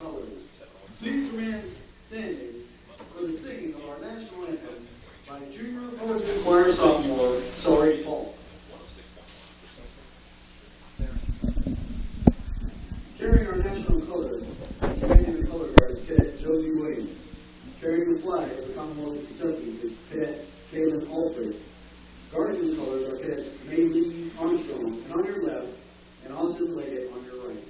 colors. Please remain standing for the singing of our national anthem by junior poetry choir sophomore, Sorry Paul. Carrying our national colors, commanding the color guard is Cadet Josie Williams. Carrying the flag of the Commonwealth of Kentucky is Cadet Kaylin Alfred. Guarding the colors are Cadets May Lee Armstrong, and on your left, and Austin Leggett on your right.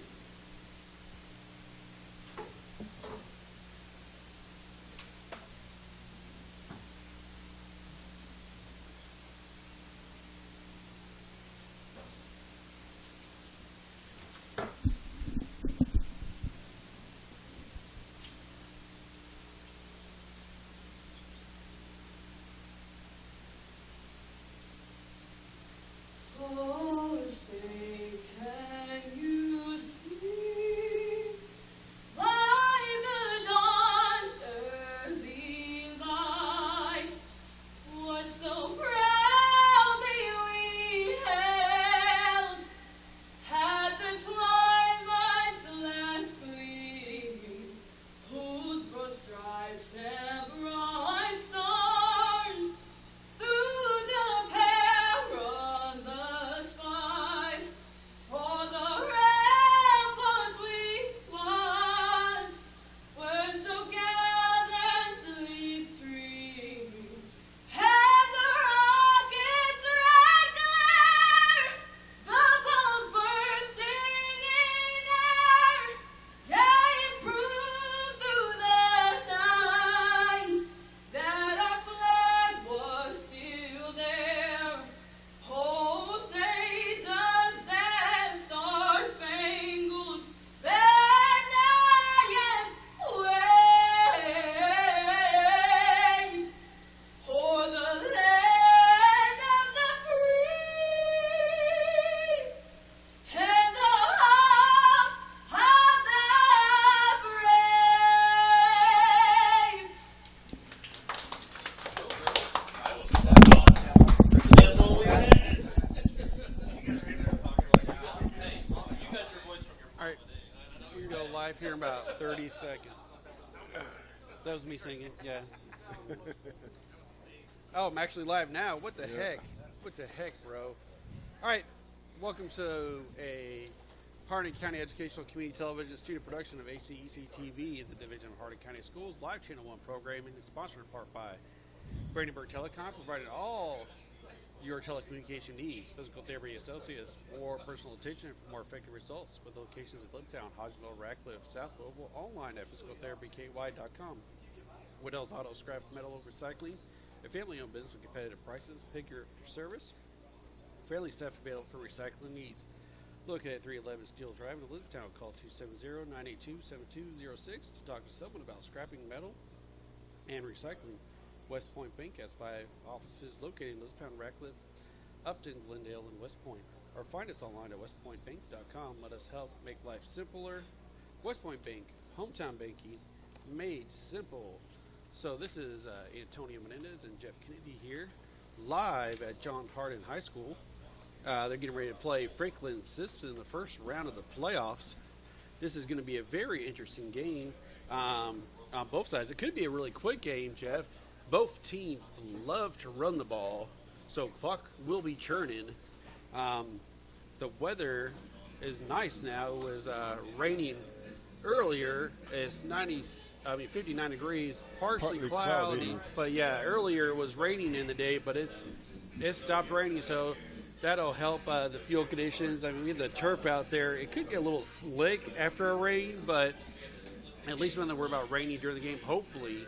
Here in about 30 seconds. That was me singing, yeah. Oh, I'm actually live now. What the heck? What the heck, bro? All right, welcome to a Hardin County Educational Community Television student production of HCEC-TV is a division of Hardin County Schools live Channel 1 programming and sponsored in part by Brandenburg Telecom, providing all your telecommunication needs, physical therapy associates, or personal attention for more effective results with locations in Glibtown, Hodgenville, Radcliffe, South Louisville, online at physicaltherapyky.com. Waddell's Auto Scrap Metal Recycling, a family-owned business with competitive prices, pick your service, fairly staff available for recycling needs. Located at 311 Steel Drive in Elizabethtown. Call 270-982-7206 to talk to someone about scrapping metal and recycling. West Point Bank has 5 offices located in Elizabethtown, Radcliffe, Upton, Glendale, and West Point. Or find us online at westpointbank.com. Let us help make life simpler. West Point Bank, hometown banking, made simple. So this is Antonio Menendez and Jeff Kennedy here, live at John Hardin High School. They're getting ready to play Franklin Simpson in the first round of the playoffs. This is going to be a very interesting game on both sides. It could be a really quick game, Jeff. Both teams love to run the ball, so clock will be churning. The weather is nice now. It was raining earlier. It's 59 degrees, partially cloudy. But yeah, earlier it was raining in the day, but it stopped raining, so that'll help the field conditions. I mean, we have the turf out there. It could get a little slick after a rain, but at least when we're about raining during the game, hopefully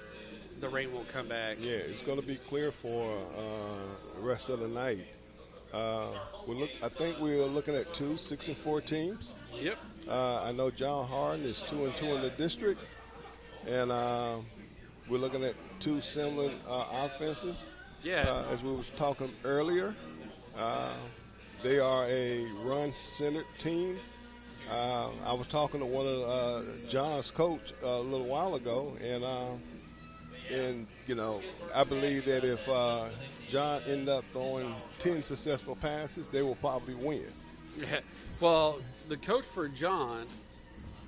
the rain won't come back. Yeah, it's going to be clear for the rest of the night. I think we're looking at 2 6-4 teams. Yep. I know John Hardin is 2-2 in the district, and we're looking at 2 similar offenses. Yeah. As we was talking earlier, they are a run-centered team. I was talking to one of John's coach a little while ago, and you know, I believe that if John ended up throwing 10 successful passes, they will probably win. Yeah. Well, the coach for John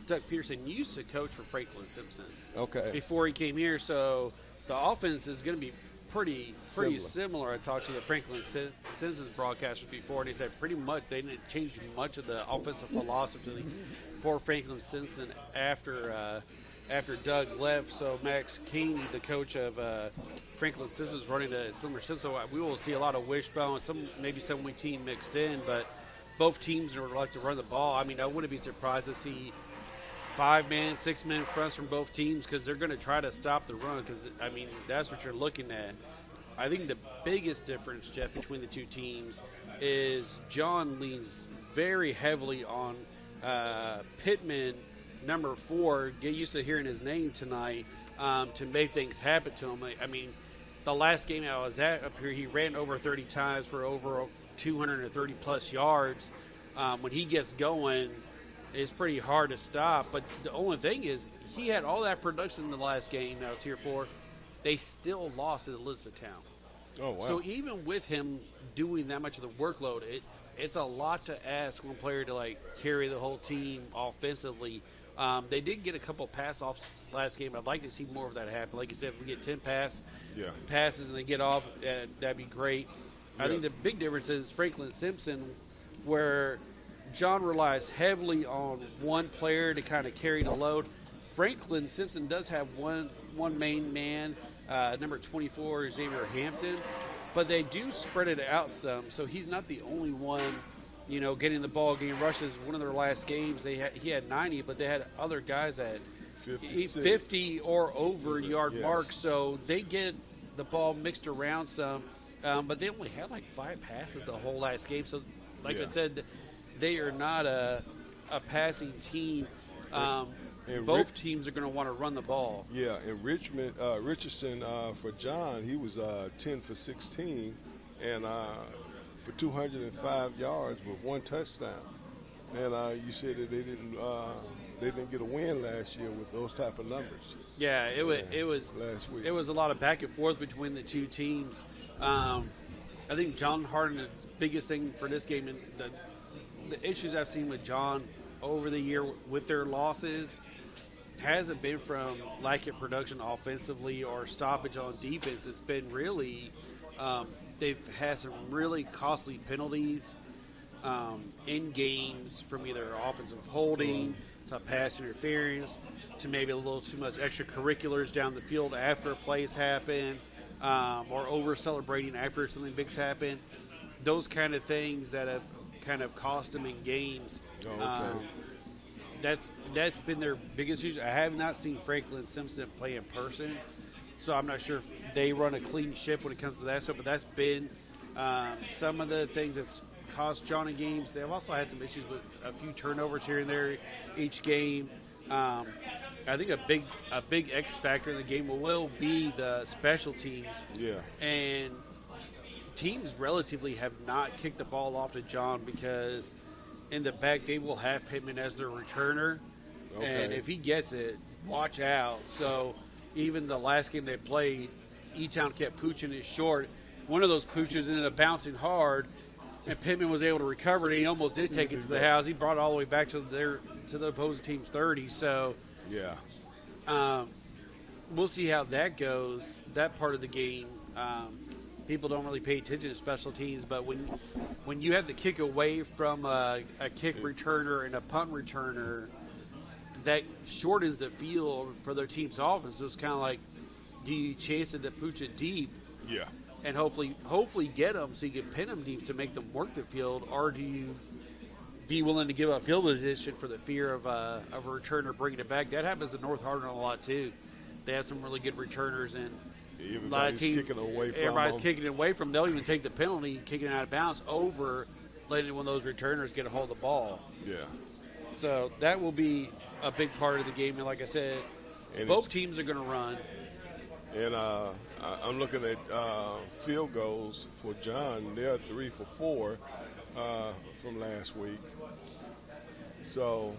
Doug Peterson used to coach for Franklin Simpson Okay. before he came here, so the offense is going to be pretty similar. I talked to the Franklin Simpsons broadcasters before, and they said pretty much they didn't change much of the offensive philosophy for Franklin Simpson after Doug left. So Max King, the coach of Franklin Simpson, is running a similar system. So we will see a lot of wishbone, maybe some we team mixed in, but both teams would like to run the ball. I mean, I wouldn't be surprised to see 5-man, 6-man fronts from both teams because they're going to try to stop the run because, I mean, that's what you're looking at. I think the biggest difference, Jeff, between the two teams is John leans very heavily on Pittman, number 4. Get used to hearing his name tonight to make things happen to him. I mean, the last game I was at up here, he ran over 30 times for over 230-plus yards. When he gets going, it's pretty hard to stop. But the only thing is, he had all that production in the last game I was here for. They still lost at Elizabethtown. Oh, wow. So even with him doing that much of the workload, it's a lot to ask one player to, like, carry the whole team offensively. They did get a couple pass-offs last game. I'd like to see more of that happen. Like you said, if we get 10 passes and they get off, that'd be great. I think the big difference is Franklin Simpson, where John relies heavily on one player to kind of carry the load. Franklin Simpson does have one main man, number 24, Xavier Hampton, but they do spread it out some, so he's not the only one, getting the ball, getting rushes. One of their last games, he had 90, but they had other guys at 50 or over yard marks, so they get the ball mixed around some, but they only had like 5 passes the whole last game, so like I said, they are not a passing team. Both teams are going to want to run the ball. Yeah, and Richardson for John, he was 10 for 16 and for 205 yards with 1 touchdown. And you said that they didn't get a win last year with those type of numbers. Yeah, it was last week. It was a lot of back and forth between the two teams. I think John Hardin's biggest thing for this game, and the issues I've seen with John over the year with their losses hasn't been from lack of production offensively or stoppage on defense. It's been really they've had some really costly penalties in games, from either offensive holding to pass interference to maybe a little too much extracurriculars down the field after plays happen, or over celebrating after something big's happened. Those kind of things that have kind of cost them in games. That's been their biggest issue. I have not seen Franklin Simpson play in person, so I'm not sure if they run a clean ship when it comes to that stuff, but that's been some of the things that's cost John in games. They've also had some issues with a few turnovers here and there each game. I think a big X factor in the game will be the special teams. Yeah. And teams relatively have not kicked the ball off to John because in the back they will have Pittman as their returner. Okay. And if he gets it, watch out. So even the last game they played, E-Town kept pooching it short. One of those pooches ended up bouncing hard, and Pittman was able to recover it. He almost did take it to the house. He brought it all the way back to the opposing team's 30. So we'll see how that goes, that part of the game. People don't really pay attention to special teams, but when you have to kick away from a kick returner and a punt returner, that shortens the field for their team's offense. So it's kind of like, do you chase it to pooch it deep? Yeah. And hopefully get them so you can pin them deep to make them work the field, or do you be willing to give up field position for the fear of a returner bringing it back? That happens at North Hardin a lot too. They have some really good returners, and a lot of teams, everybody's kicking it away from them. They'll even take the penalty, kicking it out of bounds, over letting one of those returners get a hold of the ball. Yeah. So that will be a big part of the game. And like I said, both teams are going to run. And I'm looking at field goals for John. They're 3 for 4 from last week. So,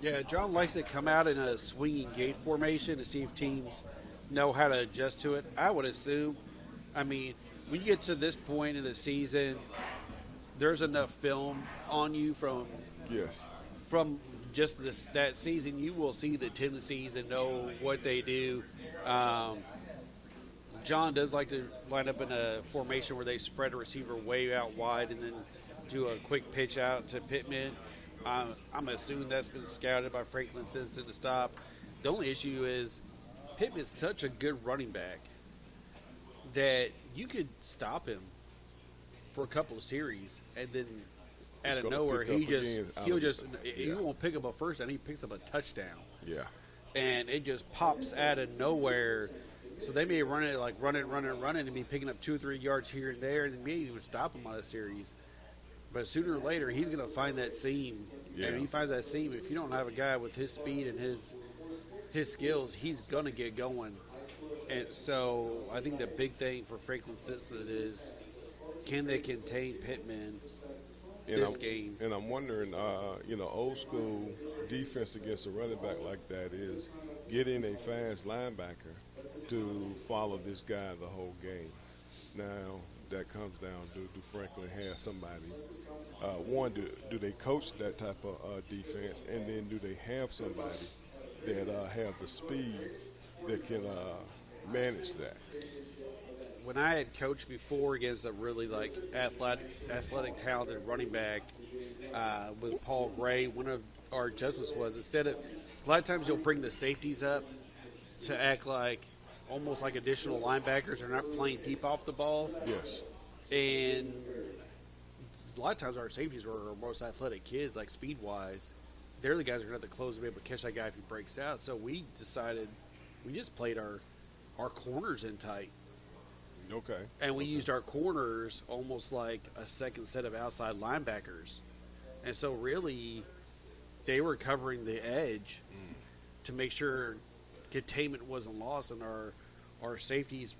yeah, John likes to come out in a swinging gate formation to see if teams know how to adjust to it. I would assume. I mean, when you get to this point in the season, there's enough film on you from just that season, you will see the tendencies and know what they do. John does like to line up in a formation where they spread a receiver way out wide and then do a quick pitch out to Pittman. I'm assuming that's been scouted by Franklin Simpson to stop. The only issue is Pittman's such a good running back that you could stop him for a couple of series, and then out of nowhere he won't pick up a first down, he picks up a touchdown. Yeah. And it just pops out of nowhere. So they may run it and be picking up 2 or 3 yards here and there, and maybe even stop him on a series. But sooner or later, he's going to find that seam. Yeah. And he finds that seam. If you don't have a guy with his speed and his skills, he's going to get going. And so I think the big thing for Franklin Simpson is, can they contain Pittman this game? And I'm wondering, old school defense against a running back like that is getting a fast linebacker to follow this guy the whole game. Now, that comes down to, do Franklin have somebody, one, do they coach that type of defense, and then do they have somebody that have the speed that can manage that? When I had coached before against a really athletic talented running back with Paul Gray, one of our adjustments was, instead of, a lot of times you'll bring the safeties up to act like almost like additional linebackers. They're not playing deep off the ball. Yes. And a lot of times our safeties were our most athletic kids, like speed-wise. They're the guys who are going to have to close to be able to catch that guy if he breaks out. So we decided we just played our corners in tight. Okay. And we used our corners almost like a second set of outside linebackers. And so really they were covering the edge to make sure containment wasn't lost, and our safeties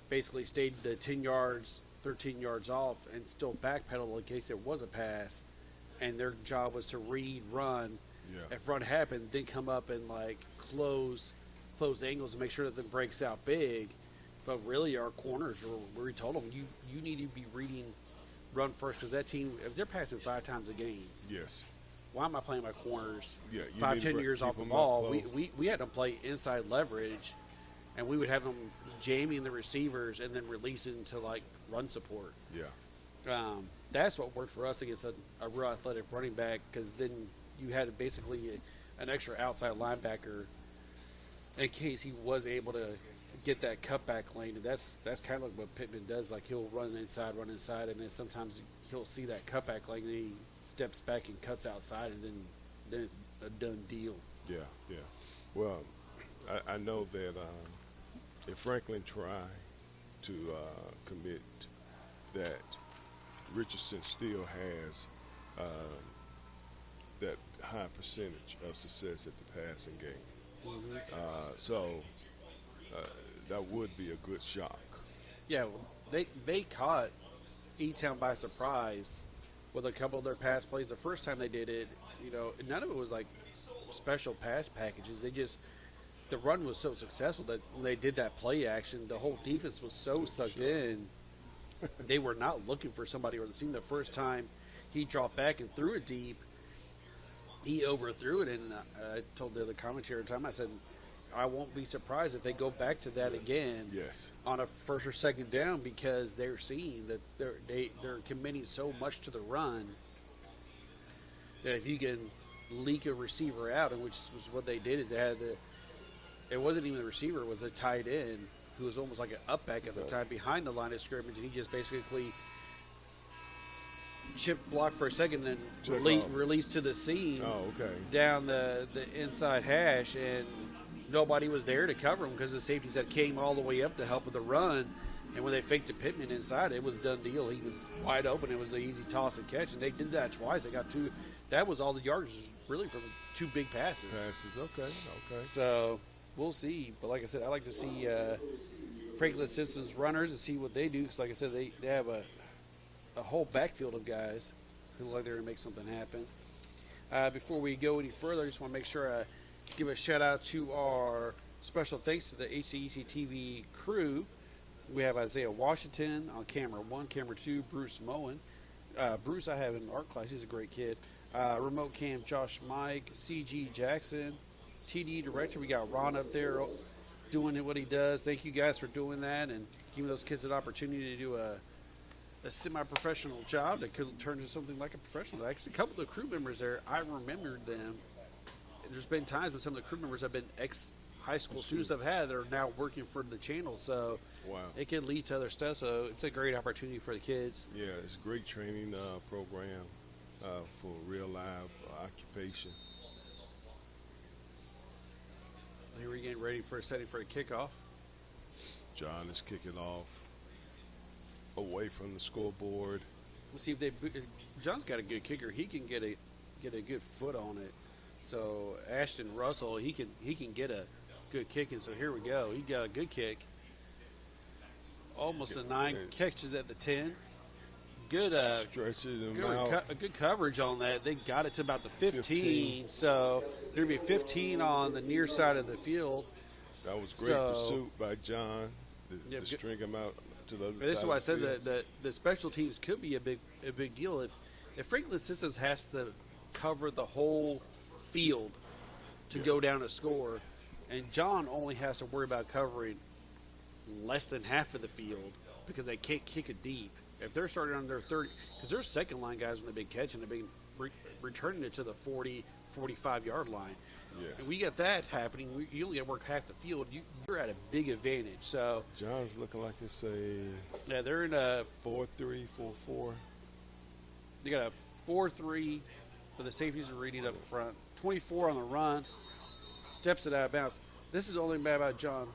basically stayed the 10 yards, 13 yards off and still backpedal in case it was a pass. And their job was to read, run. Yeah. If run happened, then come up and close angles and make sure that it breaks out big. But really, our corners we told them, you need to be reading run first, because that team, if they're passing 5 times a game, yes, why am I playing my corners 5-10 years off the ball? We had them play inside leverage, and we would have them jamming the receivers and then releasing to run support. Yeah. That's what worked for us against a real athletic running back, because then you had basically an extra outside linebacker in case he was able to get that cutback lane. And that's kind of like what Pittman does. He'll run inside, and then sometimes he'll see that cutback lane, and he steps back and cuts outside, and then it's a done deal. Yeah, yeah. Well, I know that if Franklin tried to commit that, Richardson still has that high percentage of success at the passing game. Mm-hmm. So that would be a good shock. Yeah, they caught E-Town by surprise with a couple of their pass plays. The first time they did it, none of it was special pass packages. The run was so successful that when they did that play action, the whole defense was so sucked in. They were not looking for somebody on the scene. The first time he dropped back and threw it deep, he overthrew it. And I told the other commentator at the time, I said, I won't be surprised if they go back to that again on a first or second down, because they're seeing that they're committing so much to the run that if you can leak a receiver out, and which was what they did, is they had it wasn't even the receiver, it was a tight end who was almost like an up back at the time behind the line of scrimmage, and he just basically chip block for a second and then release to the seam down the inside hash, and nobody was there to cover him because the safeties that came all the way up to help with the run. And when they faked to Pittman inside, it was a done deal. He was wide open. It was an easy toss and catch, and they did that twice. They got 2. That was all the yards, really, from 2 big passes. Okay. So we'll see. But like I said, I like to see Franklin Simpson's runners and see what they do, because like I said, they have a whole backfield of guys who look like they're going to make something happen. Before we go any further, I just want to make sure I give a shout-out to our special thanks to the HCEC-TV crew. We have Isaiah Washington on camera 1, camera 2, Bruce Moen. Bruce, I have in art class. He's a great kid. Remote cam Josh Mike, CG Jackson, TD director. We got Ron up there doing what he does. Thank you guys for doing that and giving those kids an opportunity to do a semi-professional job that could turn into something like a professional. Actually, a couple of the crew members there, I remembered them. There's been times when some of the crew members have been ex-high school students I've had that are now working for the channel. So Wow. it can lead to other stuff. So it's a great opportunity for the kids. Yeah, it's a great training program for real live occupation. Here we're getting ready for a setting for a kickoff. John is kicking off away from the scoreboard. We'll see if John's got a good kicker. He can get a good foot on it. So Ashton Russell, he can get a good kick. And so here we go. He got a good kick. Almost a 9, catches at the 10. Good Stretches him out. Good coverage on that. They got it to about the 15. So there'll be 15 on the near side of the field. That was great pursuit by John to string him out to the other side. This is why I said that the special teams could be a big deal if Franklin Simpson has to cover the whole field to go down a score, and John only has to worry about covering less than half of the field because they can't kick it deep. If they're starting on their 30, because their second line guys when they've been catching, they've been returning it to the 40, 45-yard line. Yes. And we got that happening. You only got to work half the field. You're at a big advantage. So John's looking like it's a they're in a 4-3, 4-4. They got a 4-3 for the safeties are reading up front. 24 on the run, steps it out of bounds. This is the only thing bad about John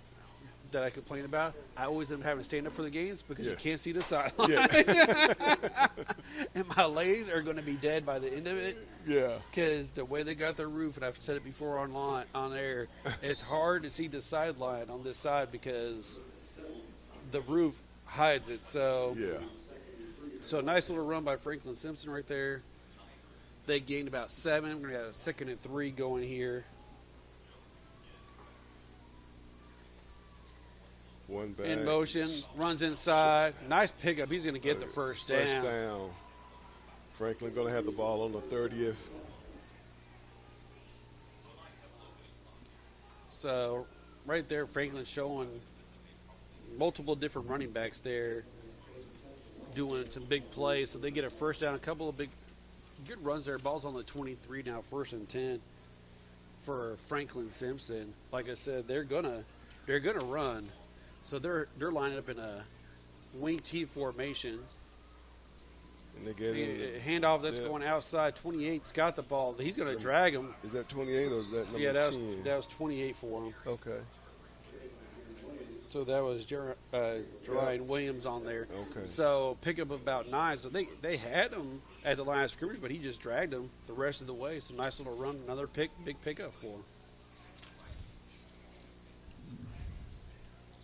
that I complain about. I always end up having to stand up for the games because you can't see the sideline. Yeah. And my legs are going to be dead by the end of it. Yeah. Because the way they got their roof, and I've said it before on air, it's hard to see the sideline on this side because the roof hides it. So So nice little run by Franklin Simpson right there. They gained about 7. We're going to have a 2nd and 3 going here. One back. In motion, runs inside. Nice pickup. He's going to get the first down. First down. Franklin going to have the ball on the 30th. So right there, Franklin showing multiple different running backs there doing some big plays. So they get a first down, a couple of good runs there. Ball's on the 23 now, 1st and 10 for Franklin Simpson. Like I said, they're gonna run. So they're lining up in a wing T formation. And they get a handoff that's going outside. 28's got the ball. He's going to drag him. Is that 28 or is that number 10? Yeah, that was 28 for him. Okay. So that was Jerian Williams on there. Okay. So pick up about 9. So they had him at the line of scrimmage, but he just dragged him the rest of the way. So nice little run, another big pickup for him.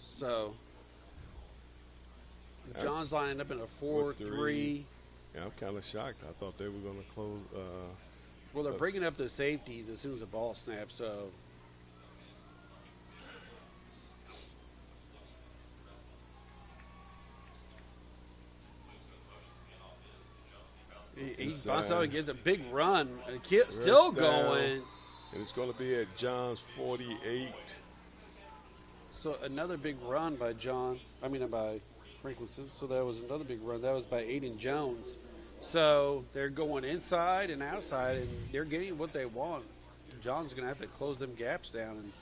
So John's lining up in a 4-3. Yeah, I'm kind of shocked. I thought they were going to close. Well, they're bringing up the safeties as soon as the ball snaps. So he busts out and gets a big run. The kid still going. And it's going to be at John's 48. So another big run by by Franklin. So that was another big run. That was by Aiden Jones. So they're going inside and outside, and they're getting what they want. John's going to have to close them gaps down and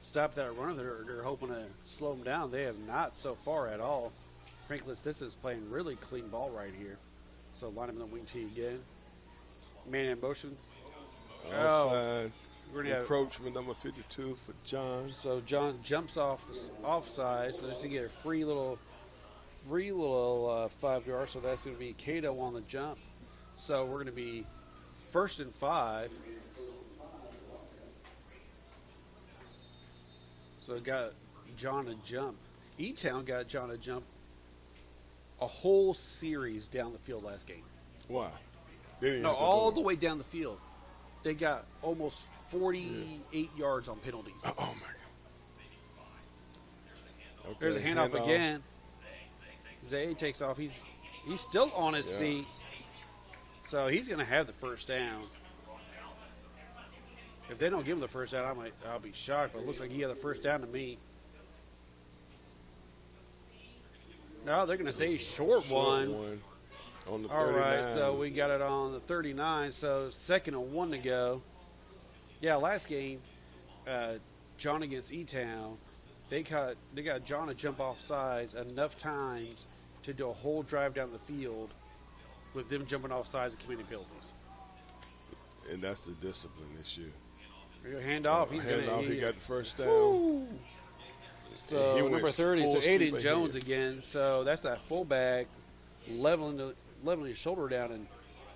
stop that run. They're hoping to slow them down. They have not so far at all. Franklin Simpson's playing really clean ball right here. So line him in the wing tee again. Man in motion. Outside. We're gonna Encroachment number 52 for John. So John jumps off the offside, so just to get a free little 5 yards. So that's going to be Cato on the jump. So we're going to be 1st and 5. So it got John a jump. E-Town got John a jump a whole series down the field last game. Why? No, all the way down the field. They got almost 48 yards on penalties. Oh my God. Okay, there's a handoff again. Zay takes off. He's still on his feet. So he's going to have the first down. If they don't give him the first down, I'll be shocked. But it looks like he had the first down to me. No, they're going to say short one. On the 39. All right, so we got it on the 39. So 2nd and 1 to go. Yeah, last game, John against E-Town, they got John to jump off sides enough times to do a whole drive down the field with them jumping off sides and committing penalties. And that's the discipline issue. Hand off. He got the first down. Woo. So number 30, so Aiden Jones ahead. again. So that's that fullback leveling his shoulder down and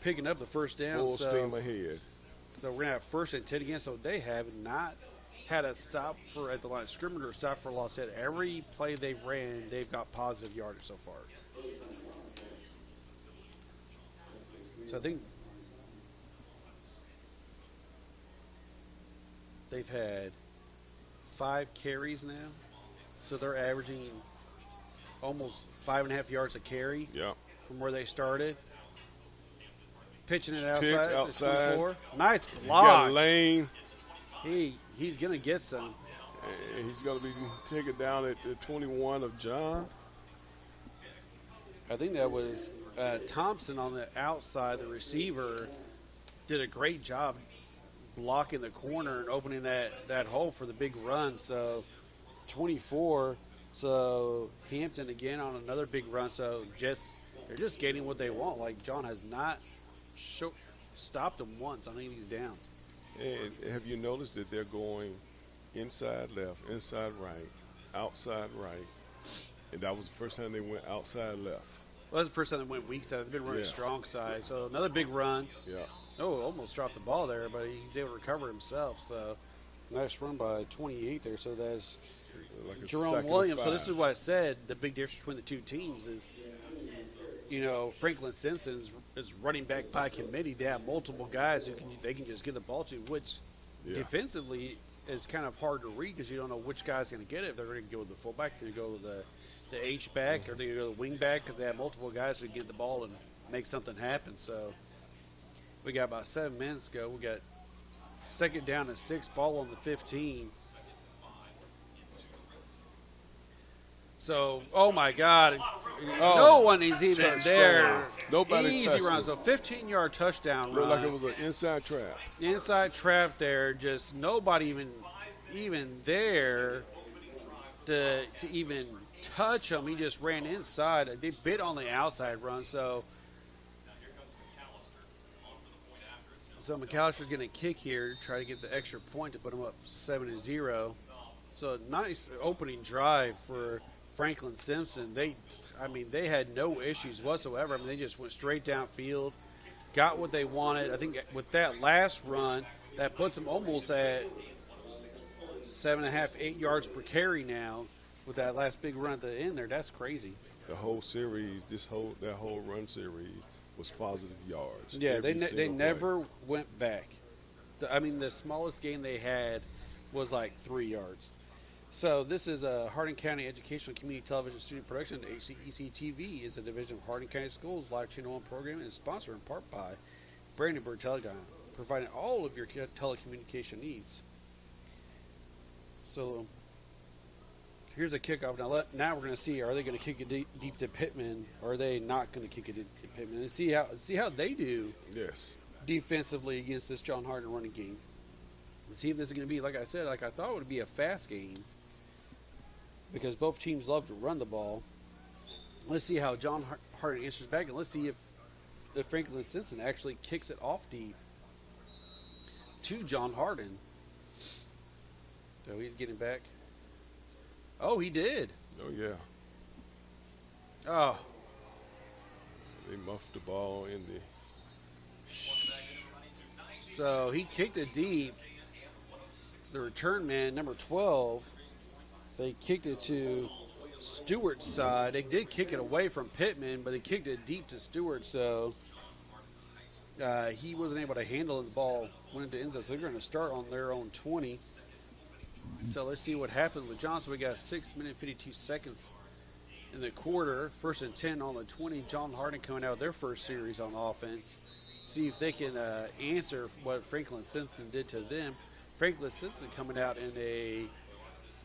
picking up the first down. Full steam ahead. So we're going to have 1st and 10 again. So they have not had a stop at the line of scrimmage or stop for a loss yet. Every play they've ran, they've got positive yardage so far. So I think they've had 5 carries now. So they're averaging almost 5.5 yards a carry from where they started. Pitching it outside. 24. Nice block. Got a lane. He's going to get some. He's going to be taken down at the 21 of John. I think that was Thompson on the outside. The receiver did a great job blocking the corner and opening that hole for the big run. So 24. So Hampton again on another big run. So they're just getting what they want. Like John has not stopped them once on any of these downs. And have you noticed that they're going inside left, inside right, outside right, and that was the first time they went outside left. Well, that's the first time they went weak side. They've been running strong side. So another big run. Yeah. Oh, almost dropped the ball there, but he's able to recover himself. So nice run by 28 there. So that's like Jerome Williams. So this is what I said. The big difference between the two teams is, Franklin Simpson is running back by committee. They have multiple guys they can just get the ball to, which defensively is kind of hard to read because you don't know which guy's going to get it. If they're going to go with the fullback, they're going to go with the H-back, or they're going to go with the wing back because they have multiple guys who get the ball and make something happen. So we got about 7 minutes to go. We got 2nd down and 6, ball on the 15. So, oh my God, no one is even there. Nobody easy run. So 15-yard touchdown run. Looked like it was an inside trap. Inside trap there. Just nobody even there to even touch him. He just ran inside. They bit on the outside run. So McAllister's going to kick here, try to get the extra point to put him up 7-0. So nice opening drive for Franklin Simpson. They had no issues whatsoever. They just went straight downfield, got what they wanted. I think with that last run, that puts them almost at 7.5, 8 yards per carry now. With that last big run at the end there, that's crazy. The whole series, that whole run series was positive yards. Yeah, they never went back. The smallest gain they had was like 3 yards. So this is a Hardin County Educational Community Television Student Production. HCEC-TV is a division of Hardin County Schools live channel 1 program and is sponsored in part by Brandenburg Telecom, providing all of your telecommunication needs. So here's a kickoff. Now we're going to see, are they going to kick it deep to Pittman, or are they not going to kick it deep to Pittman? And see how they do defensively against this John Hardin running game. And see if this is going to be, like I said, like I thought it would be a fast game because both teams love to run the ball. Let's see how John Hardin answers back, and let's see if Franklin Simpson actually kicks it off deep to John Hardin. So he's getting back. Oh, he did. Oh, yeah. Oh. They muffed the ball in the... So he kicked it deep. The return man, number 12, they kicked it to Stewart's side. They did kick it away from Pittman, but they kicked it deep to Stewart, so he wasn't able to handle the ball, went into end zone. So they're going to start on their own 20. So let's see what happens with Johnson. We got 6 minutes, 52 seconds in the quarter. 1st and 10 on the 20. John Hardin coming out with their first series on offense. see if they can answer what Franklin Simpson did to them. Franklin Simpson coming out in a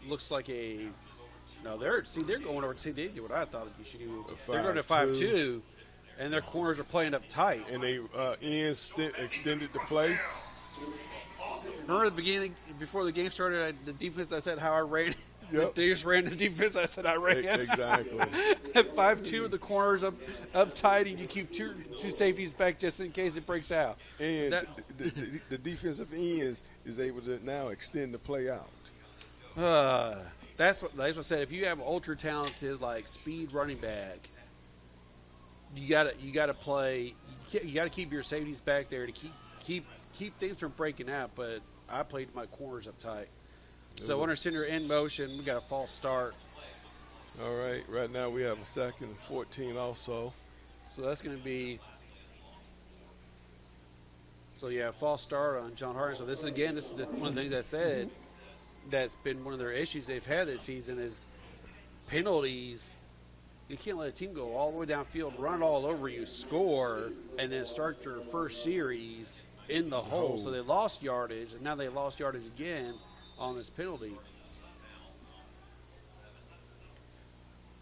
looks like a no. They're going over. See, they do what I thought you should do. They're going to 5-2, and their corners are playing up tight. And they ends extended the play. Remember the beginning before the game started, the defense I said how I ran. Yep. They just ran the defense I said I ran. Exactly. At 5-2, the corners up tight, and you keep two safeties back just in case it breaks out. And the defensive ends is able to now extend the play out. That's what I said. If you have ultra talented like speed running back, you gotta play. You gotta keep your safeties back there to keep things from breaking out. But I played my corners up tight. So under center in motion, we got a false start. All right. Right now we have a 2nd and 14 also. So that's going to be. So yeah, false start on John Hardin. So this is one of the things I said. That's been one of their issues they've had this season is penalties. You can't let a team go all the way downfield, run all over you, score, and then start your first series in the hole. So they lost yardage, and now they lost yardage again on this penalty.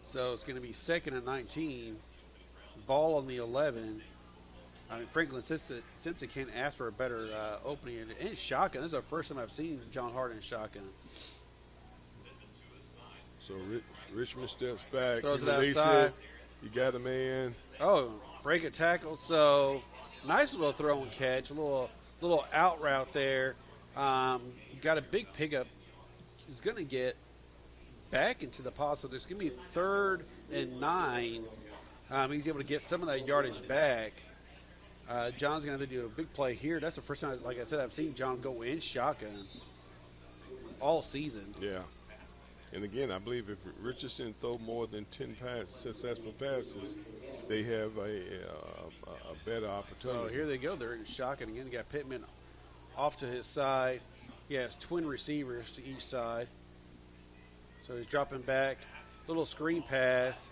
So it's going to be 2nd and 19. Ball on the 11. I mean, Franklin Simpson can't ask for a better opening. And it's shotgun. This is the first time I've seen John Hardin shotgun. So Richmond steps back. Throws it outside. You got a man. Oh, break a tackle. So nice little throw and catch. A little out route there. Got a big pickup. He's going to get back into the pocket. So there's going to be 3rd and 9. He's able to get some of that yardage back. John's going to have to do a big play here. That's the first time, like I said, I've seen John go in shotgun all season. Yeah. And again, I believe if Richardson throw more than 10 successful passes, they have a better opportunity. So here they go. They're in shotgun again. They got Pittman off to his side. He has twin receivers to each side. So he's dropping back. Little screen pass.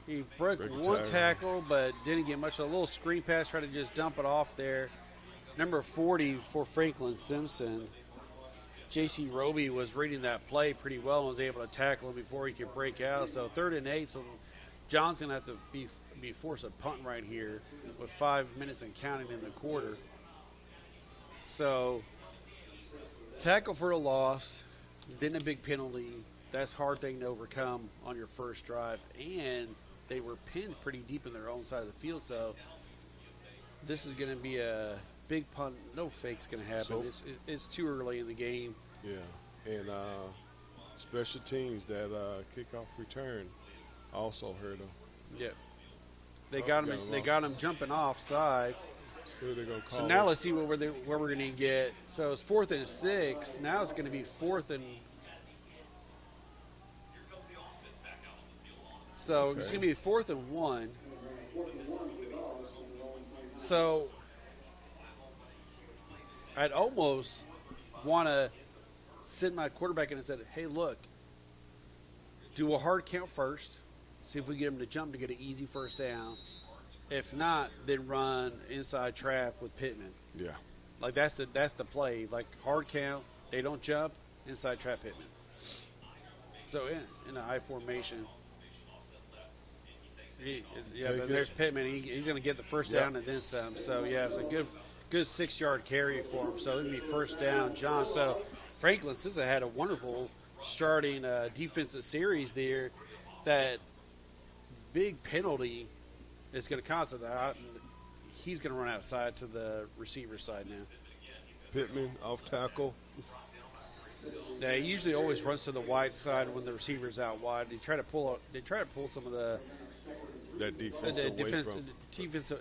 He broke one tackle, but didn't get much. A little screen pass, try to just dump it off there. Number 40 for Franklin Simpson. J.C. Roby was reading that play pretty well and was able to tackle him before he could break out. So 3rd and 8. So John's going to have to be forced to punt right here with 5 minutes and counting in the quarter. So tackle for a loss, then a big penalty. That's a hard thing to overcome on your first drive. And they were pinned pretty deep in their own side of the field. So this is going to be a big punt. No fake's going to happen. It's too early in the game. Yeah. And special teams, that kickoff return also hurt them. Yep. They got him jumping off sides. Who are they gonna call so now let's see where we're going to get. So it's 4th and 6. Now it's going to be 4th and. So it's going to be 4th and 1. So I'd almost want to send my quarterback in and said, hey, look, do a hard count first. See if we get him to jump to get an easy first down. If not, then run inside trap with Pittman. Yeah. Like that's the play. Like hard count, they don't jump, inside trap Pittman. So in a high formation. But there's Pittman. He's going to get the first down and then some. So yeah, it's a good 6-yard carry for him. So it'll be first down, John. So Franklin Simpson had a wonderful starting defensive series there. That big penalty is going to cost it. He's going to run outside to the receiver side now. Pittman off tackle. Yeah, he usually always runs to the wide side when the receiver's out wide. They try to pull some of that defense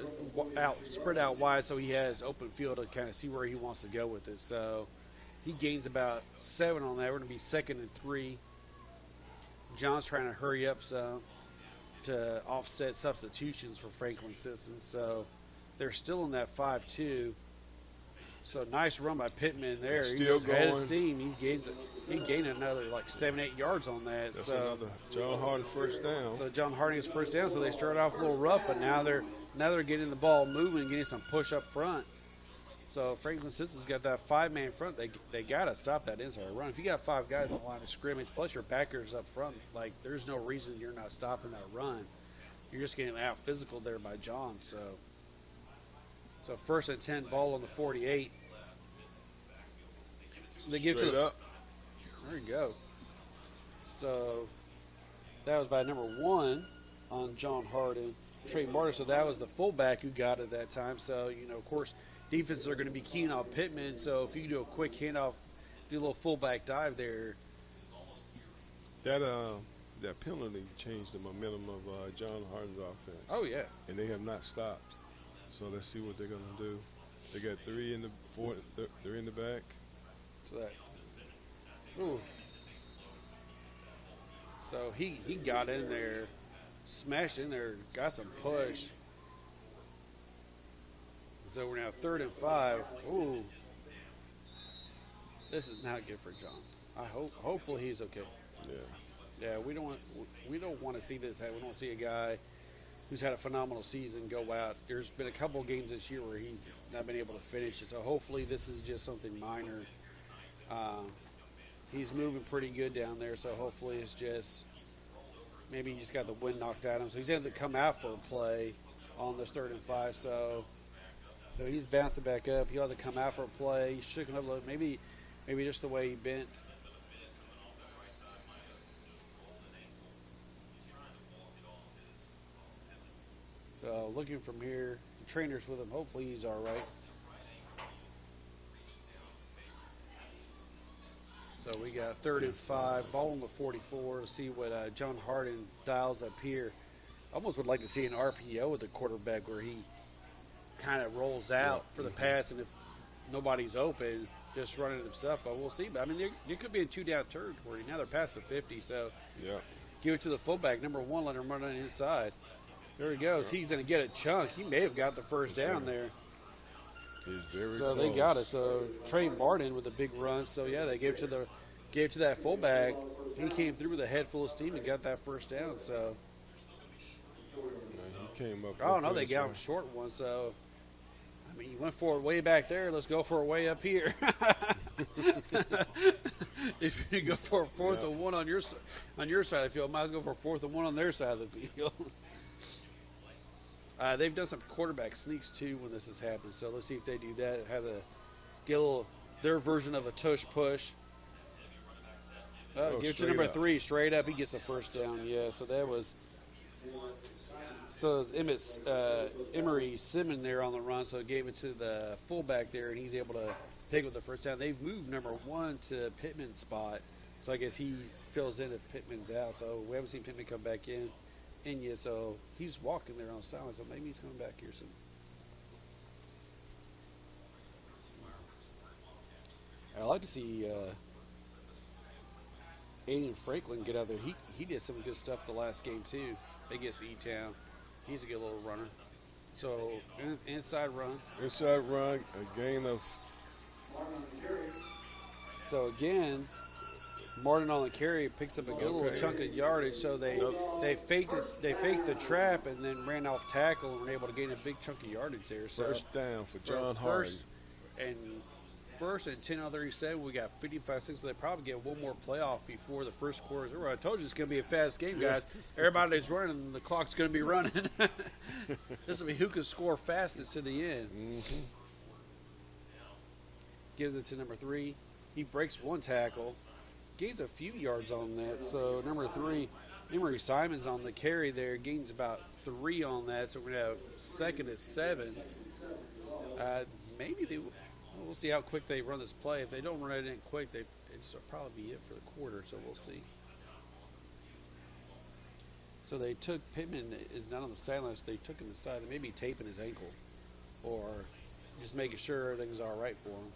out, spread out wide, so he has open field to kind of see where he wants to go with it. So he gains about 7 on that. We're going to be 2nd and 3. John's trying to hurry up some to offset substitutions for Franklin Simpson. So they're still in that 5-2. So nice run by Pittman there. Still he goes ahead of going. steam. He gained another like 7-8 yards on that. That's another John Hardin first down. So John Hardin's first down. So they started off a little rough, but now they're now they're getting the ball moving, getting some push up front. So Franklin Simpson's got that 5-man front. They got to stop that inside run. If you got 5 guys on the line of scrimmage, plus your backers up front, like there's no reason you're not stopping that run. You're just getting out physical there by John. So 1st and 10, ball on the 48. They give Straight to the up. There you go. So that was by number 1 on John Hardin, Trey Martin. So that was the fullback who got it that time. So, of course, defenses are going to be keen on Pittman. So if you can do a quick handoff, do a little fullback dive there. That penalty changed the momentum of John Hardin's offense. Oh, yeah. And they have not stopped. So let's see what they're going to do. They got 3 in the they're in the back. So that. Ooh. So he got in there, smashed in there, got some push. So we're now 3rd and 5. Ooh. This is not good for John. Hopefully he's okay. Yeah. Yeah, we don't want to see this happen. We don't want to see a guy who's had a phenomenal season go out. There's been a couple of games this year where he's not been able to finish it. So hopefully this is just something minor. He's moving pretty good down there, so hopefully it's just maybe he just got the wind knocked out of him. So he's going to come out for a play on this 3rd and 5. So he's bouncing back up. He'll have to come out for a play. He's shaking up a little. Maybe just the way he bent. So looking from here, the trainer's with him. Hopefully he's all right. So we got 3rd and 5, ball on the 44 to see what John Hardin dials up here. I almost would like to see an RPO with the quarterback where he kind of rolls out for the pass, and if nobody's open, just running himself. But we'll see. But I mean, there could be a 2-down territory. Now they're past the 50, so give it to the fullback, number 1, let him run on the inside. There he goes. He's going to get a chunk. He may have got the first down there. He's very So close. they got it. So Trey Martin with a big run. So yeah, they gave it to that fullback. He came through with a head full of steam and got that first down. So He came up. oh no, they got him short one. So I mean, you went for it way back there. Let's go for it way up here. If you go for a 4th and 1 on your side of the field, might as well go for a 4th and 1 on their side of the field. They've done some quarterback sneaks too when this has happened. So let's see if they do that. Have get a little their version of a tush push. Give it to number 3 straight up. He gets the first down. Yeah. So that was. So it was Emery Simmons there on the run. So it gave it to the fullback there, and he's able to pick up the first down. They've moved number 1 to Pittman's spot. So I guess he fills in if Pittman's out. So we haven't seen Pittman come back in yet. So he's walking there on the sideline. So maybe he's coming back here soon. I like to see Aiden Franklin get out there. He did some good stuff the last game too against E-Town. He's a good little runner. So inside run. Inside run, a gain of. So again, Martin on the carry picks up a good little chunk of yardage. So they faked it. They faked the trap and then ran off tackle and were able to gain a big chunk of yardage there. So First down for John Hardin. First and 10 on 37, we got 55-6. So they probably get one more playoff before the first quarter is over. I told you it's going to be a fast game, guys. Everybody's running, and the clock's going to be running. This will be who can score fastest to the end. Mm-hmm. Gives it to number 3. He breaks one tackle, gains a few yards on that. So number 3, Emery Simons on the carry there, gains about 3 on that. So we're going to have 2nd and 7. We'll see how quick they run this play. If they don't run it in quick, this will probably be it for the quarter, so we'll see. So they took, Pittman is not on the sidelines, they took him aside and maybe taping his ankle or just making sure everything's all right for him.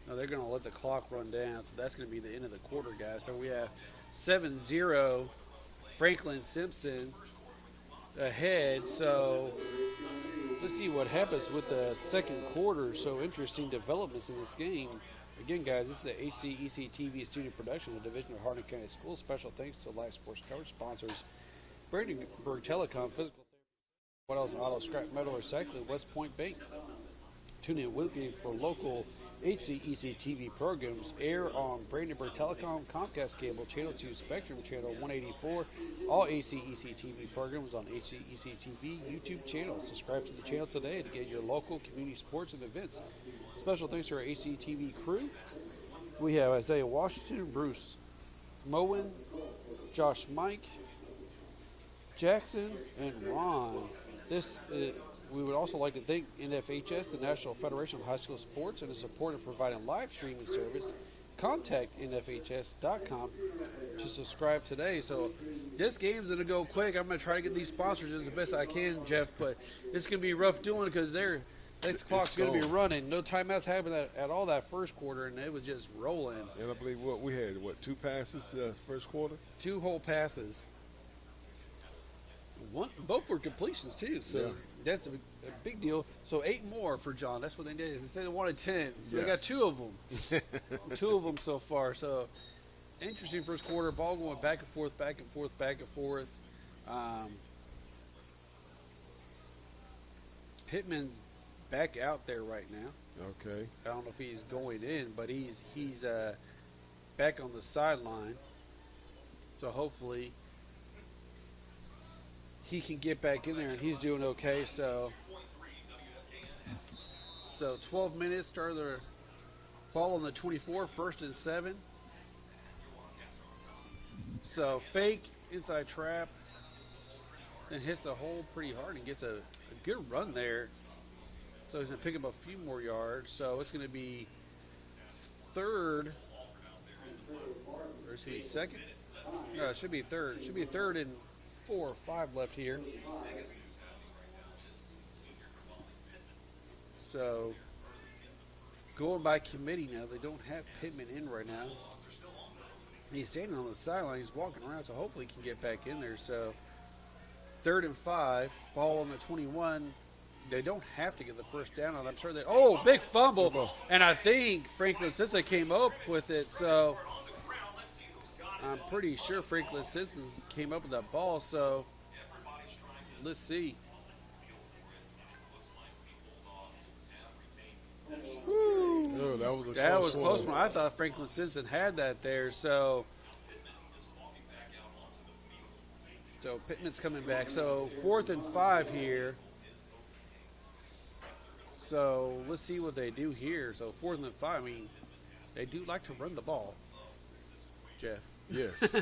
No, they're going to let the clock run down, so that's going to be the end of the quarter, guys. So we have 7-0, Franklin Simpson ahead, so let's see what happens with the second quarter. So interesting developments in this game. Again, guys, this is a HCEC-TV student production of the Division of Hardin County Schools. Special thanks to Live Sports Coverage sponsors Brandenburg Telecom, Physical Therapy, What Else Auto, Scrap Metal Recycling, West Point Bank. Tune in weekly for local HCEC-TV programs. Air on Brandenburg Telecom, Comcast Cable, Channel 2, Spectrum, Channel 184. All HCEC-TV programs on HCEC-TV YouTube channel. Subscribe to the channel today to get your local community sports and events. Special thanks to our HCEC-TV crew. We have Isaiah Washington, Bruce Moen, Josh Mike, Jackson, and Ron. We would also like to thank NFHS, the National Federation of High School Sports, and the support of providing live streaming service. Contact nfhs.com to subscribe today. So this game's going to go quick. I'm going to try to get these sponsors as the best I can, Jeff, but it's going to be rough doing because this clock's going to be running. No timeouts happened at all that first quarter, and it was just rolling. And I believe we had, 2 passes the first quarter? 2 whole passes. Both were completions, too, so yeah. That's a big deal. So 8 more for John. That's what they did. They said they wanted 10, so They got 2 of them. 2 of them so far. So interesting first quarter. Ball going back and forth, back and forth, back and forth. Pittman's back out there right now. Okay. I don't know if he's going in, but he's back on the sideline. So hopefully he can get back in there, and he's doing okay. So 12 minutes, start of the ball on the 24, 1st and 7. So fake, inside trap, and hits the hole pretty hard and gets a good run there. So he's going to pick up a few more yards. So it's going to be third. Or is he second? No, it should be third. It should be third and 4 or 5 left here. So going by committee now. They don't have Pittman in right now. He's standing on the sideline. He's walking around, so hopefully he can get back in there. So 3rd and 5, ball on the 21. They don't have to get the first down on. I'm sure they. Oh, big fumble, and I think Franklin Sissa came up with it. So I'm pretty sure Franklin Sissa came up with that ball. So let's see. Woo. Oh, that was a close one. I thought Franklin Simpson had that there. So Pittman's coming back. So 4th and 5 here. So let's see what they do here. So 4th and 5. I mean, they do like to run the ball, Jeff. Yes.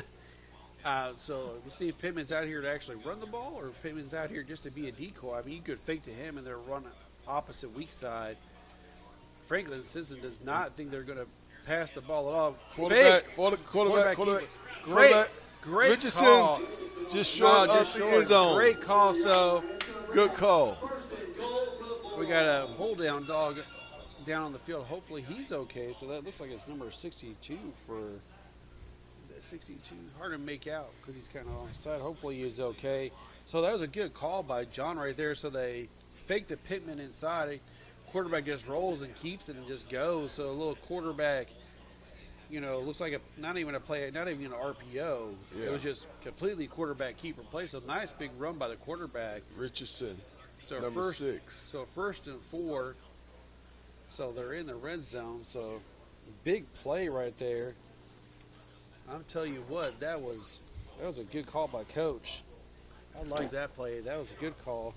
So let's see if Pittman's out here to actually run the ball, or if Pittman's out here just to be a decoy. I mean, you could fake to him and they're running opposite weak side. Franklin Simpson does not think they're going to pass the ball at all. Quarterback. Great Richardson call. just short up the end zone. Great call. So good call. We got a hold down dog down on the field. Hopefully he's okay. So that looks like it's number 62 for 62. Hard to make out because he's kind of on the side. Hopefully he's okay. So that was a good call by John right there. So they faked the Pittman inside. Quarterback just rolls and keeps it and just goes. So a little quarterback, looks like not even a play, not even an RPO. Yeah. It was just completely quarterback keeper play. So nice big run by the quarterback. Richardson, so number 6. So 1st and 4. So they're in the red zone. So big play right there. I'm telling you what, that was a good call by Coach. I like that play. That was a good call.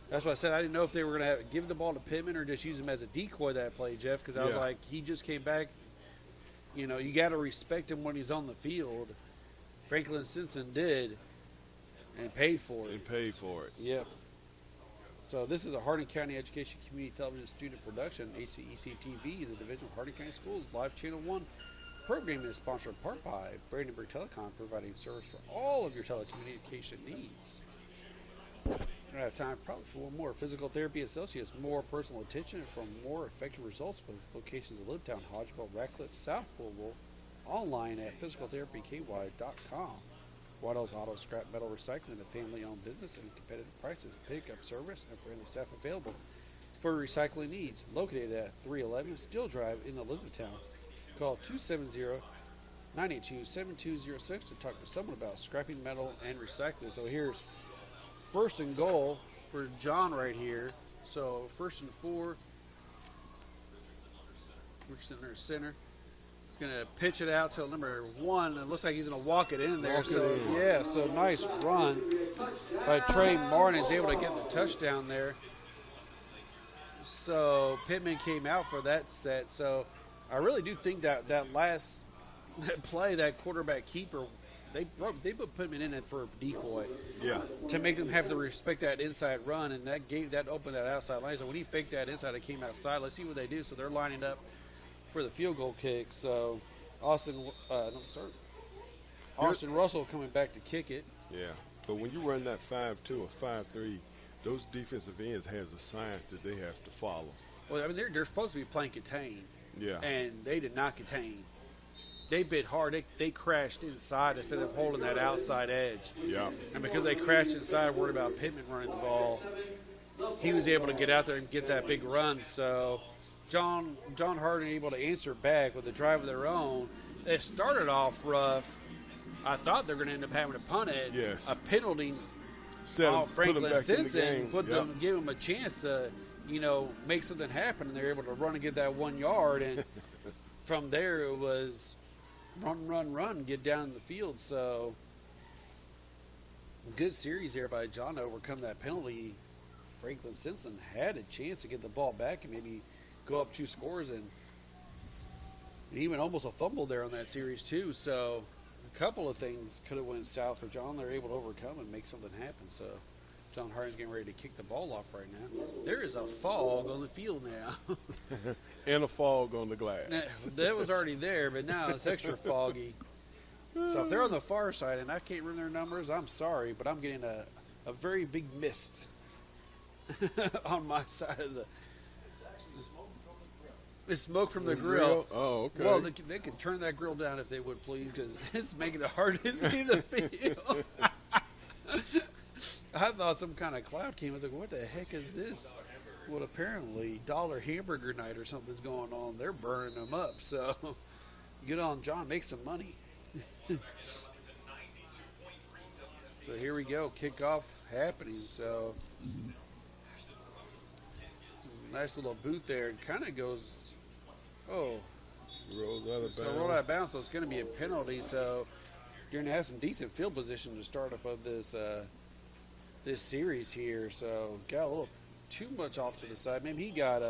That's why I said I didn't know if they were going to give the ball to Pittman or just use him as a decoy that play, Jeff, because I was like, he just came back. You got to respect him when he's on the field. Franklin Simpson did and paid for it. Yep. So this is a Hardin County Education Community Television student production. HCEC-TV, the Division of Hardin County Schools, Live Channel 1. Program is sponsored in part by Brandenburg Telecom, providing service for all of your telecommunication needs. I have time probably for one more. Physical Therapy Associates, more personal attention for more effective results with locations in Littleton, Hodgeville, Ratcliffe, South Louisville, online at physicaltherapyky.com. Waddell's Auto Scrap Metal Recycling, a family-owned business and competitive prices, pickup service, and friendly staff available for recycling needs. Located at 311 Steel Drive in Elizabethtown. Call 982-7206 to talk to someone about scrapping metal and recycling. So here's first and goal for John right here. So 1st and 4. We're sitting there center. He's going to pitch it out to number 1. It looks like he's going to walk it in there. So nice run by Trey Martin. He's able to get the touchdown there. So Pittman came out for that set. So I really do think that last play, that quarterback keeper, they put Pittman in it for a decoy. Yeah. To make them have to respect that inside run, and that opened that outside line. So when he faked that inside, it came outside. Let's see what they do. So they're lining up for the field goal kick. So Austin Russell coming back to kick it. Yeah. But when you run that 5-2 or 5-3, those defensive ends has a science that they have to follow. Well, I mean, they're supposed to be playing contain. Yeah. And they did not contain. They bit hard. They crashed inside instead of holding that outside edge. Yeah. And because they crashed inside, worried about Pittman running the ball, he was able to get out there and get that big run. So John Hardin able to answer back with a drive of their own. It started off rough. I thought they were going to end up having to punt it. Yes. A penalty. Franklin Simpson give him a chance to, make something happen, and they're able to run and get that 1 yard. And from there, it was run, get down the field. So good series there by John to overcome that penalty. Franklin Simpson had a chance to get the ball back and maybe go up 2 scores, and even almost a fumble there on that series too. So a couple of things could have went south for John. They're able to overcome and make something happen. So John Hardin's getting ready to kick the ball off right now. There is a fog on the field now. And a fog on the glass. That was already there, but now it's extra foggy. So if they're on the far side, and I can't remember their numbers, I'm sorry, but I'm getting a very big mist on my side of the. It's smoke from the grill. Oh, okay. Well, they could turn that grill down if they would, please, because it's making it hard to see the field. I thought some kind of cloud came. I was like, what the heck is this? Well, apparently Dollar Hamburger Night or something's going on. They're burning them up. So get on, John, make some money. So here we go. Kickoff happening. So nice little boot there. It kind of goes, rolls out of bounds. So rolled out of bounds, so it's going to be a penalty. So you're going to have some decent field position to start up of this this series here. So got a little too much off to the side. Maybe he got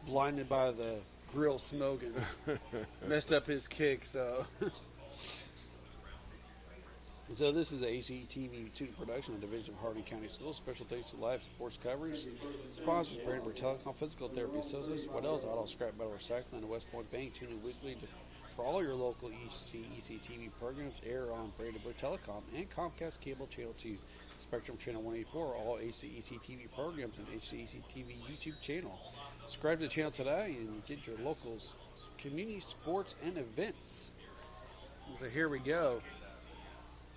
blinded by the grill smoke and messed up his kick. So so this is a HCEC-TV 2 production of Division of Hardin County Schools. Special thanks to live sports coverage. Sponsors, Brandenburg Telecom, Physical Therapy Associates, What Else, Auto Scrap Metal Recycling, and West Point Bank. Tune in weekly for all your local HCEC-TV programs. Air on Brandenburg Telecom and Comcast Cable Channel 2, Spectrum Channel 184, all HCEC-TV programs, and HCEC-TV YouTube channel. Subscribe to the channel today and get your locals, community sports, and events. So here we go.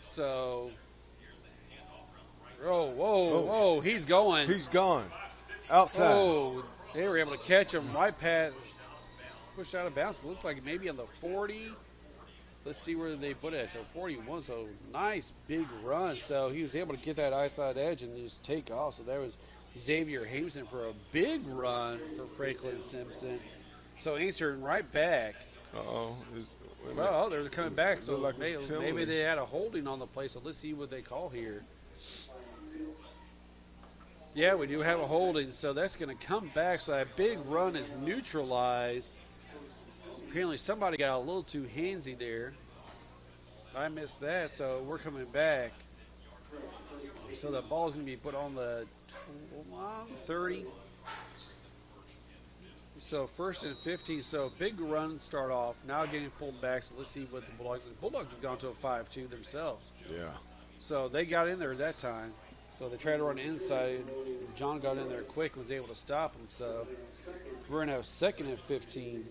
So, whoa, he's going. He's gone. Outside. Oh, they were able to catch him right past, pushed out of bounds. It looks like maybe on the 40. Let's see where they put it. So 41, so nice big run. So he was able to get that outside edge and just take off. So there was Xavier Hameson for a big run for Franklin Simpson. So answering right back. Well, they're coming back, so like maybe they had a holding on the play, so let's see what they call here. Yeah, we do have a holding, so that's going to come back, so that big run is neutralized. Apparently somebody got a little too handsy there. I missed that, so we're coming back. So the ball's going to be put on the 30. So 1st and 15, so big run start off. Now getting pulled back, so let's see what the Bulldogs do. Bulldogs have gone to a 5-2 themselves. Yeah. So they got in there at that time. So they tried to run inside. John got in there quick, was able to stop them. So we're going to have 2nd and 15.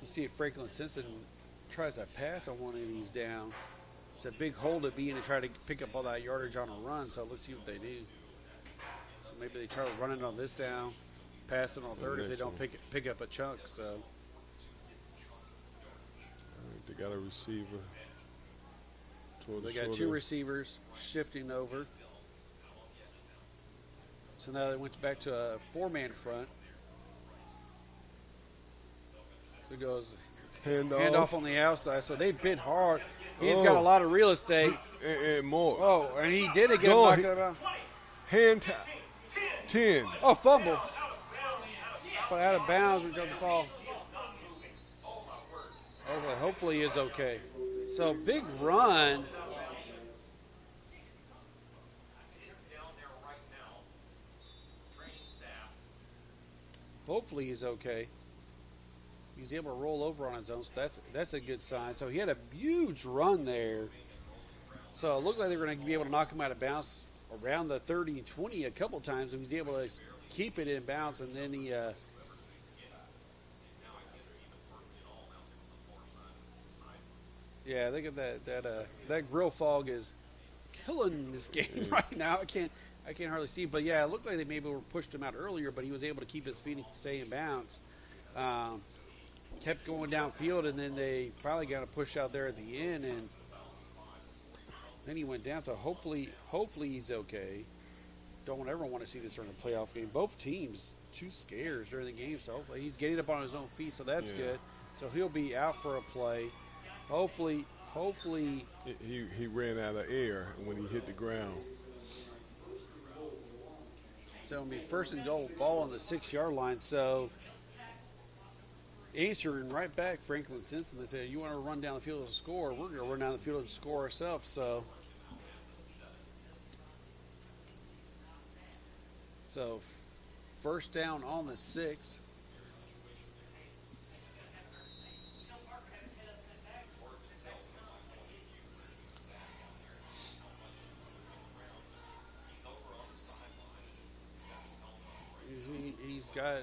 Let's see if Franklin Simpson tries to pass on one of these down. It's a big hole to be in to try to pick up all that yardage on a run. So let's see what they do. So maybe they try to run it on this down. pass it on third if they next don't one. pick up a chunk. So They got a receiver. Toward they the got short two end. receivers shifting over. So now they went back to a four-man front. So it goes handoff on the outside. So they bit hard. He's got a lot of real estate. And more. Oh, and he did it. Get him Go knocked ahead. out. Hand tap. 10. Oh, fumble. But out of bounds when he dropped the ball. Okay, hopefully he is okay. So big run. Hopefully he's okay. He's able to roll over on his own, so that's a good sign. So he had a huge run there. So it looked like they were going to be able to knock him out of bounds around the 30 and 20 a couple times. And he was able to keep it in bounds, and then he yeah, I think that grill fog is killing this game right now. I can't hardly see, but yeah, it looked like they maybe were pushed him out earlier, but he was able to keep his feet and stay in bounds. Kept going downfield, and then they finally got a push out there at the end, and then he went down. So hopefully he's okay. Don't ever want to see this during a playoff game. Both teams, 2 scares during the game, so hopefully he's getting up on his own feet, so that's good. So he'll be out for a play. Hopefully. He ran out of air when he hit the ground. So it'll be first and goal, ball on the 6-yard line. So answering right back, Franklin Simpson. They said, "You want to run down the field and score? We're going to run down the field and score ourselves." So first down on the 6.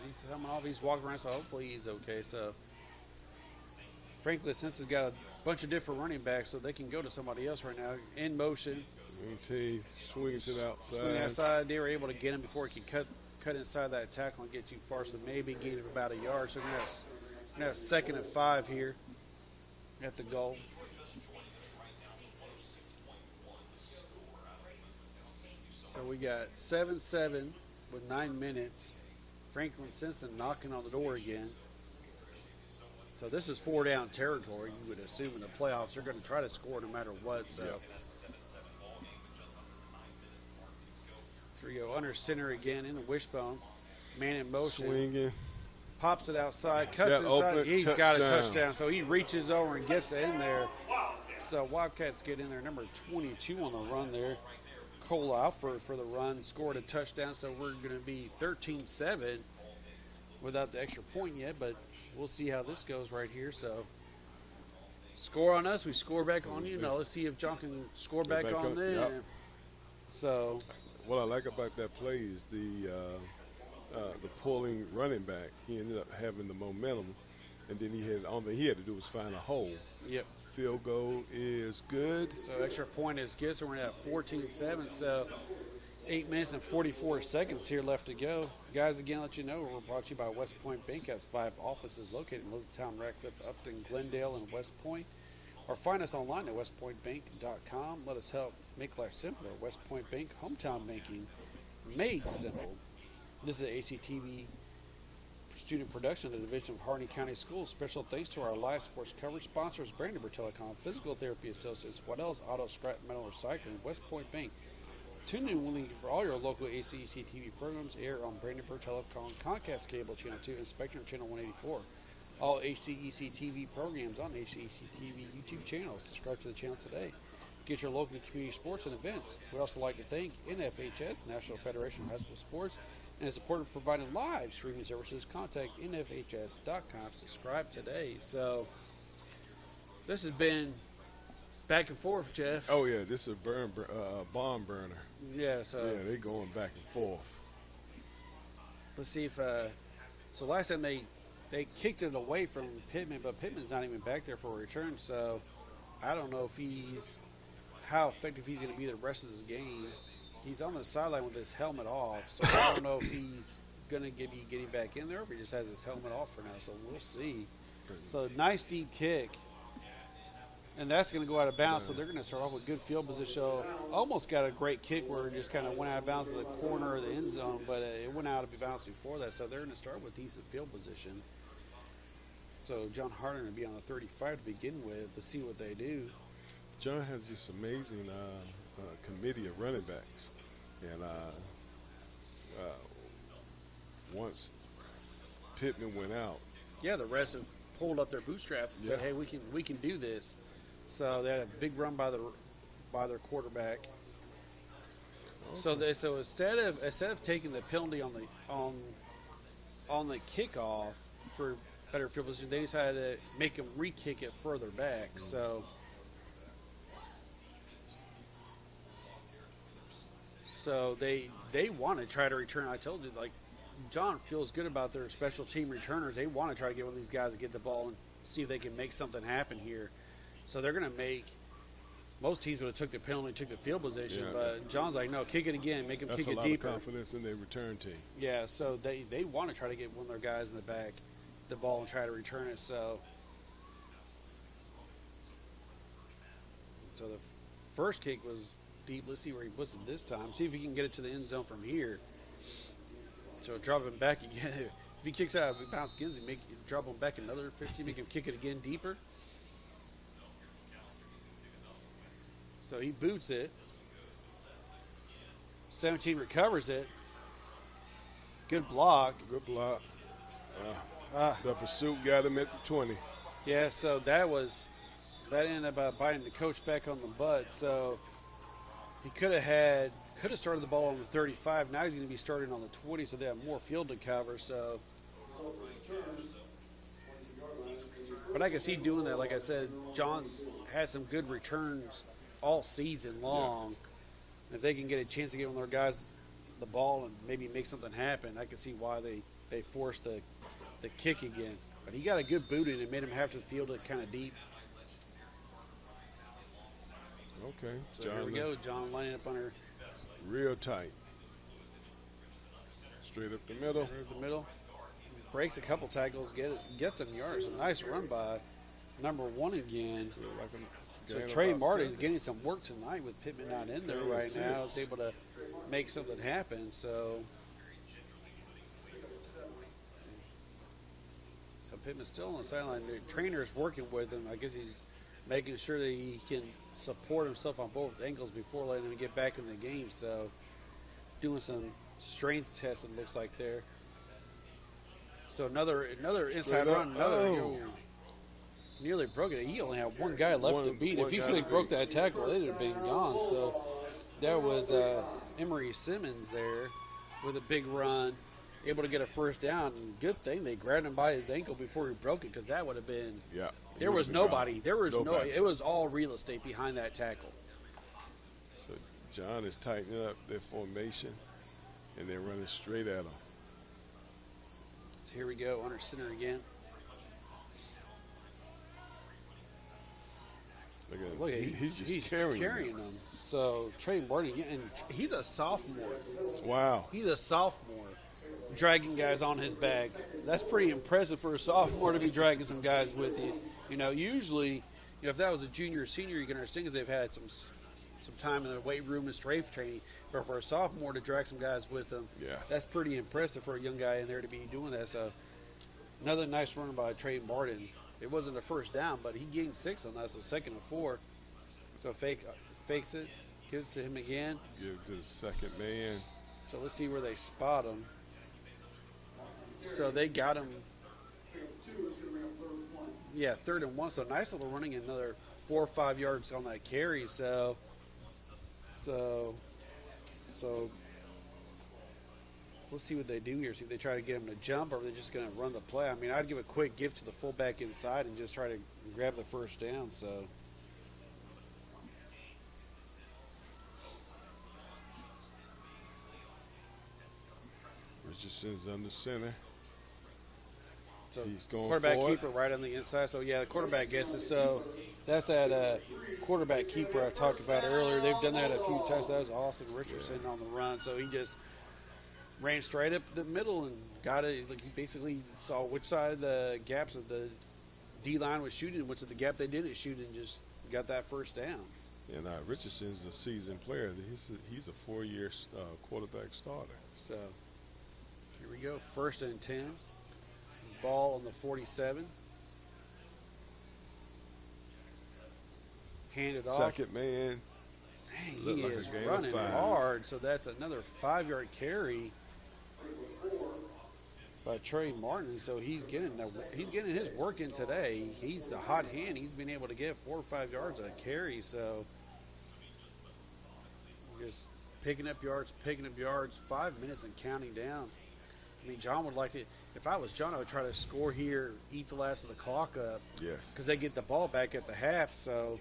He's coming off. He's walking around, so hopefully he's okay. So Franklin Simpson's got a bunch of different running backs, so they can go to somebody else right now in motion. Swinging to the outside. Swing outside. They were able to get him before he could cut inside that tackle and get too far, so maybe gain him about a yard. So we're going to have 2nd and 5 here at the goal. So we got 7-7 with 9 minutes. Franklin Simpson knocking on the door again. So this is 4-down territory, you would assume, in the playoffs. They're going to try to score no matter what. So, so we go under center again in the wishbone. Man in motion. Swinging. Pops it outside, cuts inside. Open, He's got a touchdown. So he reaches over and gets it in there. So Wildcats get in there. Number 22 on the run there. Cole Alford for the run, scored a touchdown, so we're going to be 13-7 without the extra point yet, but we'll see how this goes right here. So score on us, we score back on you. Now let's see if John can score back on them. Yep. So what I like about that play is the pulling running back. He ended up having the momentum, and then all he had to do was find a hole. Yep. Field goal is good. So extra point is good. So we're at 14-7. So 8 minutes and 44 seconds here left to go. Guys, again, let you know we're brought to you by West Point Bank. Has 5 offices located in Elizabethtown, Radcliffe, Upton, Glendale, and West Point. Or find us online at westpointbank.com. Let us help make life simpler. West Point Bank, hometown banking made simple. This is HCEC-TV student production of the Division of Hardin County Schools. Special thanks to our live sports coverage sponsors, Brandenburg Telecom, Physical Therapy Associates, Waddell's Auto Scrap Metal Recycling, West Point Bank. Tune in willingly for all your local HCEC-TV programs air on Brandenburg Telecom, Comcast Cable Channel 2, and Spectrum Channel 184. All HCEC-TV programs on HCEC-TV YouTube channel. Subscribe to the channel today. Get your local community sports and events. We'd also like to thank NFHS, National Federation of High School Sports, and in support of providing live streaming services. Contact nfhs.com. Subscribe today. So this has been back and forth, Jeff. Oh yeah, this is a bomb burner. Yeah. So yeah, they're going back and forth. Let's see if. So last time they kicked it away from Pittman, but Pittman's not even back there for a return. So I don't know if how effective he's going to be the rest of this game. He's on the sideline with his helmet off, so I don't know if he's going to be getting back in there, or if he just has his helmet off for now. So we'll see. So nice deep kick. And that's going to go out of bounds, so they're going to start off with good field position. So almost got a great kick where it just kind of went out of bounds to the corner of the end zone, but it went out of bounds before that. So they're going to start with decent field position. So John Hardin will be on the 35 to begin with to see what they do. John has this amazing committee of running backs. And once Pittman went out, yeah, the rest have pulled up their bootstraps and said, "Hey, we can do this." So they had a big run by their quarterback. Okay. So instead of taking the penalty on the kickoff for better field position, they decided to make him re-kick it further back. So they want to try to return. I told you, like, John feels good about their special team returners. They want to try to get one of these guys to get the ball and see if they can make something happen here. So they're going to make – most teams would have took the penalty, took the field position, but John's like, no, kick it again, make them kick it deeper. That's a lot of confidence in their return team. Yeah, so they want to try to get one of their guys in the back the ball and try to return it. So the first kick was deep. Let's see where he puts it this time. See if he can get it to the end zone from here. So drop him back again. If he kicks out, he bounces again, drop him back another 15, make him kick it again deeper. So he boots it. 17 recovers it. Good block. Good block. The pursuit got him at the 20. Yeah, so that ended up biting the coach back on the butt. So he could have started the ball on the 35. Now he's going to be starting on the 20, so they have more field to cover. So, but I can see doing that. Like I said, John's had some good returns all season long. Yeah. If they can get a chance to get one of their guys the ball and maybe make something happen, I can see why they forced the kick again. But he got a good boot in and made him have to field it kind of deep. Okay. So here we go. John lining up under. Real tight. Straight up the middle. Straight up the middle. Breaks a couple tackles, gets some yards. A nice run by number 1 again. So Trey Martin's getting some work tonight with Pittman not in there right now. He's able to make something happen. So Pittman's still on the sideline. The trainer's working with him. I guess he's making sure that he can support himself on both ankles before letting him get back in the game. So doing some strength tests, it looks like there. So another inside run, nearly broke it. He only had one guy left to beat. If he could have broke that tackle, they'd have been gone. So there was Emery Simmons there with a big run, able to get a first down. And good thing they grabbed him by his ankle before he broke it, because that would have been There was nobody. There was nobody. It was all real estate behind that tackle. So John is tightening up their formation, and they're running straight at him. So here we go, under center again. Look at he's just carrying them. So Trey Martin, and he's a sophomore. Wow. He's a sophomore, dragging guys on his back. That's pretty impressive for a sophomore to be dragging some guys with you. You know, usually, if that was a junior or senior, you can understand because they've had some time in the weight room and strafe training. But for a sophomore to drag some guys with them, that's pretty impressive for a young guy in there to be doing that. So another nice run by Trey Martin. It wasn't a first down, but he gained 6 on that, so 2nd and 4. So fakes it, gives it to him again. Give it to the second man. So let's see where they spot him. So they got him. Yeah, 3rd and 1. So nice little running, another 4 or 5 yards on that carry. So let's see what they do here. See if they try to get him to jump, or if they're just going to run the play. I mean, I'd give a quick gift to the fullback inside and just try to grab the first down. So Richardson's under center. So he's going quarterback keeper right on the inside. So, yeah, the quarterback gets it. So that's that quarterback keeper I talked about earlier. They've done that a few times. That was Austin Richardson on the run. So he just ran straight up the middle and got it. Like, he basically saw which side of the gaps of the D-line was shooting, which of the gap they didn't shoot, and just got that first down. And Richardson's a seasoned player. He's a 4-year quarterback starter. So here we go, 1st and 10. Ball on the 47. Handed off. Second man. Dang, Looked he like a is game of running 5. hard. So that's another 5-yard carry by Trey Martin. So he's getting his work in today. He's the hot hand. He's been able to get 4 or 5 yards a carry. So just picking up yards. 5 minutes and counting down. I mean, John would like to. If I was John, I would try to score here, eat the last of the clock up. Yes. Because they get the ball back at the half. So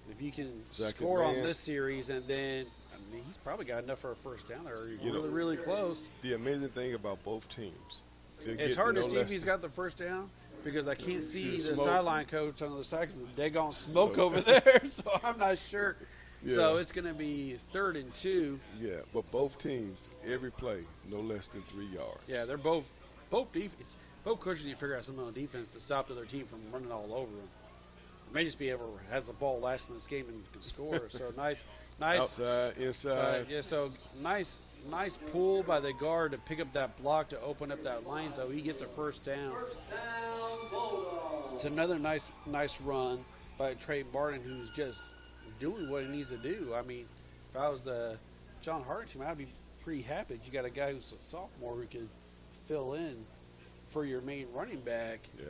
if you can Second score on man. this series, and then I mean, he's probably got enough for a first down there. You know, Really close. The amazing thing about both teams, It's hard to see if he's got the first down because I can't see the smoke. sideline coach on the side because they're going smoke over there. So I'm not sure. Yeah. So it's going to be 3rd and 2. Yeah, but both teams, every play, no less than 3 yards. Yeah, they're both defense. Both coaches need to figure out something on defense to stop the other team from running all over them. May just be able to has the ball last in this game and can score. So nice. Outside, inside. Yeah, so nice pull by the guard to pick up that block to open up that lane. So he gets a first down. It's another nice run by Trey Martin, who's just doing what he needs to do. I mean, if I was the John Hardin team, I'd be pretty happy that you got a guy who's a sophomore who can fill in for your main running back. Yeah.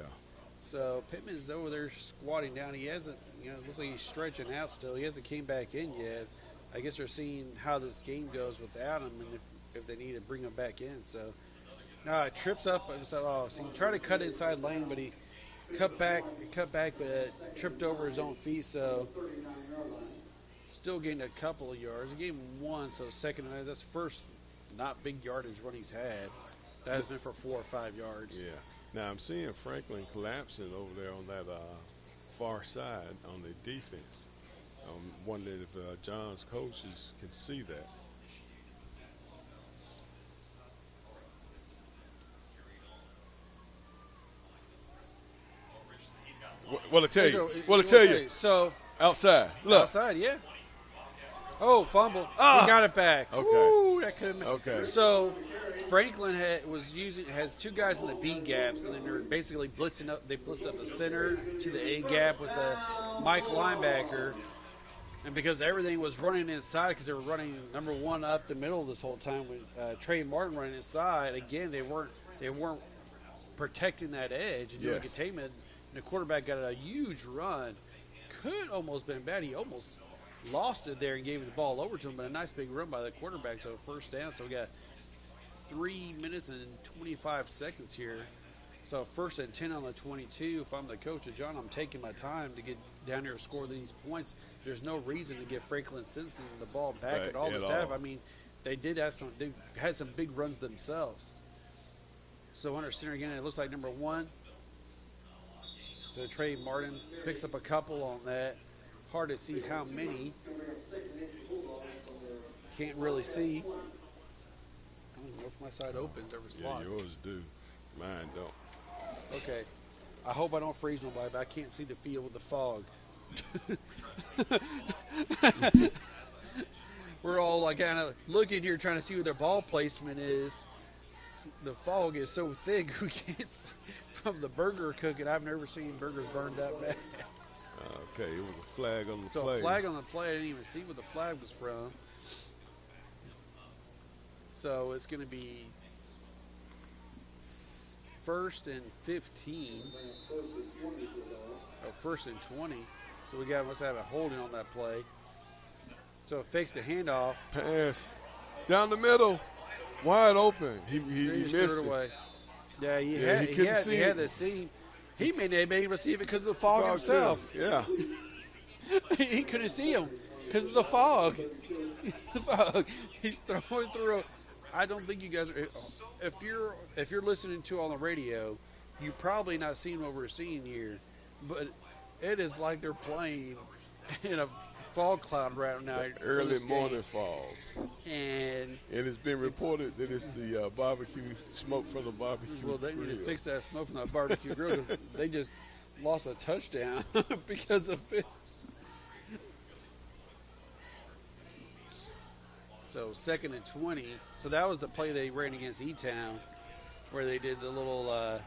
So Pittman's over there squatting down. He hasn't, looks like he's stretching out still. He hasn't came back in yet. I guess they're seeing how this game goes without him and if they need to bring him back in. So trips up. And so he tried to cut inside lane, but he cut back, but tripped over his own feet. So still gained a couple of yards. He gave him 1, so second. That's first not big yardage run he's had. That has been for 4 or 5 yards. Yeah. Now I'm seeing Franklin collapsing over there on that far side on the defense. I'm wondering if John's coaches can see that. What I tell you? So Outside. Look. outside, yeah. Oh, fumble! Ah! He got it back. Okay. Ooh, that could have. Okay. So Franklin has 2 guys in the B gaps, and then they're basically blitzing up. They blitzed up the center to the A gap with the Mike linebacker, and because everything was running inside, because they were running number 1 up the middle this whole time with Trey Martin running inside. Again, they weren't protecting that edge and doing Yes. containment. And the quarterback got a huge run. Could almost been bad. He almost lost it there and gave the ball over to him, but a nice big run by the quarterback. So first down. So we got 3 minutes and 25 seconds here. So 1st and 10 on the 22. If I'm the coach of John, I'm taking my time to get down here and score these points. There's no reason to give Franklin Simpson the ball back Right, at all this at half. all. I mean, they had some big runs themselves. So under center again, it looks like number 1. So Trey Martin picks up a couple on that. Hard to see how many. Can't really see. I don't even know if my side opens every Yeah, slot. yours do. Mine don't. Okay. I hope I don't freeze nobody, but I can't see the field with the fog. We're all like kind of looking here trying to see where their ball placement is. The fog is so thick we can't see from the burger cooking. I've never seen burgers burned that bad. Okay, it was a flag on the So play. a flag on the play. I didn't even see where the flag was from. So it's going to be 1st and 15. Oh, 1st and 20. So we must have a holding on that play. So it fakes the handoff. Pass down the middle, wide open. He They just missed threw it away. Yeah, he he couldn't had see the it. seam. He may not be able to see it because of the fog Fog himself. too. Yeah. He couldn't see him because of the fog. The fog. He's throwing through. I don't think you guys are. If you're listening to on the radio, you're probably not seeing what we're seeing here. But it is like they're playing in a fog cloud right now. The early morning fog. And it's been reported that it's the barbecue smoke from the barbecue well, they need to grill. fix that smoke from that barbecue grill because they just lost a touchdown because of it. So 2nd and 20. So that was the play they ran against E-Town where they did the little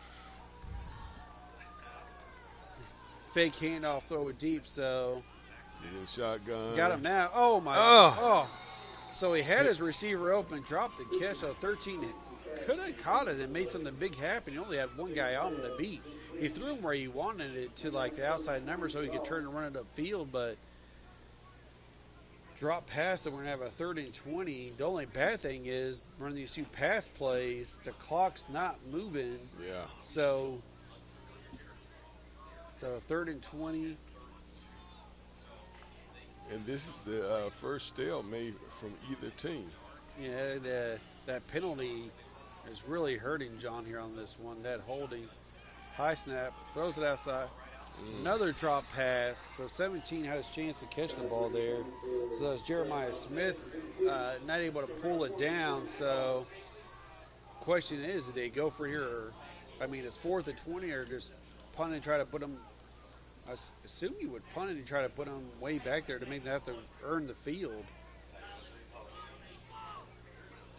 fake handoff, throw it deep. So shotgun. got him now. Oh, my God. Oh. So he had his receiver open, dropped the catch. So 13 could have caught it and made something big happen. He only had one guy on him to beat. He threw him where he wanted it to, like, the outside number so he could turn and run it upfield, but drop pass, and we're going to have a 3rd and 20. The only bad thing is running these 2 pass plays, the clock's not moving. Yeah. So 3rd and 20. And this is the first stalemate from either team. Yeah, that penalty is really hurting John here on this one. That holding. High snap, throws it outside. Another drop pass. So 17 had his chance to catch the ball there. So that's Jeremiah Smith not able to pull it down. So question is, did they go for here? Or, I mean, it's 4th and 20 or just punt and try to put them? I assume you would punt and try to put them way back there to make them have to earn the field.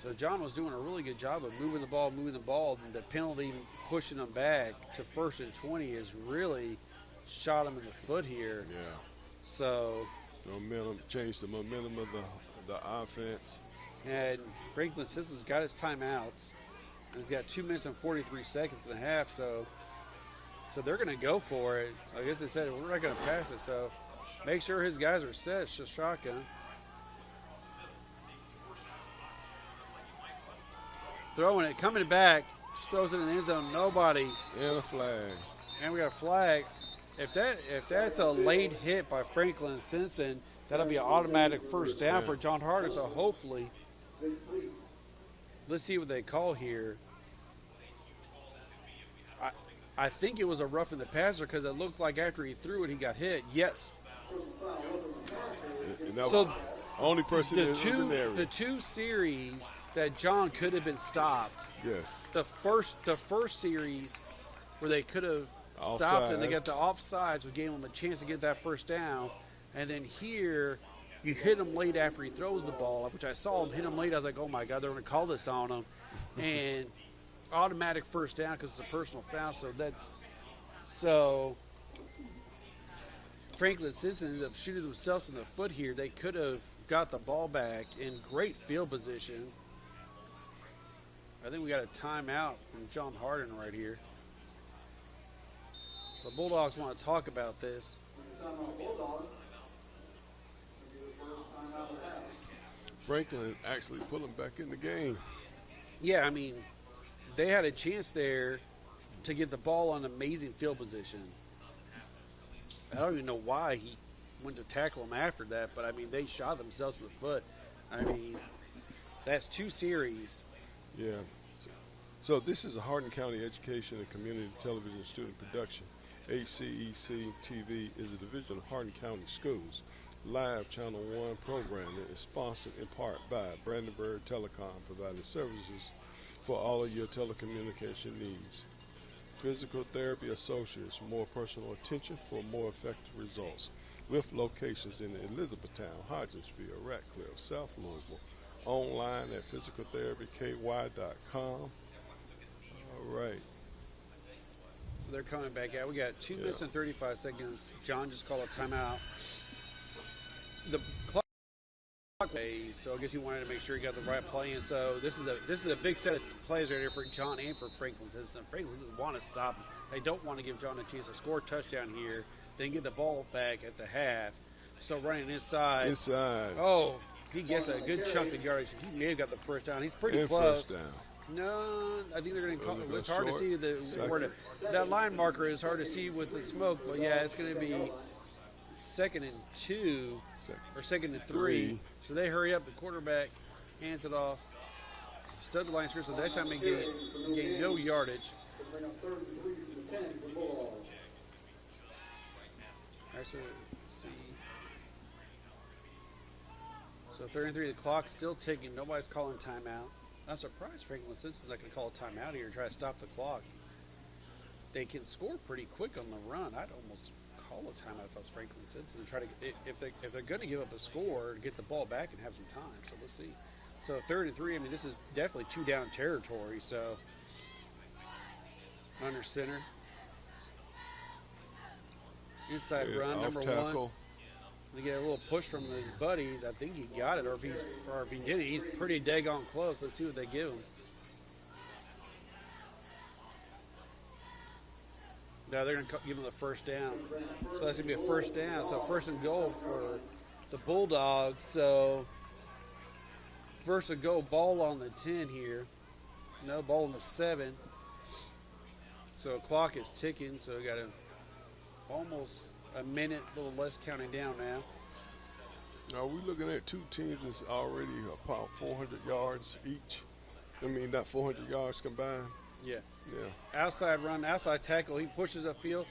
So John was doing a really good job of moving the ball. And the penalty pushing them back to 1st and 20 has really shot him in the foot here. Yeah. So momentum changed the momentum of the offense. And Franklin Simpson's got his timeouts. And he's got 2 minutes and 43 seconds and a half. So they're going to go for it. I guess they said we're not going to pass it. So make sure his guys are set. It's just shotgun. Throwing it, coming back, just throws it in the end zone. Nobody. And a flag. And we got a flag. If that's a late hit by Franklin Simpson, that'll be an automatic first down for John Hardin. So hopefully, let's see what they call here. I think it was a roughing the passer because it looked like after he threw it, he got hit. Yes. So only person in the area. The 2 series that John could have been stopped. Yes. The first series where they could have stopped and they got the offsides, which gave him a chance to get that first down. And then here, you hit him late after he throws the ball, which I saw him hit him late. I was like, oh my God, they're going to call this on him. And automatic first down because it's a personal foul. So Franklin Simpson ends up shooting themselves in the foot here. They could have got the ball back in great field position. I think we got a timeout from John Hardin right here. So Bulldogs want to talk about this. Franklin actually put them back in the game. Yeah, I mean, they had a chance there to get the ball on amazing field position. I don't even know why he went to tackle them after that, but, I mean, they shot themselves in the foot. I mean, that's 2 series. Yeah. So this is a Hardin County Education and Community Television Student Production. HCEC-TV is a division of Hardin County Schools. Live Channel 1 programming is sponsored in part by Brandenburg Telecom, providing services for all of your telecommunication needs. Physical Therapy Associates, more personal attention for more effective results. With locations in Elizabethtown, Hodgensville, Ratcliffe, South Louisville. Online at physicaltherapyky.com. All right. So they're coming back out. We got 2 minutes and 35 seconds. John just called a timeout. The clock plays, so I guess he wanted to make sure he got the right play. And so this is a big set of plays right here for John and for Franklin. Franklin doesn't want to stop. They don't want to give John a chance to score a touchdown here, then get the ball back at the half. So running inside. Oh, he gets a good chunk of yardage. He may have got the first down. He's pretty close. First down. No, I think they're going to call it. It's hard to see that line marker is hard to see with the smoke, but yeah, it's going to be 2nd and 2 or 2nd and 3. So they hurry up. The quarterback hands it off. Stud the line script, so that time they gain no yardage. All right, so let's see. So 33, the clock's still ticking. Nobody's calling timeout. I'm surprised Franklin Simpson's not going to call a timeout here and try to stop the clock. They can score pretty quick on the run. I'd almost call a timeout if I was Franklin Simpson and try to, if they're going to give up a score, get the ball back and have some time. So let's see. So 3rd and 3. I mean, this is definitely 2-down territory. So under center, inside run number tackle. 1. They get a little push from his buddies. I think he got it, or if he didn't, he's pretty daggone close. Let's see what they give him. Now they're going to give him the first down. So that's going to be a first down. So 1st and goal for the Bulldogs. So 1st and goal, ball on the 10 here. No, ball on the 7. So clock is ticking. So we got almost a minute, a little less counting down now. Now we're looking at two teams that's already about 400 yards each. I mean, not 400 yards combined. Yeah. Yeah. Outside run, outside tackle. He pushes upfield.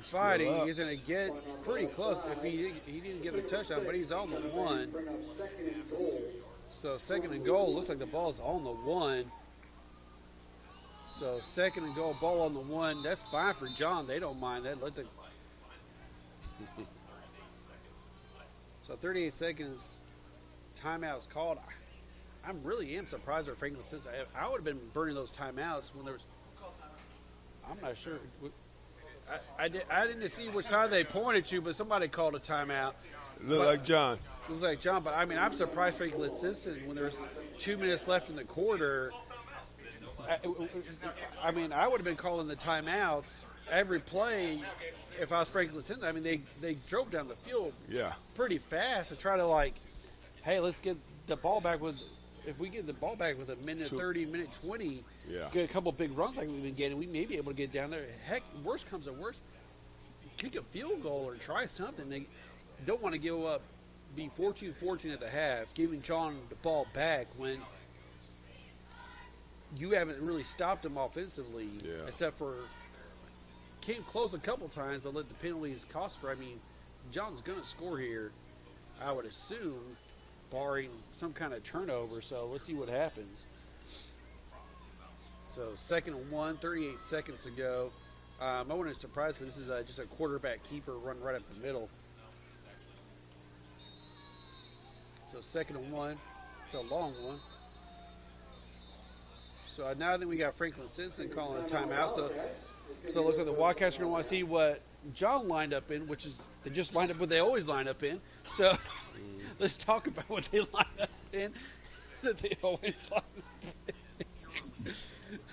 Fighting. He's going to get pretty close. If he didn't get the touchdown, but he's on the 1. So 2nd and goal. Looks like the ball is on the 1. So 2nd and goal, ball on the 1. That's fine for John. They don't mind that. Let the So 38 seconds, timeouts called. I really am surprised at Franklin Simpson. I would have been burning those timeouts when there was. I'm not sure. I didn't see which side they pointed to, but somebody called a timeout. Looked like John. It was like John, but I mean, I'm surprised Franklin Simpson when there's 2 minutes left in the quarter. I mean, I would have been calling the timeouts every play if I was Franklin Simpson. I mean, they drove down the field pretty fast to try to hey, let's get the ball back with. If we get the ball back with a minute 30, minute 20, get a couple big runs like we've been getting, we may be able to get down there. Heck, worst comes to worst, kick a field goal or try something. They don't want to give up, be 14-14 at the half, giving John the ball back when you haven't really stopped him offensively, except for came close a couple times, but let the penalties cost for. I mean, John's going to score here, I would assume, barring some kind of turnover. So let's see what happens. So 2nd and 1, 38 seconds ago. I wasn't surprised, but this is just a quarterback keeper run right up the middle. So 2nd and 1. It's a long one. So now that we got Franklin Simpson calling a timeout, so it looks like the Wildcats are going to want to see what John lined up in, which is they just lined up what they always line up in. So let's talk about what they line up in that they always line up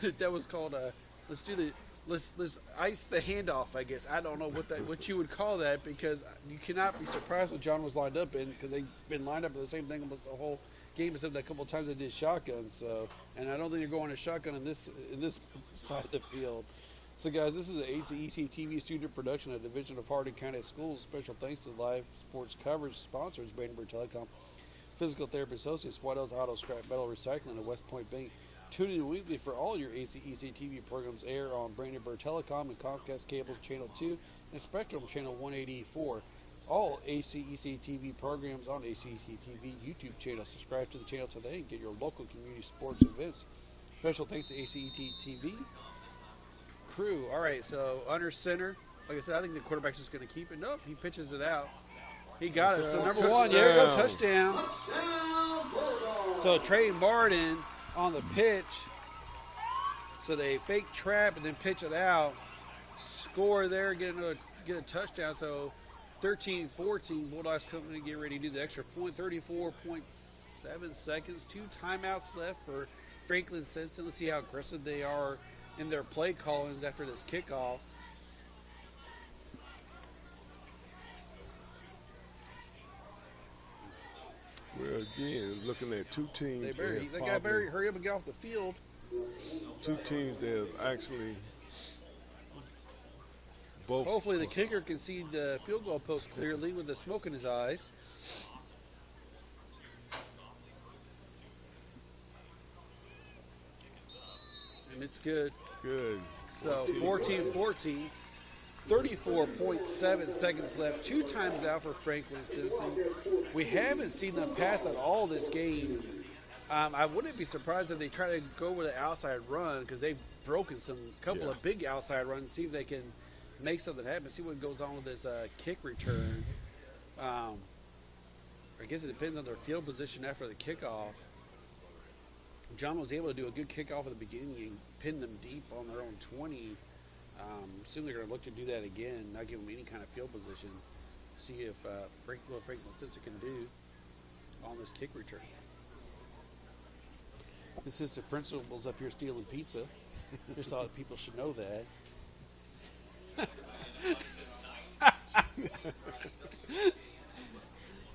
in. That was called let's ice the handoff, I guess. I don't know what you would call that, because you cannot be surprised what John was lined up in, because they've been lined up for the same thing almost the whole game, except that a couple of times they did shotgun. So, and I don't think they're going to shotgun in this side of the field. So, guys, this is an HCEC-TV student production, a division of Hardin County Schools. Special thanks to live sports coverage sponsors, Brandenburg Telecom, Physical Therapy Associates, White House Auto Scrap Metal Recycling, and West Point Bank. Tune in weekly for all your HCEC-TV programs air on Brandenburg Telecom and Comcast Cable Channel 2 and Spectrum Channel 184. All HCEC-TV programs on HCEC-TV YouTube channel. Subscribe to the channel today and get your local community sports events. Special thanks to HCEC-TV crew. All right, so under center, like I said, I think the quarterback's just going to keep it. Nope, he pitches it out. He got it. So number 1, there we go, touchdown. So Trey Martin on the pitch. So they fake trap and then pitch it out. Score there, get a touchdown. So 13-14, Bulldogs coming to get ready to do the extra point. 34.7 seconds. 2 timeouts left for Franklin Simpson. Let's see how aggressive they are in their play callings after this kickoff. Well, again, looking at two teams. They got to hurry up and get off the field. Two teams that have actually both. Hopefully the kicker can see the field goal post clearly with the smoke in his eyes. And it's good. Good. So 14-14. 34.7 seconds left. 2 times out for Franklin Simpson. We haven't seen them pass at all this game. I wouldn't be surprised if they try to go with an outside run because they've broken couple of big outside runs. See if they can make something happen. See what goes on with this kick return. I guess it depends on their field position after the kickoff. John was able to do a good kickoff at the beginning and pin them deep on their own 20. Soon they're going to look to do that again, not give them any kind of field position. See if Franklin Simpson can do on this kick return. The assistant principal's up here stealing pizza. Just thought people should know that.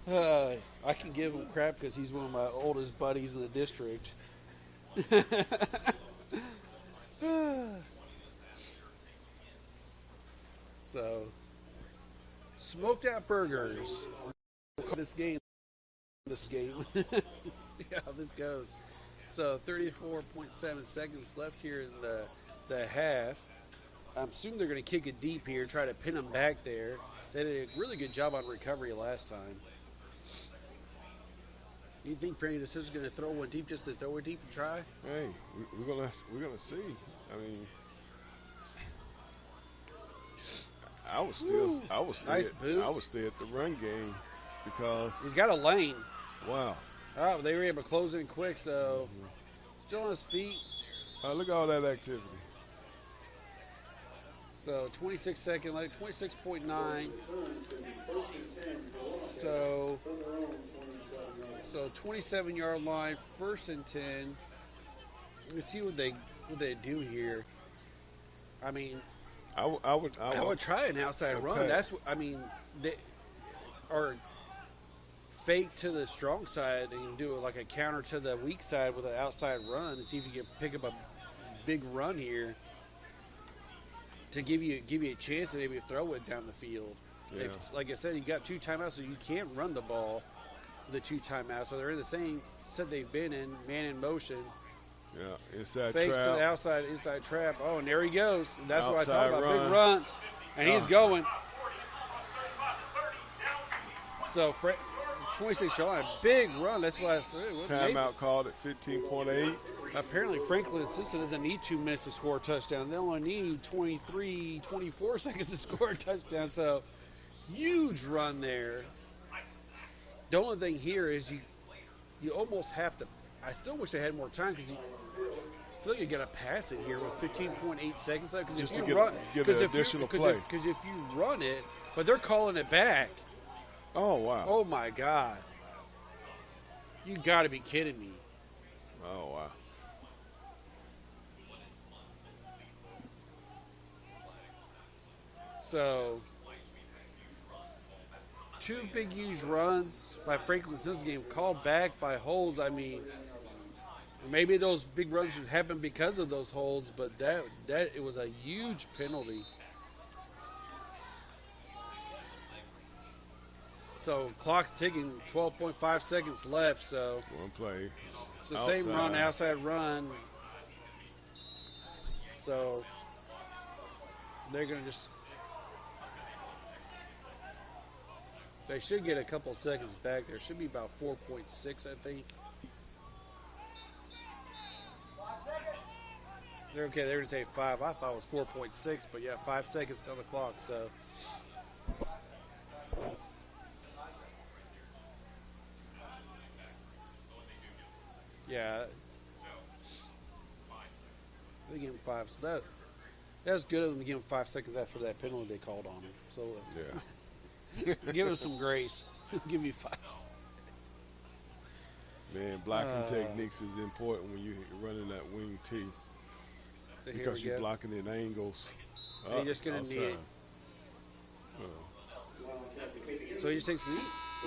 I can give him crap because he's one of my oldest buddies in the district. So, smoked out burgers. This game. See how this goes. So 34.7 seconds left here in the half. I'm assuming they're going to kick it deep here, try to pin them back there. They did a really good job on recovery last time. You think Franny the Sisters going to throw one deep just to throw it deep and try? Hey, we're gonna see. I mean, I was stay at the run game because he's got a lane. Wow. Oh, they were able to close in quick, so still on his feet. Look at all that activity. So 26 second left, 26.9. So 27-yard line, 1st and 10. Let's see what they do here. I mean, I would try an outside run. That's what I mean. Or fake to the strong side and do like a counter to the weak side with an outside run and see if you can pick up a big run here to give you a chance to maybe throw it down the field. Yeah. If, like I said, you got 2 timeouts, so you can't run the ball with the 2 timeouts. So they're in the same set they've been in, man in motion. Yeah, inside fakes trap. to the outside, inside trap. Oh, and there he goes. And that's what I Outside talked about, run. big run. And he's going. So 26-yard line, big run. That's why I said. Timeout called at 15.8. Apparently, Franklin Simpson doesn't need 2 minutes to score a touchdown. They only need 23, 24 seconds to score a touchdown. So, huge run there. The only thing here is you almost have to. I still wish they had more time because I feel like you got to pass it here with 15.8 seconds left. Just to get an additional play. Because if you run it, but they're calling it back. Oh, wow. Oh, my God. You got to be kidding me. Oh, wow. So, 2 big, huge runs by Franklin Simpson game called back by holds. I mean, maybe those big runs should happen because of those holds, but that it was a huge penalty. So clock's ticking, 12.5 seconds left. So one play. It's the same run, outside run. So they're going to just. They should get a couple seconds back there. Should be about 4.6, I think. They're okay. They're going to say 5. I thought it was 4.6, but yeah, 5 seconds on the clock. So. Yeah. They give him 5. So that's good of them to give him 5 seconds after that penalty they called on him. So yeah. Give us some grace. Give me 5. Man, blocking techniques is important when you're running that wing T. Because you're blocking in angles. You're just going to need it. So he just takes the knee.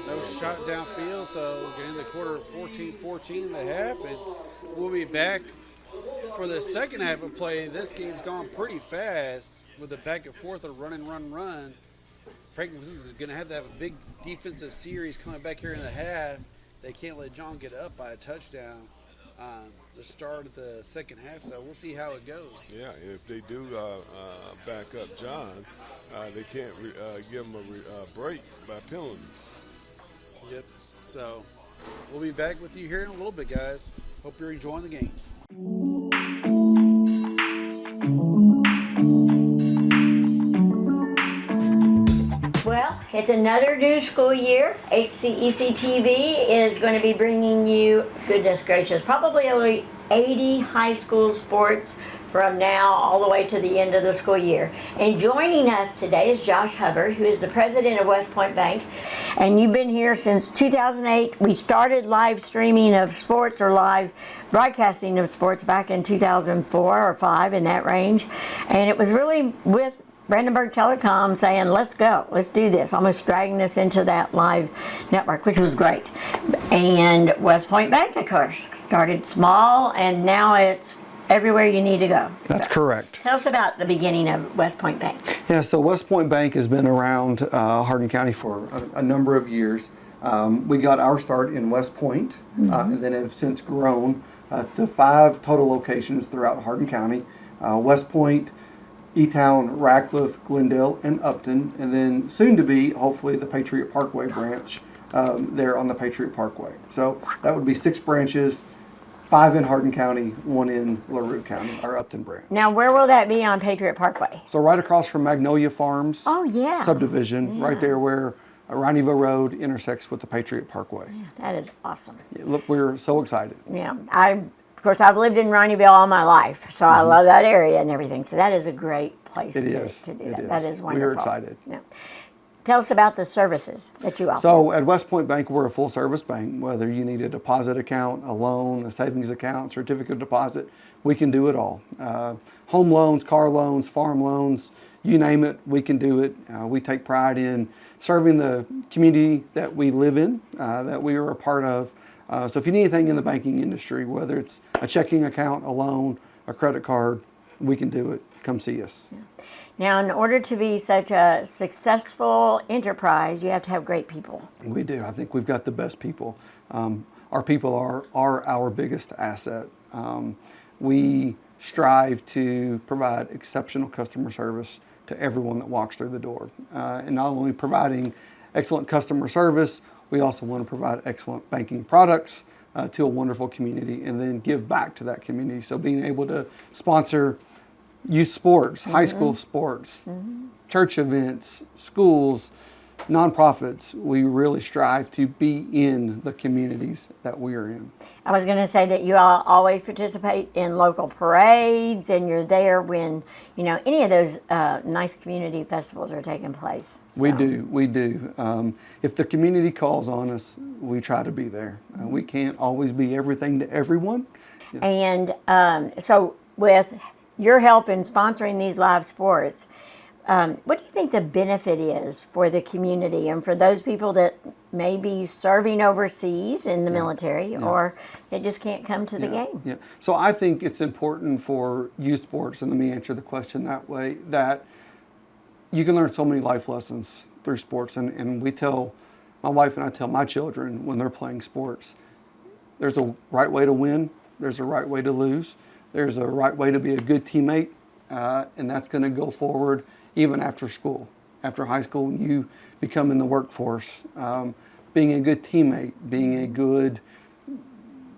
No shot downfield, so we're getting the quarter 14-14 in the half, and we'll be back for the second half of play. This game's gone pretty fast with the back and forth of run. Franklin is going to have a big defensive series coming back here in the half. They can't let John get up by a touchdown. the start of the second half, so we'll see how it goes. Yeah, if they do back up John, they can't give him a break by penalties. Yep. So we'll be back with you here in a little bit, guys. Hope you're enjoying the game. Well, it's another new school year. HCEC-TV is going to be bringing you, goodness gracious, probably only 80 high school sports from now all the way to the end of the school year. And joining us today is Josh Hubbard, who is the president of West Point Bank. And you've been here since 2008. We started live streaming of sports, or live broadcasting of sports, back in 2004 or 5, in that range. And it was really with Brandenburg Telecom saying, let's go, let's do this, almost dragging us into that live network, which was great. And West Point Bank, of course, started small, and now it's everywhere you need to go. That's correct. Tell us about the beginning of West Point Bank. Yeah, so West Point Bank has been around Hardin County for a number of years. We got our start in West Point, and then have since grown to 5 total locations throughout Hardin County. West Point, E-Town, Radcliffe, Glendale, and Upton, and then soon to be, hopefully, the Patriot Parkway branch there on the Patriot Parkway. So that would be 6 branches, 5 in Hardin County, 1 in LaRue County, our Upton branch. Now, where will that be on Patriot Parkway? So right across from Magnolia Farms subdivision, right there where Rineyville Road intersects with the Patriot Parkway. Yeah, that is awesome. Yeah, look, we're so excited. Yeah, of course, I've lived in Rineyville all my life, so I love that area and everything. So that is a great place to do that. That is wonderful. We're excited. Yeah. Tell us about the services that you offer. So at West Point Bank, we're a full service bank. Whether you need a deposit account, a loan, a savings account, certificate of deposit, we can do it all. Home loans, car loans, farm loans, you name it, we can do it. We take pride in serving the community that we live in, that we are a part of. So if you need anything in the banking industry, whether it's a checking account, a loan, a credit card, we can do it. Come see us. Yeah. Now, in order to be such a successful enterprise, you have to have great people. We do. I think we've got the best people. Our people are our biggest asset. We strive to provide exceptional customer service to everyone that walks through the door. And not only providing excellent customer service, we also want to provide excellent banking products to a wonderful community, and then give back to that community. So being able to sponsor youth sports, high school sports, church events, schools, nonprofits, we really strive to be in the communities that we are in. I was going to say that you all always participate in local parades, and you're there when, any of those nice community festivals are taking place. So. We do. If the community calls on us, we try to be there. We can't always be everything to everyone. Yes. And so with your help in sponsoring these live sports, what do you think the benefit is for the community and for those people that may be serving overseas in the military, or they just can't come to the game? Yeah. So I think it's important for youth sports, and let me answer the question that way, that you can learn so many life lessons through sports. And my wife and I tell my children when they're playing sports, there's a right way to win, there's a right way to lose, there's a right way to be a good teammate, and that's going to go forward even after school. After high school, when you become in the workforce, being a good teammate, being a good,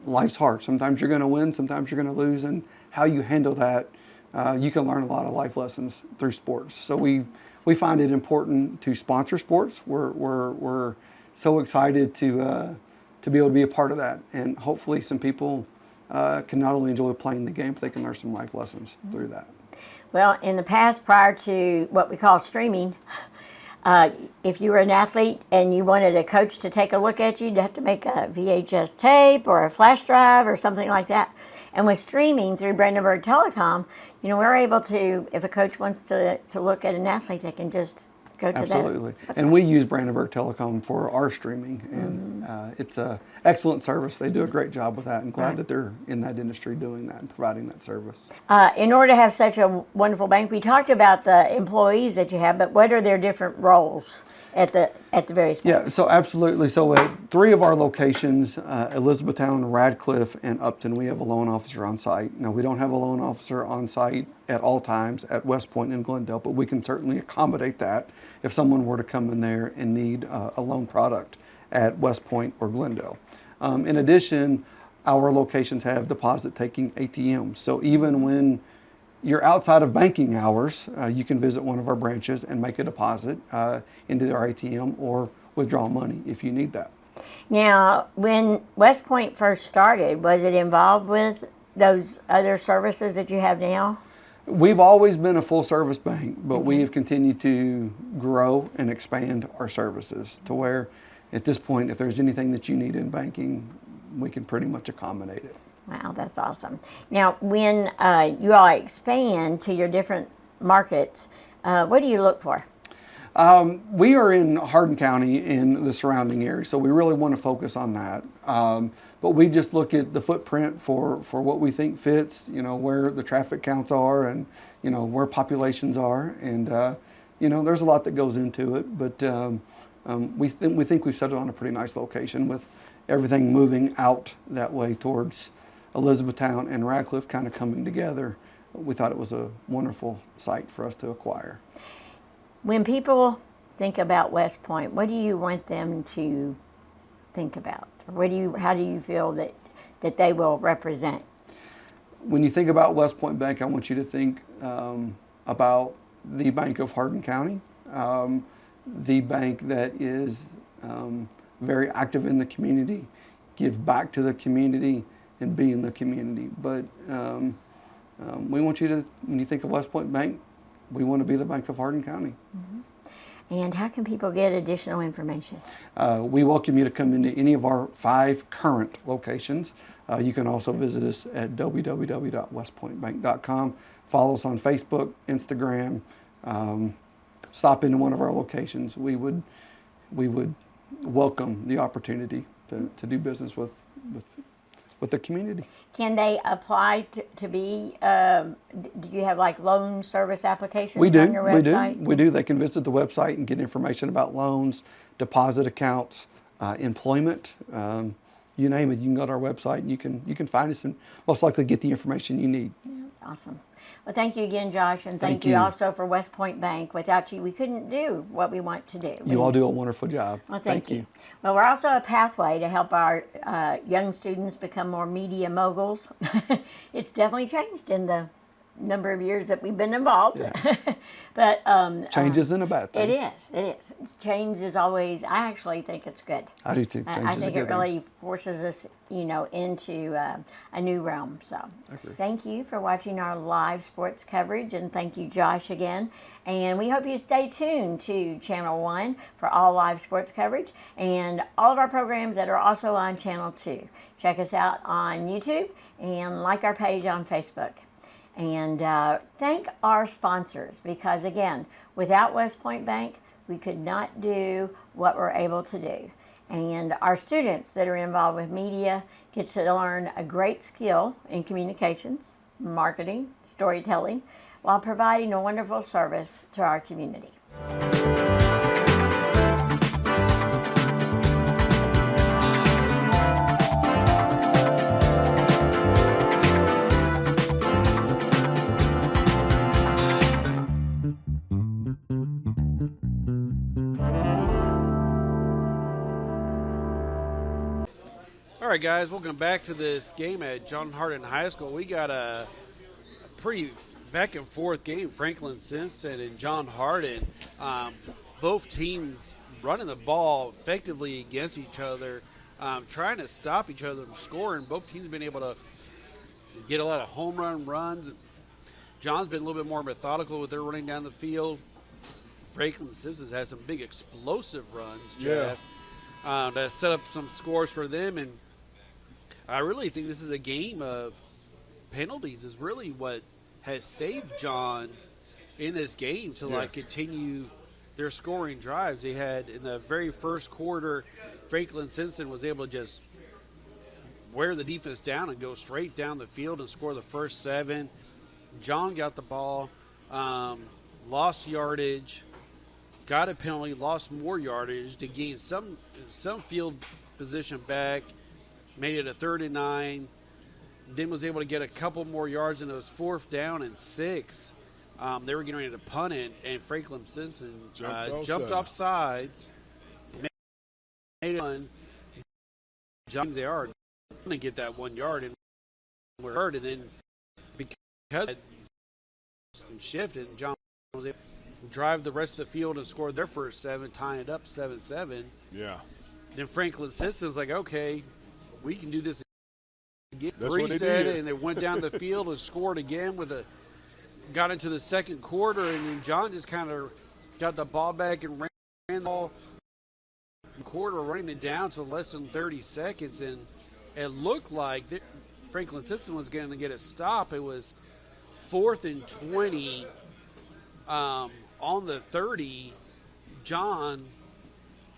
life's hard. Sometimes you're going to win, sometimes you're going to lose, and how you handle that, you can learn a lot of life lessons through sports. So we find it important to sponsor sports. We're so excited to be able to be a part of that, and hopefully some people can not only enjoy playing the game, but they can learn some life lessons through that. Well, in the past, prior to what we call streaming, if you were an athlete and you wanted a coach to take a look at you, you'd have to make a VHS tape or a flash drive or something like that. And with streaming through Brandenburg Telecom, we're able to, if a coach wants to look at an athlete, they can just go to that. Absolutely. And we use Brandenburg Telecom for our streaming, and it's an excellent service. They do a great job with that, and glad that they're in that industry doing that and providing that service. In order to have such a wonderful bank, we talked about the employees that you have, but what are their different roles at the at the various Yeah, banks. so absolutely. So at 3 of our locations, Elizabethtown, Radcliffe, and Upton, we have a loan officer on site. Now, we don't have a loan officer on site at all times at West Point and Glendale, but we can certainly accommodate that if someone were to come in there and need a loan product at West Point or Glendale. In addition, our locations have deposit-taking ATMs. So even when you're outside of banking hours, you can visit one of our branches and make a deposit into our ATM or withdraw money if you need that. Now, when West Point first started, was it involved with those other services that you have now? We've always been a full-service bank, but we have continued to grow and expand our services to where, at this point, if there's anything that you need in banking, we can pretty much accommodate it. Wow, that's awesome. Now, when you all expand to your different markets, what do you look for? We are in Hardin County and the surrounding area, so we really want to focus on that. But we just look at the footprint for what we think fits, where the traffic counts are and, where populations are. And, there's a lot that goes into it, but we think we've settled on a pretty nice location with everything moving out that way towards Elizabethtown and Radcliffe kind of coming together. We thought it was a wonderful site for us to acquire. When people think about West Point, what do you want them to think about? Or how do you feel that they will represent? When you think about West Point Bank, I want you to think about the Bank of Hardin County, the bank that is very active in the community, give back to the community, and be in the community. But we want you to, when you think of West Point Bank, we want to be the Bank of Hardin County. Mm-hmm. And how can people get additional information? We welcome you to come into any of our 5 current locations. You can also visit us at www.westpointbank.com. Follow us on Facebook, Instagram. Stop into one of our locations. We would welcome the opportunity to do business with the community. Can they apply to be, do you have like loan service applications We do, on your website? we do. They can visit the website and get information about loans, deposit accounts, employment, you name it. You can go to our website and you can find us and most likely get the information you need. Yeah, awesome. Well, thank you again, Josh, and thank you you also for West Point Bank. Without you, we couldn't do what we want to do. You all do a wonderful job. Well, thank you. Well, we're also a pathway to help our young students become more media moguls. It's definitely changed in the number of years that we've been involved. Yeah. But change isn't a bad thing. It is. Change is always, I actually think it's good. I do too. I think it really forces us, into a new realm. So thank you for watching our live sports coverage, and thank you, Josh, again. And we hope you stay tuned to Channel 1 for all live sports coverage and all of our programs that are also on Channel 2. Check us out on YouTube and like our page on Facebook. And thank our sponsors, because again, without West Point Bank, we could not do what we're able to do. And our students that are involved with media get to learn a great skill in communications, marketing, storytelling, while providing a wonderful service to our community. All right, guys, welcome back to this game at John Hardin High School. We got a pretty back and forth game. Franklin Simpson and John Hardin, both teams running the ball effectively against each other, trying to stop each other from scoring. Both teams have been able to get a lot of home run runs. John's been a little bit more methodical with their running down the field. Franklin Simpson has some big explosive runs, Jeff, to set up some scores for them. And I really think this is a game of penalties is really what has saved John in this game to continue their scoring drives. They had in the very first quarter, Franklin Simpson was able to just wear the defense down and go straight down the field and score the first 7. John got the ball, lost yardage, got a penalty, lost more yardage to gain some field position back, made it a 3rd and 9, then was able to get a couple more yards, and it was 4th down and 6. They were getting ready to punt it, and Franklin Simpson jumped off sides, made it one. John, they are going to get that 1 yard, and we're hurt, and then because it shifted, John was able to drive the rest of the field and score their first 7, tying it up 7-7. Yeah. Then Franklin Simpson was like, okay, we can do this again. That's what they Reset did. it, and they went down the field and scored again got into the second quarter, and then John just kind of got the ball back and ran the ball quarter, running it down to less than 30 seconds, and it looked like Franklin Simpson was going to get a stop. It was 4th and 20 on the 30. John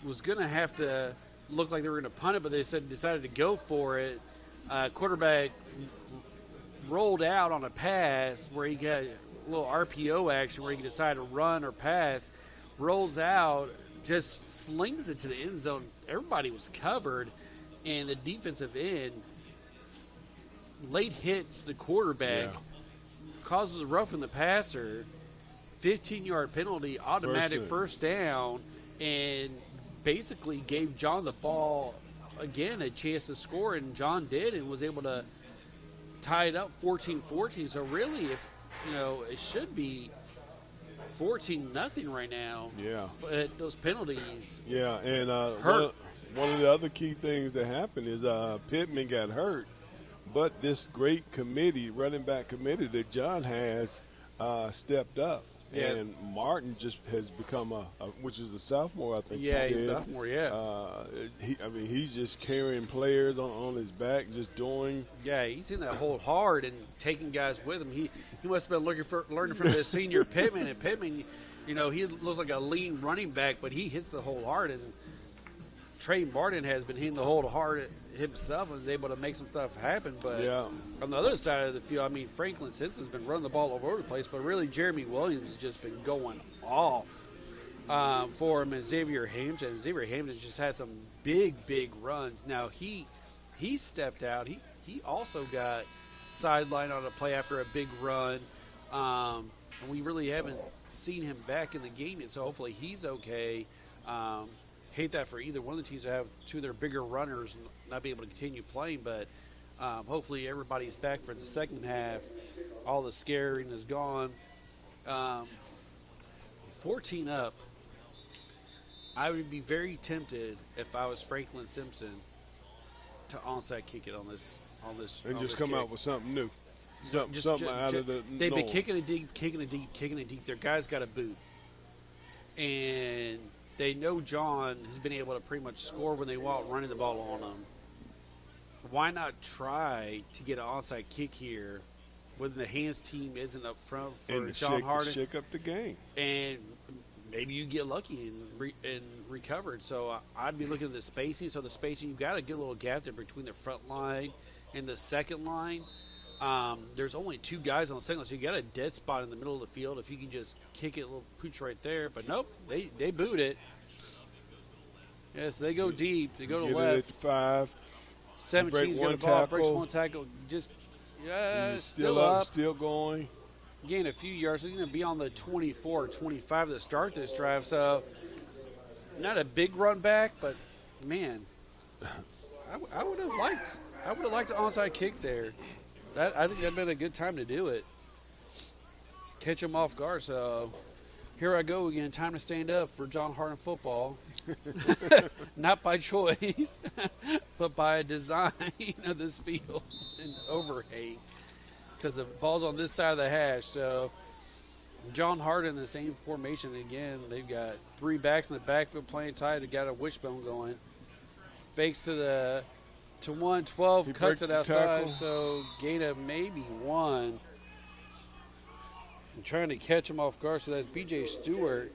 was going to have to look like they were going to punt it, but they decided to go for it. Quarterback rolled out on a pass where he got a little RPO action where he could decide to run or pass, rolls out, just slings it to the end zone. Everybody was covered, and the defensive end late hits the quarterback, causes a roughing the passer, 15-yard penalty, automatic first down, and basically gave John the ball again a chance to score, and John did and was able to tie it up 14-14. So really, it should be 14-0 right now. Yeah. But those penalties. Yeah, and hurt. One of the other key things that happened is Pittman got hurt, but this great committee, running back committee that John has, stepped up. Yeah. And Martin just has become which is a sophomore, I think. Yeah, you he's a said. sophomore, yeah. He's just carrying players on his back, just doing. Yeah, he's in that hold hard and taking guys with him. He must have been learning from his senior Pittman. And Pittman, he looks like a lean running back, but he hits the hold hard. And Trey Martin has been hitting the hold hard himself and is able to make some stuff happen. But on the other side of the field, Franklin Simpson's been running the ball all over the place, but really Jeremy Williams has just been going off for him, and Xavier Hampton. Xavier Hampton just had some big runs. Now he stepped out. He also got sidelined on a play after a big run, and we really haven't seen him back in the game yet. So hopefully he's okay. Hate that for either one of the teams to have two of their bigger runners and not be able to continue playing, but hopefully everybody's back for the second half. All the scaring is gone. 14 up. I would be very tempted if I was Franklin Simpson to onside kick it on this. And just come kick. out with something new. Something out of the They've norm. been kicking it deep. Their guys got a boot. And they know John has been able to pretty much score when they want running the ball on them. Why not try to get an onside kick here when the hands team isn't up front for and John Hardin? Shake up the game. And maybe you get lucky and recovered. So I'd be looking at the spacing. So the spacing, you've got a good little gap there between the front line and the second line. There's only two guys on the second line, so you got a dead spot in the middle of the field. If you can just kick it, a little pooch right there. But nope, they boot it. Yes, they go deep. They go to Get left. it at the 5. 17's got the ball, breaks one tackle. Just still up. Still going. Gain a few yards. So he's going to be on the 24 or 25 to start this drive. So not a big run back, but man, I would have liked an onside kick there. I think that'd been a good time to do it. Catch them off guard. So here I go again. Time to stand up for John Hardin football. Not by choice, but by design of this field and overhang. Because the ball's on this side of the hash. So John Hardin, the same formation again. They've got 3 backs in the backfield playing tight. They got a wishbone going. Fakes to 112, cuts it outside. Tackle. So gain of maybe 1. I'm trying to catch him off guard. So that's B.J. Stewart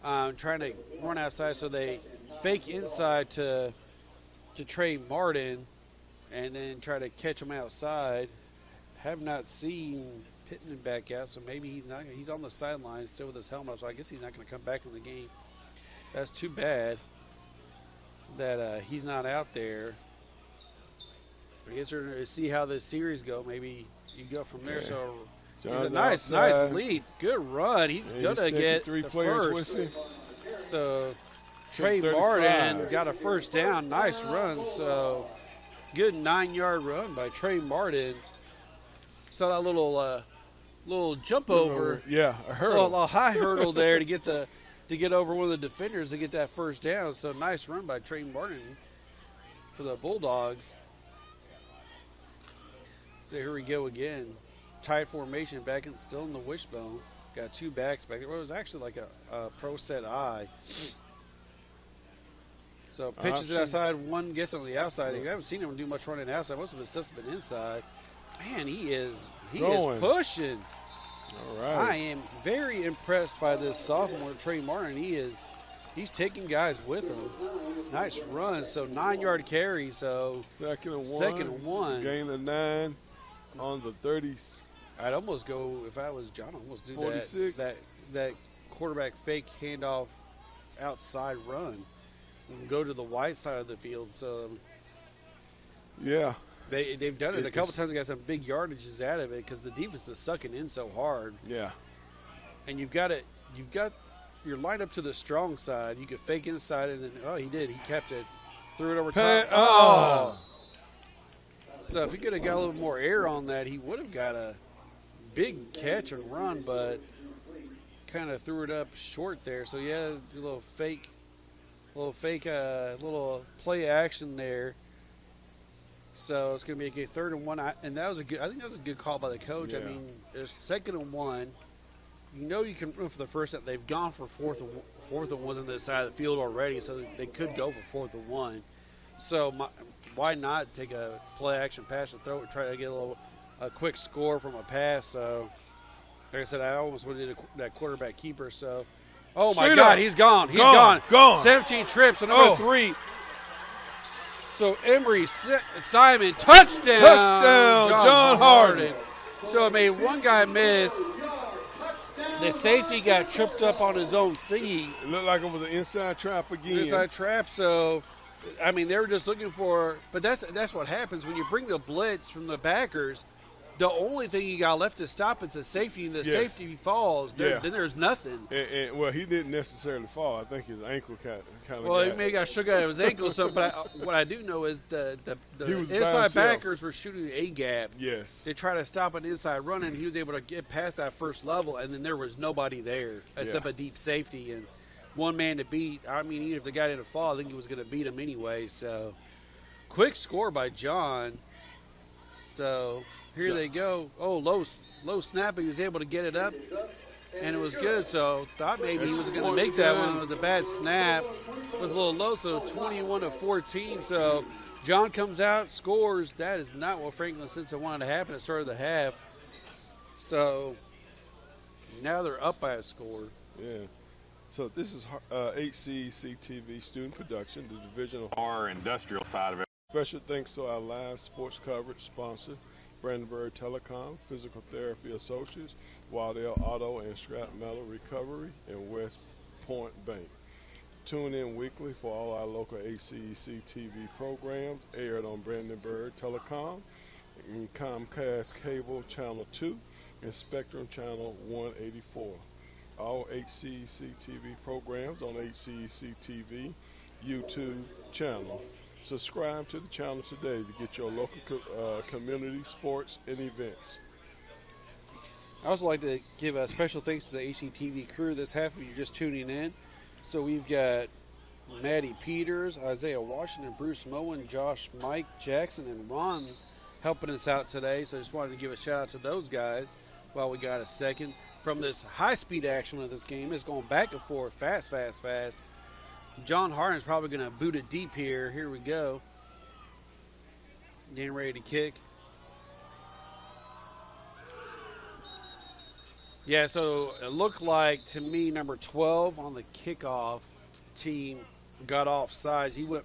trying to run outside. So they fake inside to Trey Martin and then try to catch him outside. Have not seen Pittman back out, so maybe he's on the sideline still with his helmet, so I guess he's not going to come back in the game. That's too bad that he's not out there. I guess we're going to see how this series go. Maybe you go from there. So it's a nice lead. Good run. He's going to get the first. So Trey Martin got a first down. Nice run. So good 9-yard run by Trey Martin. Saw that little jump over. Yeah, a hurdle. A little high hurdle there to get over one of the defenders to get that first down. So nice run by Trey Martin for the Bulldogs. So here we go again. Tight formation back in, still in the wishbone. Got two backs back there. Well, it was actually like a pro set eye. So pitches it outside, one gets on the outside. You haven't seen him do much running outside. Most of his stuff's been inside. Man, he is pushing. All right. I am very impressed by this sophomore Trey Martin. He's taking guys with him. Nice run. So 9-yard carry. So second and one. Gain of 9 on the 30. I'd almost go, if I was John, I'd almost do 46. that quarterback fake handoff outside run and go to the wide side of the field. So yeah. They've done it a couple times. They got some big yardages out of it because the defense is sucking in so hard. Yeah. And you've got your line up to the strong side. You could fake inside and then he did. He kept it. Threw it over top. Oh. So if he could have got a little more air on that, he would have got a big catch and run, but kind of threw it up short there. So yeah, a little play action there. So it's going to be a 3rd and 1, and I think that was a good call by the coach. Yeah. I mean, there's 2nd and 1. You know you can run for the first down. They've gone for 4th and 1s on this side of the field already, so they could go for 4th and 1. So why not take a play action pass and throw it, try to get a quick score from a pass? So like I said, I almost wanted that quarterback keeper. So oh my God, he's gone. He's gone. 17 trips, and number 3. So Emory Simon, touchdown, John Hardin. So it made one guy miss. The safety got tripped up on his own feet. It looked like it was an inside trap again. Inside trap. So, I mean, they were just looking for. But that's what happens when you bring the blitz from the backers. The only thing you got left to stop is the safety, and the safety falls. Then there's nothing. And well, he didn't necessarily fall. I think his ankle kind of. Well, he may have got shook out of his ankle or something. But what I do know is the inside backers were shooting a gap. Yes. They tried to stop an inside run, and he was able to get past that first level, and then there was nobody there except a deep safety and one man to beat. I mean, even if the guy didn't fall, I think he was going to beat him anyway. So, quick score by John. So. Here they go. Oh, low snap. He was able to get it up, and it was good. So thought maybe he was going to make that one. It was a bad snap. It was a little low, so 21-14. So John comes out, scores. That is not what Franklin Simpson wanted to happen at the start of the half. So now they're up by a score. Yeah. So this is HCEC-TV student production, the division of our industrial side of it. Special thanks to our live sports coverage sponsor, Brandenburg Telecom, Physical Therapy Associates, Waddell Auto and Scrap Metal Recovery, and West Point Bank. Tune in weekly for all our local HCEC-TV programs aired on Brandenburg Telecom, and Comcast Cable Channel 2, and Spectrum Channel 184. All HCEC-TV programs on HCEC-TV YouTube channel. Subscribe to the channel today to get your local community sports and events. I also like to give a special thanks to the HCTV crew this half if you're just tuning in. So we've got Maddie Peters, Isaiah Washington, Bruce Moen, Josh, Mike Jackson, and Ron helping us out today. So I just wanted to give a shout out to those guys while we got a second. From this high-speed action of this game, it's going back and forth, fast. John Hardin's probably going to boot it deep here. Here we go. Getting ready to kick. Yeah, so it looked like, to me, number 12 on the kickoff team got offsides. He went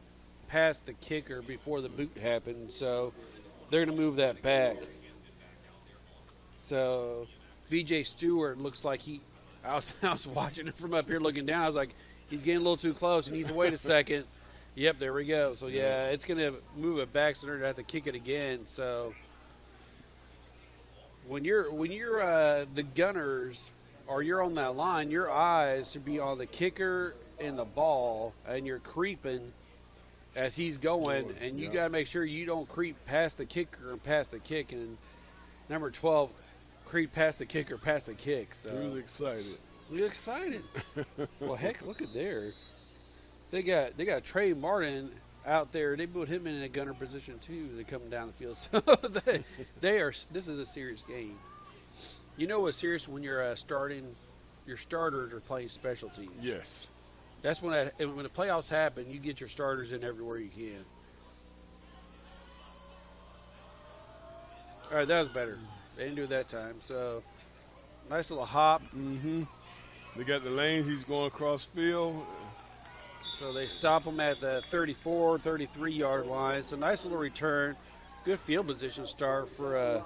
past the kicker before the boot happened, so they're going to move that back. So B.J. Stewart looks like I was watching it from up here looking down. I was like, He's getting a little too close. He needs to wait a second. Yep, there we go. So, yeah, it's going to move it back, so they're going to have to kick it again. So, when you're the gunners or you're on that line, your eyes should be on the kicker and the ball, and you're creeping as he's going, and you got to make sure you don't creep past the kicker and past the kick. And number 12, creep past the kicker, past the kick. So He was excited. You're excited. Well, heck, look at there. They got Trey Martin out there. They put him in a gunner position too. They're coming down the field, so they are. This is a serious game. You know what's serious when you're starting. Your starters are playing special teams. Yes. That's when when the playoffs happen. You get your starters in everywhere you can. All right, that was better. They didn't do it that time. So nice little hop. Mm-hmm. They got the lanes. He's going across field. So they stop him at the 34, 33-yard line. So nice little return. Good field position start for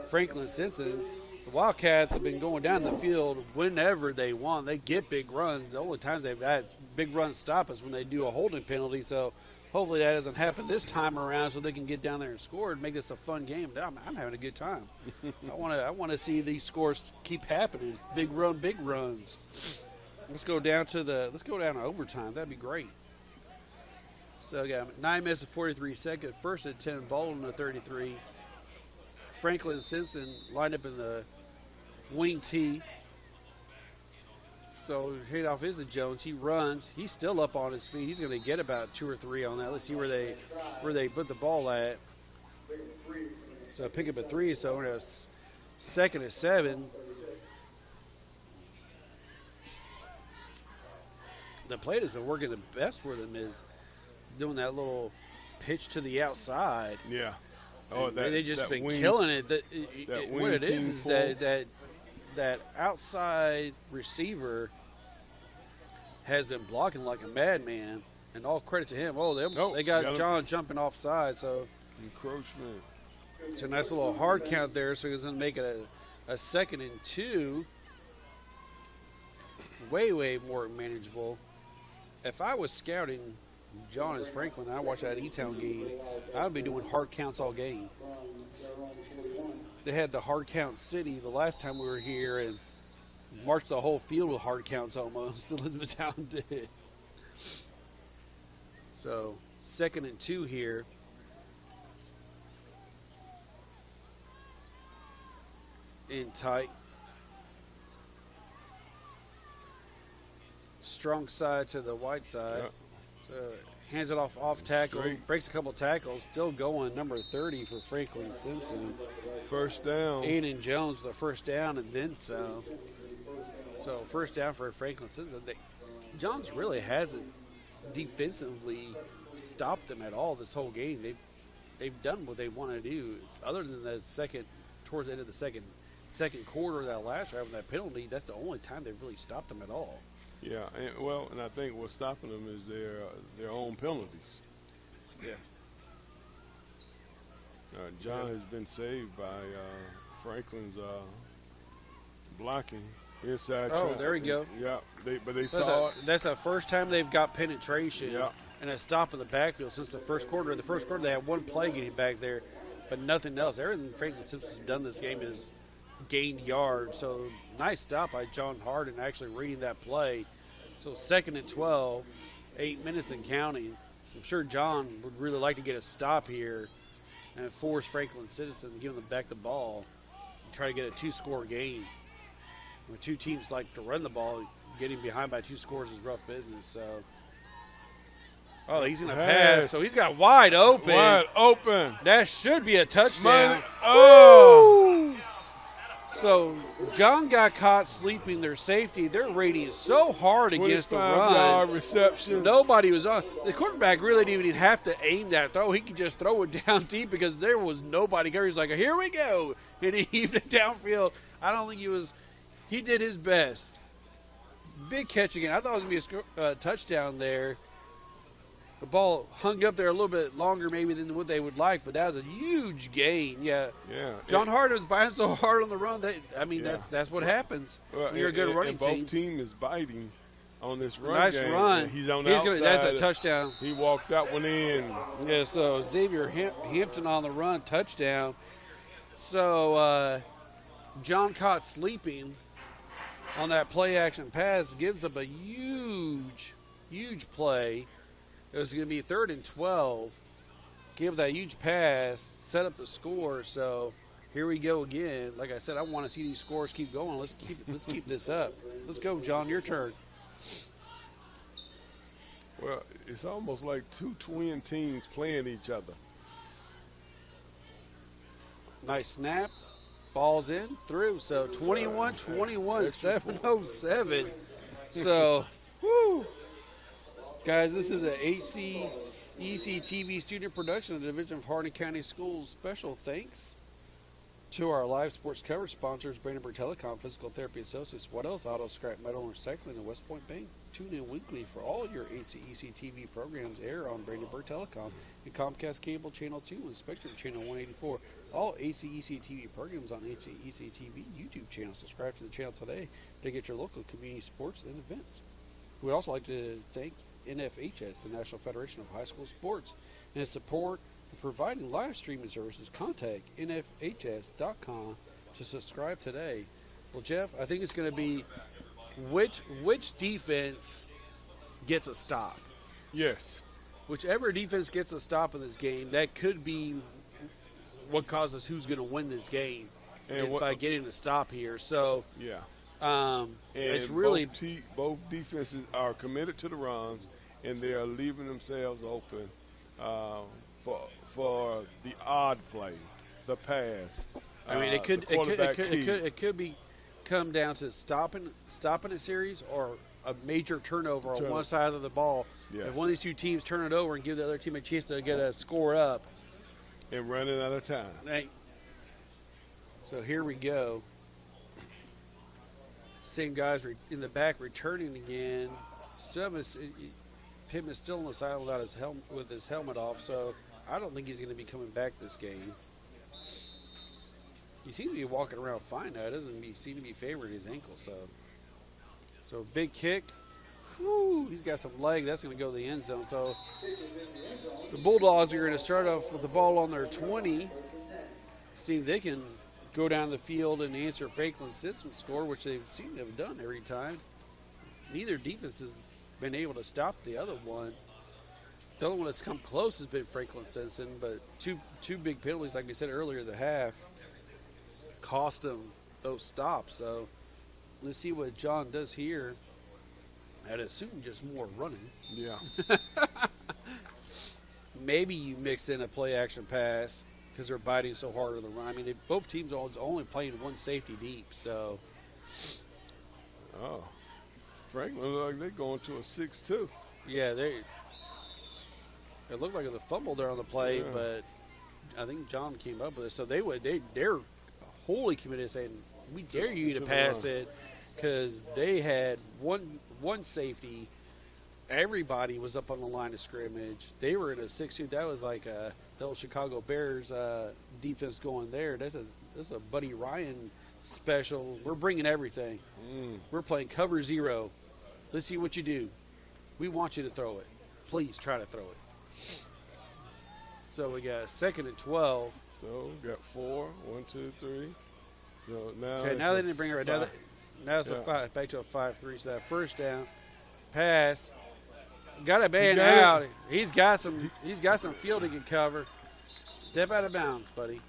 Franklin Simpson. The Wildcats have been going down the field whenever they want. They get big runs. The only times they've had big runs stop is when they do a holding penalty. So hopefully that doesn't happen this time around so they can get down there and score and make this a fun game. I'm having a good time. I want to see these scores keep happening. Big runs. Let's go down to overtime. That'd be great. So, yeah, 9 minutes and 43 seconds. First and 10, ball on the 33. Franklin Simpson lined up in the wing tee. So, hit off is the Jones. He runs. He's still up on his feet. He's going to get about 2 or 3 on that. Let's see where they put the ball at. So, pick up a 3. So, we're going to second and 7. The play that's been working the best for them is doing that little pitch to the outside. Yeah. Oh, they just been wing, killing it. What it team is pull. that outside receiver has been blocking like a madman, and all credit to him. They got John jumping offside, so encroachment. It's a nice little hard count there, so he's going to make it a second and 2. Way more manageable. If I was scouting John and Franklin, I watched that E-Town game, I would be doing hard counts all game. They had the hard count city the last time we were here and marched the whole field with hard counts almost. Elizabethtown did. So, second and 2 here. In tight. Strong side to the white side. Yep. So hands it off tackle. Straight. Breaks a couple tackles. Still going. Number 30 for Franklin Simpson. First down. Aiden Jones the first down and then some. So first down for Franklin Simpson. Jones really hasn't defensively stopped them at all this whole game. They've done what they want to do. Other than towards the end of the second quarter of that last drive with that penalty, that's the only time they've really stopped them at all. Yeah, and I think what's stopping them is their own penalties. Yeah. John has been saved by Franklin's blocking inside. Oh, there we go. Yeah, they saw it. That's the first time they've got penetration Yeah. and a stop in the backfield since the first quarter. The first quarter they had one play getting back there, but nothing else. Everything Franklin Simpson's done this game is gained yards. So nice stop by John Hardin actually reading that play. So second and 12, 8 minutes and counting. I'm sure John would really like to get a stop here and force Franklin Simpson to give them back the ball and try to get a 2-score game. When two teams like to run the ball, getting behind by 2 scores is rough business. So, he's going to pass. So he's got wide open. Wide open. That should be a touchdown. Oh! So John got caught sleeping their safety. They're rating so hard against the run. 25-yard reception. Nobody was on. The quarterback really didn't even have to aim that throw. He could just throw it down deep because there was nobody there. He's like, here we go. And he heaved it downfield. I don't think he did his best. Big catch again. I thought it was going to be a touchdown there. The ball hung up there a little bit longer maybe than what they would like, but that was a huge gain. Yeah. John Hardin was biting so hard on the run. That's what happens when you're a good running and both team. team is biting on this run Nice game. run. He's on the outside. That's a touchdown. He walked that one in. Yeah, so Xavier Hampton on the run, touchdown. So John caught sleeping on that play action pass, gives up a huge play. It was going to be 3rd and 12. Give that huge pass, set up the score. So here we go again. Like I said, I want to see these scores keep going. Let's keep this up. Let's go, John. Your turn. Well, it's almost like two twin teams playing each other. Nice snap. Ball's in, through. So 21-21, 7:07. So, whoo. Guys, this is a HCEC-TV student production of the Division of Hardin County Schools. Special thanks to our live sports coverage sponsors, Brandenburg Telecom, Physical Therapy Associates, What Else, Auto Scrap Metal and Recycling, and West Point Bank. Tune in weekly for all your HCEC-TV programs air on Brandenburg Telecom and Comcast Cable Channel 2 and Spectrum Channel 184. All HCEC-TV programs on HCEC-TV YouTube channel. Subscribe to the channel today to get your local community sports and events. We would also like to thank NFHS, the National Federation of High School Sports, and its support in providing live streaming services. Contact nfhs.com to subscribe today. Well, Jeff, I think it's going to be which defense gets a stop. Yes. Whichever defense gets a stop in this game, that could be what causes who's going to win this game, is by getting a stop here. So yeah. And it's really both defenses are committed to the runs, and they are leaving themselves open for the odd play, the pass. I mean, it could come down to stopping a series or a major turnover on one side of the ball. Yes. If one of these two teams turn it over and give the other team a chance to get a score up, and running out of time. Right. So here we go. Same guys in the back returning again. Pittman's still on the side without with his helmet off, so I don't think he's going to be coming back this game. He seems to be walking around fine now. It doesn't seem to be favoring his ankle. So big kick. Whew, he's got some leg. That's going to go to the end zone. So the Bulldogs are going to start off with the ball on their 20. See if they can go down the field and answer Franklin's system score, which they seem to have done every time. Neither defense has been able to stop the other one. The only one that's come close has been Franklin Simpson, but two big penalties, like we said earlier in the half, cost them those stops. So let's see what John does here. I'd assume just more running. Yeah. Maybe you mix in a play-action pass because they're biting so hard on the run. I mean, both teams are only playing one safety deep, so. Oh. Franklin look like they're going to a 6-2. Yeah, it looked like a fumble there on the play, but I think John came up with it. So they're wholly committed to saying, we dare you to pass it, because they had one safety. Everybody was up on the line of scrimmage. They were in a 6-2. That was like the old Chicago Bears defense going there. This is a Buddy Ryan special. We're bringing everything. We're playing cover zero. Let's see what you do. We want you to throw it. Please try to throw it. So we got 2nd and 12. So we got 4, 1, 2, 3. So now they didn't bring it right. Now it's a 5, back to a 5-3. So that first down, pass, got a man out. He's got some fielding to cover. Step out of bounds, buddy.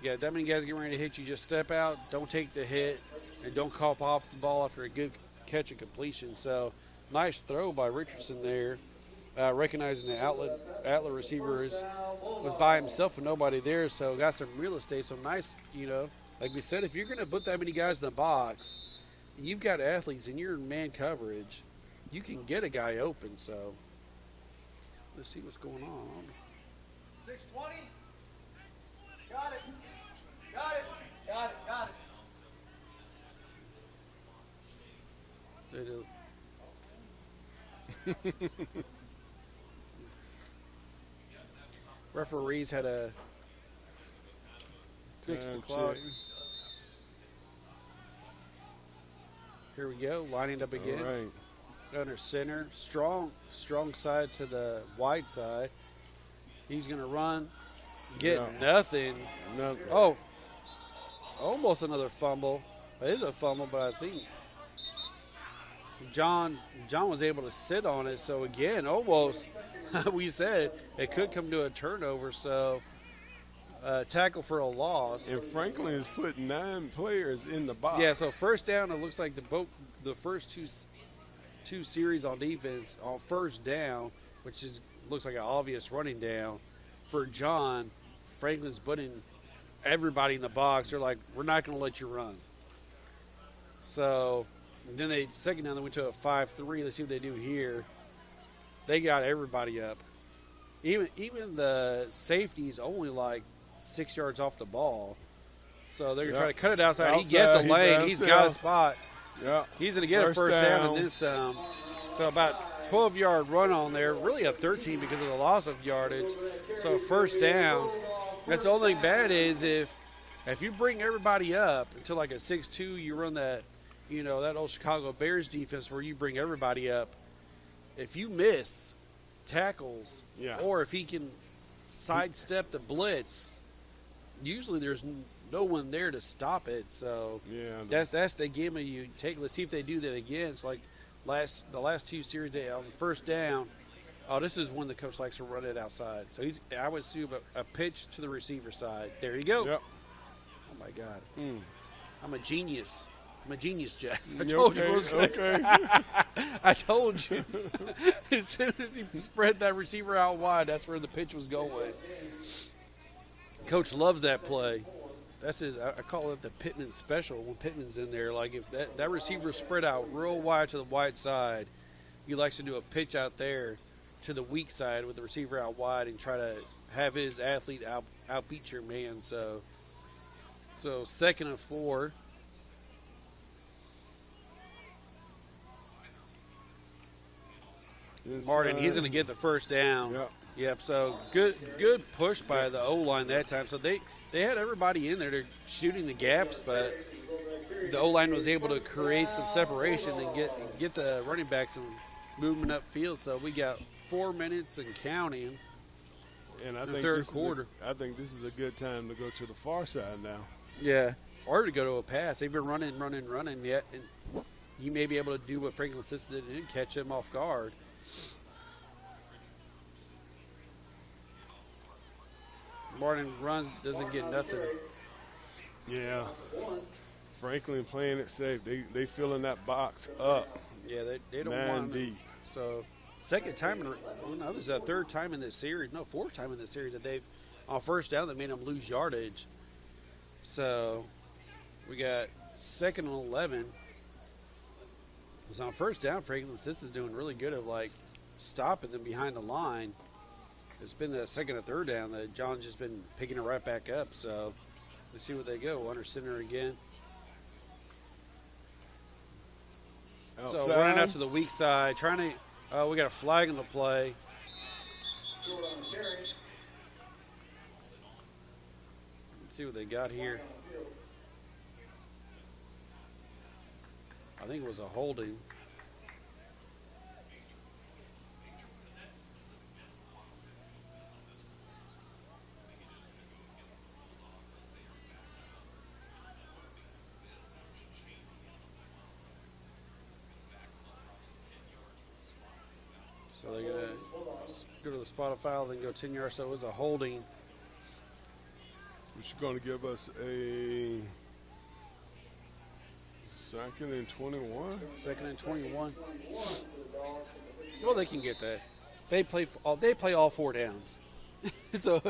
Yeah, that many guys getting ready to hit you. Just step out, don't take the hit, and don't cough off the ball after a good catch and completion. So nice throw by Richardson there, recognizing the outlet receiver was by himself and nobody there, so got some real estate. So nice, like we said, if you're going to put that many guys in the box, and you've got athletes and you're in man coverage, you can get a guy open. So let's see what's going on. 620. Got it. Got it. Got it. Got it. Referees had to fix the clock. Here we go, lining up again. All right. Under center, strong side to the wide side. He's going to run, get nothing. Oh, almost another fumble. It is a fumble, but I think John was able to sit on it. So again, almost we said it could come to a turnover. So tackle for a loss. And Franklin has put 9 players in the box. Yeah. So first down, it looks like the first two series on defense on first down, which looks like an obvious running down for John. Franklin's putting everybody in the box. They're like, we're not going to let you run. So then second down, they went to a 5-3. Let's see what they do here. They got everybody up. Even the safety's only like 6 yards off the ball. So they're going to try to cut it outside. He gets a lane. He's got a spot. Yeah. He's going to get a first down and then some. So about 12-yard run on there. Really a 13 because of the loss of yardage. So first down. That's the only thing bad is if you bring everybody up until like a 6-2, you run that, that old Chicago Bears defense where you bring everybody up. If you miss tackles or if he can sidestep the blitz, usually there's no one there to stop it. So that's the game you take. Let's see if they do that again. It's like the last 2 series on first down. Oh, this is when the coach likes to run it outside. So I would assume a pitch to the receiver side. There you go. Yep. Oh my God. I'm a genius. Jeff. I told you it was good. Okay. I told you. As soon as he spread that receiver out wide, that's where the pitch was going. Coach loves that play. That's I call it the Pittman special when Pittman's in there. Like if that receiver spread out real wide to the wide side, he likes to do a pitch out there to the weak side with the receiver out wide and try to have his athlete outbeat your man. So 2nd and 4. Hardin, he's going to get the first down. Yep. So good push by the O-line that time. So they had everybody in there. They're shooting the gaps, but the O-line was able to create some separation and get the running backs and movement upfield. So we got 4 minutes and counting. And I in the think third quarter. I think this is a good time to go to the far side now. Yeah, or to go to a pass. They've been running yet, and you may be able to do what Franklin Simpson did and catch him off guard. Martin runs, doesn't get nothing. Yeah. Franklin playing it safe. They filling that box up. Yeah, they don't 9 want deep. So second time this is the third time in this series. No, fourth time in this series that they've on first down that made them lose yardage. So we got 2nd and 11. So on first down, Franklin Simpson is doing really good of like stopping them behind the line. It's been the 2nd and 3rd down that John's just been picking it right back up. So let's see where they go. Under center again. Outside. So running out to the weak side, trying to. We got a flag in the play. Let's see what they got here. I think it was a holding. So they're going to go to the spot foul, then go 10 yards. So it was a holding. Which is going to give us a 2nd and 21. 2nd and 21. Well, they can get that. They play all 4 downs. So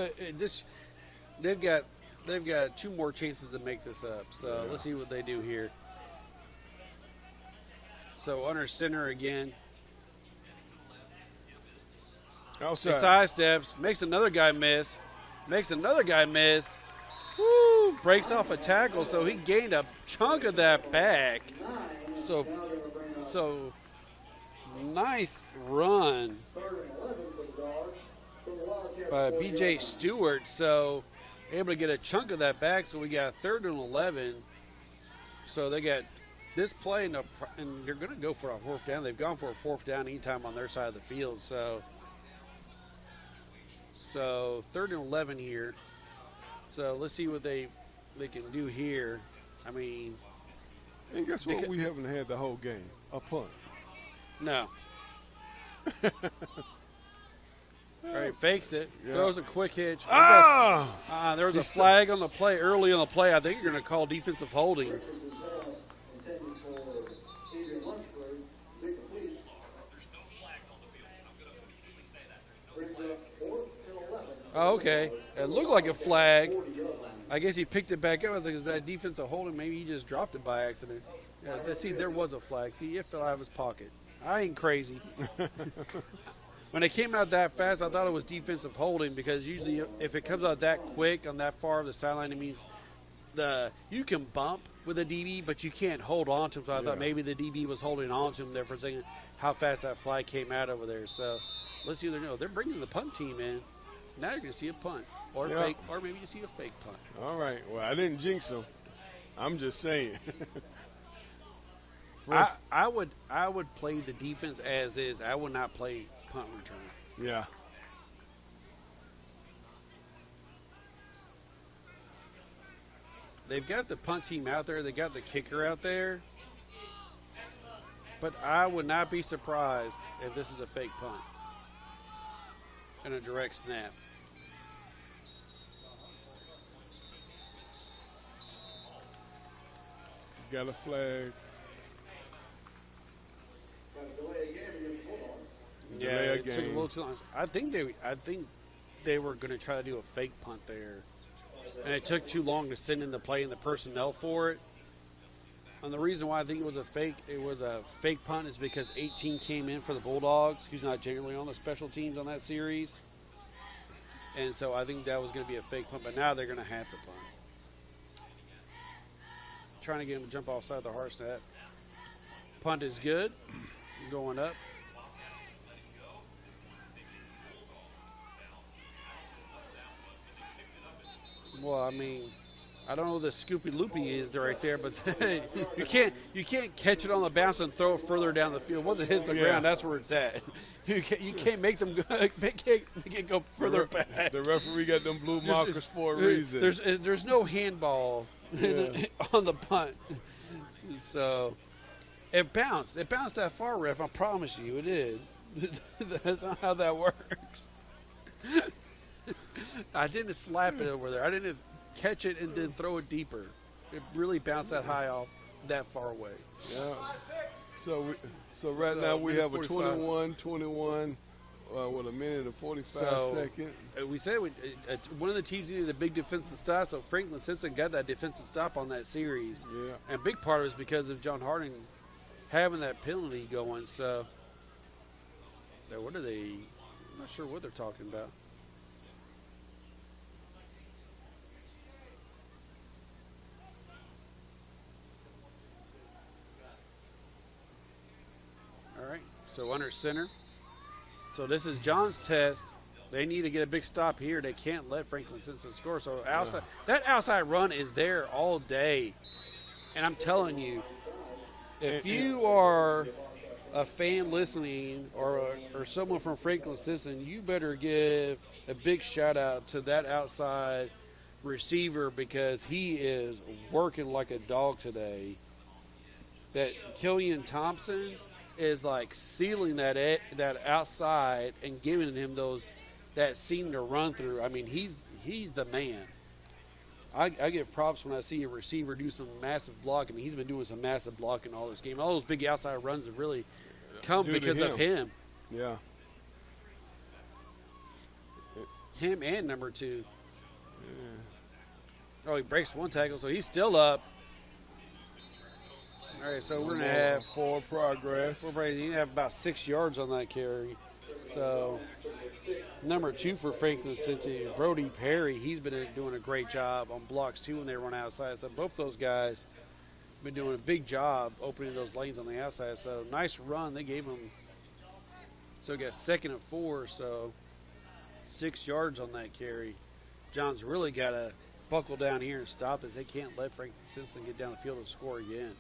they've got 2 more chances to make this up. So let's see what they do here. So under center again. Outside. He sidesteps, makes another guy miss. Woo! Breaks off a tackle, so he gained a chunk of that back. So nice run by B.J. Stewart. So able to get a chunk of that back. So we got 3rd and 11. So they got this play, and they're going to go for a fourth down. They've gone for a fourth down anytime on their side of the field. So 3rd and 11 here. So let's see what they can do here. I mean, And guess what? We haven't had the whole game. A punt. no. All right, fakes it, throws a quick hitch. There was a flag on the play early on the play. I think you're going to call defensive holding. Oh, okay. It looked like a flag. I guess he picked it back up. I was like, is that defensive holding? Maybe he just dropped it by accident. Yeah, see, there was a flag. See, it fell out of his pocket. I ain't crazy. When it came out that fast, I thought it was defensive holding because usually if it comes out that quick on that far of the sideline, it means you can bump with a DB, but you can't hold on to him. So I thought maybe the DB was holding on to him there for a second, how fast that flag came out over there. So let's see what they know. They're bringing the punt team in. Now you're going to see a punt or fake, or maybe you see a fake punt. All right. Well, I didn't jinx them. I'm just saying. I would play the defense as is. I would not play punt return. Yeah. They've got the punt team out there. They got the kicker out there. But I would not be surprised if this is a fake punt and a direct snap. Got a flag. Yeah, it took a little too long. I think they were going to try to do a fake punt there, and it took too long to send in the play and the personnel for it. And the reason why I think it was a fake punt is because 18 came in for the Bulldogs. He's not generally on the special teams on that series, and so I think that was going to be a fake punt. But now they're going to have to punt. Trying to get him to jump offside the hard snap. Punt is good. Going up. Well, I mean, I don't know what the Scoopy Loopy is right there, but you can't catch it on the bounce and throw it further down the field. Once it hits the ground, that's where it's at. You can't make them make it go further back. The referee got them blue markers for a reason. There's no handball on the punt, so it bounced. It bounced that far, ref. I promise you, it did. That's not how that works. I didn't slap it over there. I didn't catch it and then throw it deeper. It really bounced that high off that far away. Yeah. So right now we have a 21-21 with a minute and 45 seconds. We said one of the teams needed a big defensive stop, so Franklin Simpson got that defensive stop on that series. Yeah. And a big part of it is because of John Hardin having that penalty going. So what are they? I'm not sure what they're talking about. All right, so under center. So this is John's test. They need to get a big stop here. They can't let Franklin Simpson score. So that outside run is there all day. And I'm telling you, if you are a fan listening or someone from Franklin Simpson, you better give a big shout out to that outside receiver because he is working like a dog today. That Killian Thompson is like sealing that outside and giving him that seam to run through. I mean, he's the man. I give props when I see a receiver do some massive blocking. He's been doing some massive blocking all this game. All those big outside runs have really come because of him. Yeah. Him and number 2. Yeah. Oh, he breaks one tackle, so he's still up. All right, so we're going to have forward progress. We're going to have about 6 yards on that carry. So number 2 for Franklin Cincy, Brody Perry, he's been doing a great job on blocks too when they run outside. So both those guys have been doing a big job opening those lanes on the outside. So nice run. They gave them, so we got 2nd and 4, so 6 yards on that carry. John's really got to buckle down here and stop this. They can't let Franklin Simpson get down the field and score again.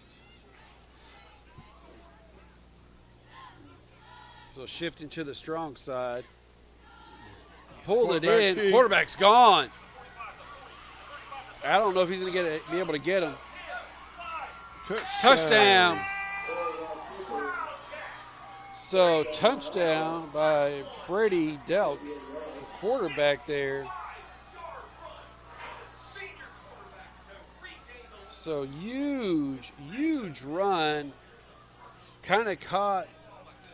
So shifting to the strong side. Pulled it Quarterback in. kick. Quarterback's gone. I don't know if he's going to be able to get him. Touchdown. So touchdown by Brady Delk, the quarterback there. So huge run. Kind of caught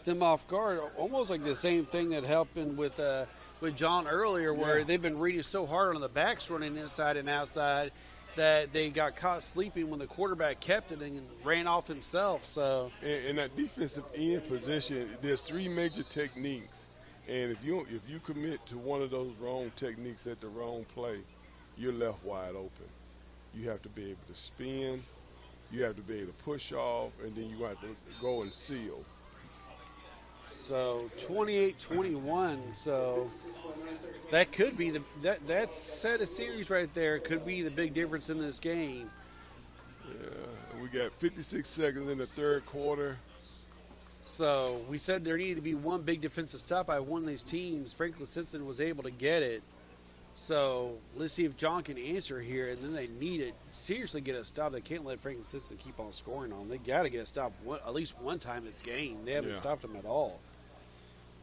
them off guard. Almost like the same thing that happened with John earlier, where they've been reading so hard on the backs running inside and outside that they got caught sleeping when the quarterback kept it and ran off himself. So in that defensive end position, there's three major techniques, and if you commit to one of those wrong techniques at the wrong play, you're left wide open. You have to be able to spin, you have to be able to push off, and then you have to go and seal. So 28-21. So that could be that set of series right there could be the big difference in this game. Yeah, we got 56 seconds in the third quarter. So we said there needed to be one big defensive stop by one of these teams. Franklin Simpson was able to get it. So let's see if John can answer here, and then they need to seriously get a stop. They can't let Franklin Simpson keep on scoring on them. They got to get a stop at least one time this game. They haven't stopped them at all.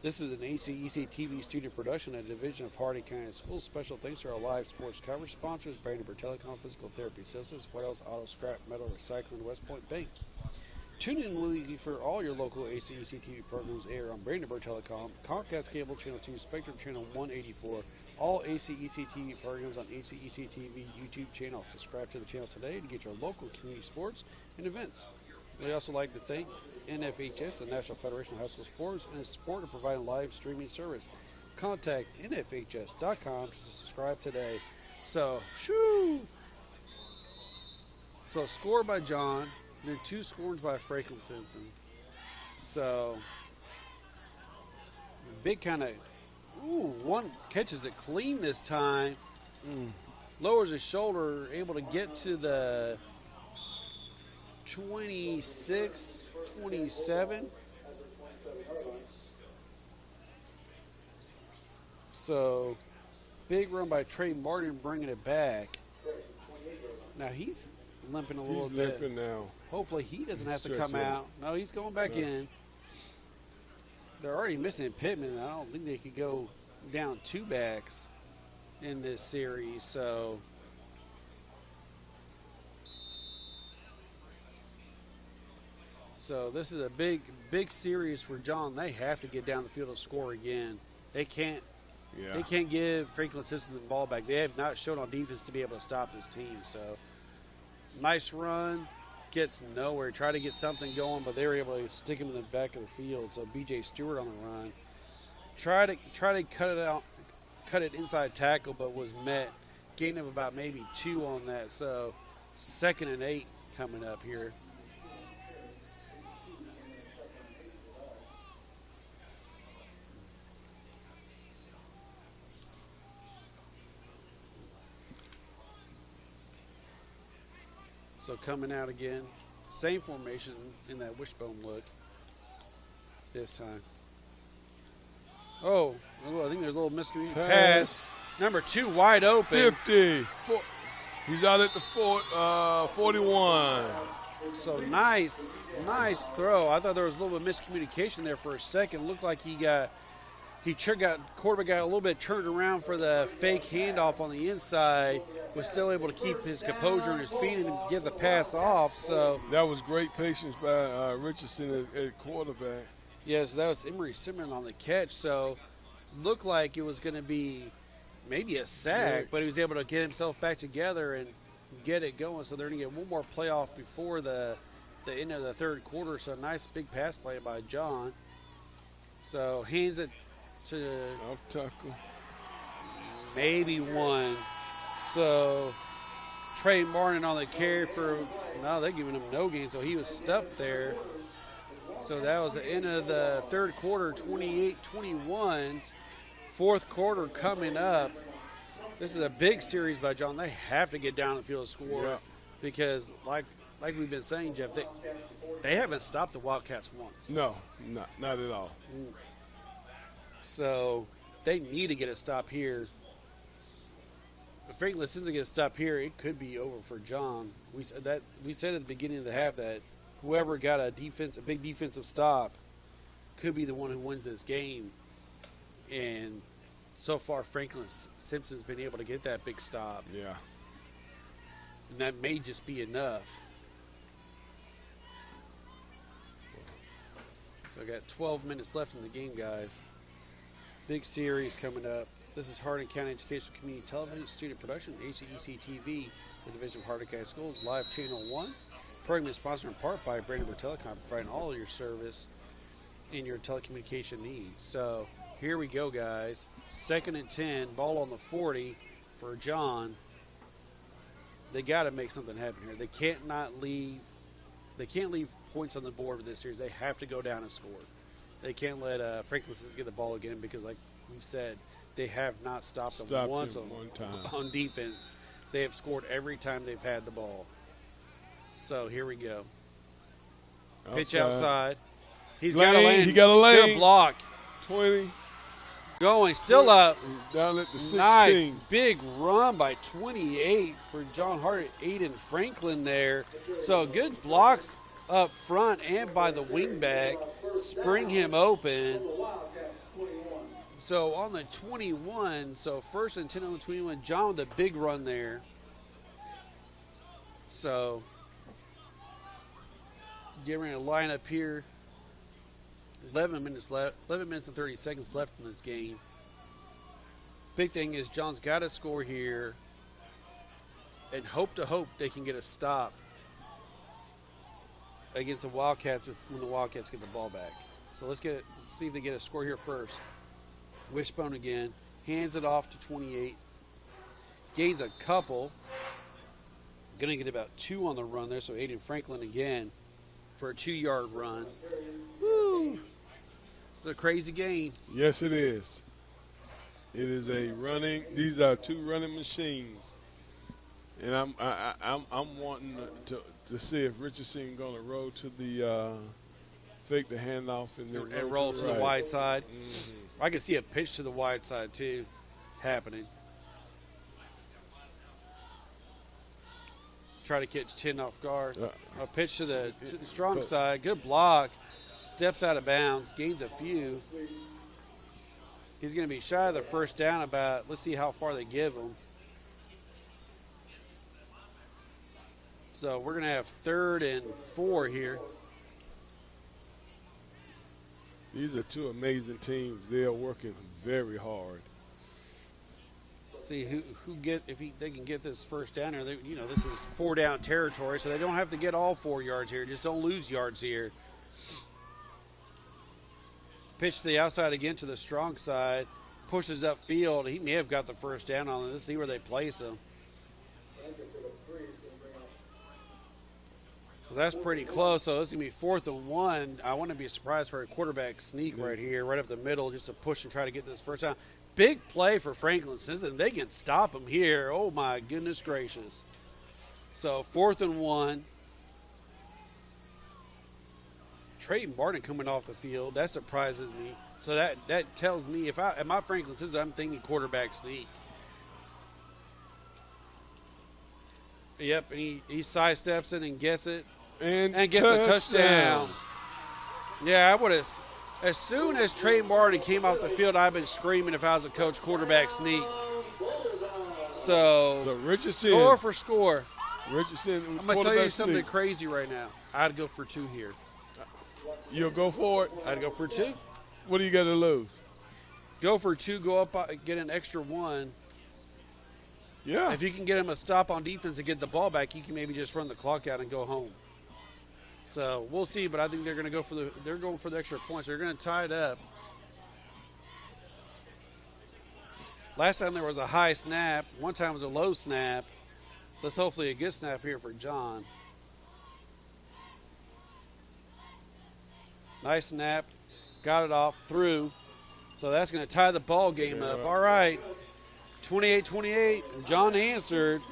This is an HCEC-TV student production, a division of Hardin County Schools. Special thanks to our live sports coverage sponsors, Brandenburg Telecom, Physical Therapy Systems, What Else, Auto Scrap, Metal Recycling, West Point Bank. Tune in weekly for all your local HCEC-TV programs air on Brandenburg Telecom, Comcast Cable Channel 2, Spectrum Channel 184, all HCEC-TV programs on HCEC-TV YouTube channel. Subscribe to the channel today to get your local community sports and events. We'd also like to thank NFHS, the National Federation of High School Sports, and its support of providing live streaming service. Contact nfhs.com to subscribe today. So, So, score by John, then 2 scores by Franklin Simpson. So, big kind of, one catches it clean this time. Lowers his shoulder, able to get to the 26, 27. So, big run by Trey Martin bringing it back. Now he's limping a little bit. He's limping now. Hopefully he doesn't have to come out. No, he's going back in. They're already missing Pittman. I don't think they could go down 2 backs in this series. So this is a big series for John. They have to get down the field and score again. They can't. Yeah. They can't give Franklin Simpson the ball back. They have not shown on defense to be able to stop this team. So nice run, gets nowhere. Try to get something going, but they were able to stick him in the back of the field. So B.J. Stewart on the run. Try to cut it inside tackle, but was met. Gain of about maybe 2 on that. So 2nd and 8 coming up here. So coming out again, same formation in that wishbone look this time. Oh, I think there's a little miscommunication. Pass. Number 2 wide open. 50. He's out at the 41. So nice throw. I thought there was a little bit of miscommunication there for a second. Looked like quarterback got a little bit turned around for the fake handoff on the inside. Was still able to keep his composure and his feet and get the pass off. So that was great patience by Richardson at quarterback. Yes, that was Emery Simmons on the catch. So looked like it was going to be maybe a sack, but he was able to get himself back together and get it going. So they're going to get one more playoff before the end of the third quarter. So nice big pass play by John. So hands it to off tackle. Maybe 1. So Trey Martin on the carry they're giving him no gain, so he was stuffed there. So that was the end of the third quarter, 28-21. Fourth quarter coming up. This is a big series by John. They have to get down the field and score because, like we've been saying, Jeff, they haven't stopped the Wildcats once. No, not at all. So they need to get a stop here. If Franklin doesn't get a stop here, it could be over for John. We said at the beginning of the half that whoever got a big defensive stop could be the one who wins this game. And so far, Franklin Simpson's been able to get that big stop. Yeah. And that may just be enough. So I got 12 minutes left in the game, guys. Big series coming up. This is Hardin County Educational Community Television Student Production, HCEC-TV, the Division of Hardin County Schools, Live Channel 1. Program is sponsored in part by Brandenburg Telecom, providing all of your service and your telecommunication needs. So here we go, guys. 2nd and 10, ball on the 40 for John. They got to make something happen here. They can't leave points on the board with this series. They have to go down and score. They can't let Franklin get the ball again because, like we've said, they have not stopped them once on defense. They have scored every time they've had the ball. So here we go. Pitch outside. He's got a lane. He got a lane. Good block. 20. Going, still up. Down at the 16. Nice. Big run by 28 for John Hardin. Aiden Franklin there. So good blocks up front and by the wingback. Spring him open. So on the 21, so 1st and 10 on the 21, John with a big run there. So getting ready to line up here. 11 minutes left. 11 minutes and 30 seconds left in this game. Big thing is John's got to score here and hope they can get a stop against the Wildcats when the Wildcats get the ball back. So let's see if they get a score here first. Wishbone again. Hands it off to 28. Gains a couple. Going to get about 2 on the run there. So Aiden Franklin again for a 2-yard run. Woo! It's a crazy game. Yes, it is. It is these are 2 running machines. And I'm wanting to see if Richardson going to roll to the fake the handoff and roll to the wide side. Mm-hmm. I can see a pitch to the wide side too happening. Try to catch 10 off guard. A pitch to the strong side. Good block. Steps out of bounds. Gains a few. He's going to be shy of the first down about. Let's see how far they give him. So we're going to have 3rd and 4 here. These are 2 amazing teams. They are working very hard. See they can get this first down here. This is 4-down territory, so they don't have to get all 4 yards here. Just don't lose yards here. Pitch to the outside again to the strong side. Pushes upfield. He may have got the first down on it. Let's see where they place him. So that's pretty close. So it's going to be 4th and 1. I wouldn't be surprised for a quarterback sneak right here, right up the middle, just to push and try to get this first down. Big play for Franklin Simpson. They can stop him here. Oh, my goodness gracious. So 4th and 1. Trayton Barton coming off the field. That surprises me. So that tells me if my Franklin Simpson, I'm thinking quarterback sneak. Yep, and he sidesteps it and gets it. And gets a touchdown. Yeah, I would have. As soon as Trey Martin came off the field, I've been screaming if I was a coach, quarterback sneak. So Richardson. Score for score. Richardson. I'm going to tell you something crazy right now. I'd go for 2 here. You'll go for it? I'd go for 2. What do you got to lose? Go for 2, go up, get an extra 1. Yeah. If you can get him a stop on defense and get the ball back, you can maybe just run the clock out and go home. So we'll see, but I think they're going to go for the extra points. They're going to tie it up. Last time there was a high snap. One time was a low snap. Let's hopefully a good snap here for John. Nice snap. Got it off through. So that's going to tie the ball game up. All right. 28-28. John answered.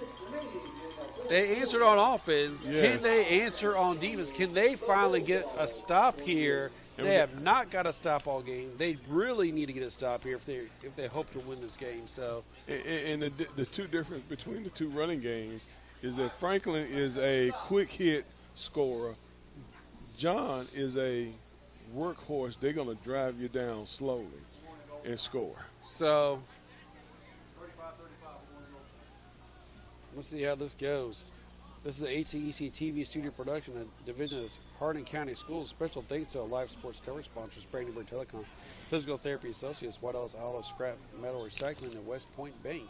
They answered on offense. Yes. Can they answer on defense? Can they finally get a stop here They have not got a stop all game. They really need to get a stop here if they hope to win this game. So, and the two difference between the two running games is that Franklin is a quick hit scorer. John is a workhorse. They're going to drive you down slowly and score. So let's see how this goes. This is an HCEC-TV studio production, a division of Hardin County Schools. Special thanks to live sports coverage sponsors, Brandenburg Telecom, Physical Therapy Associates, White House Auto Scrap Metal Recycling, and West Point Bank.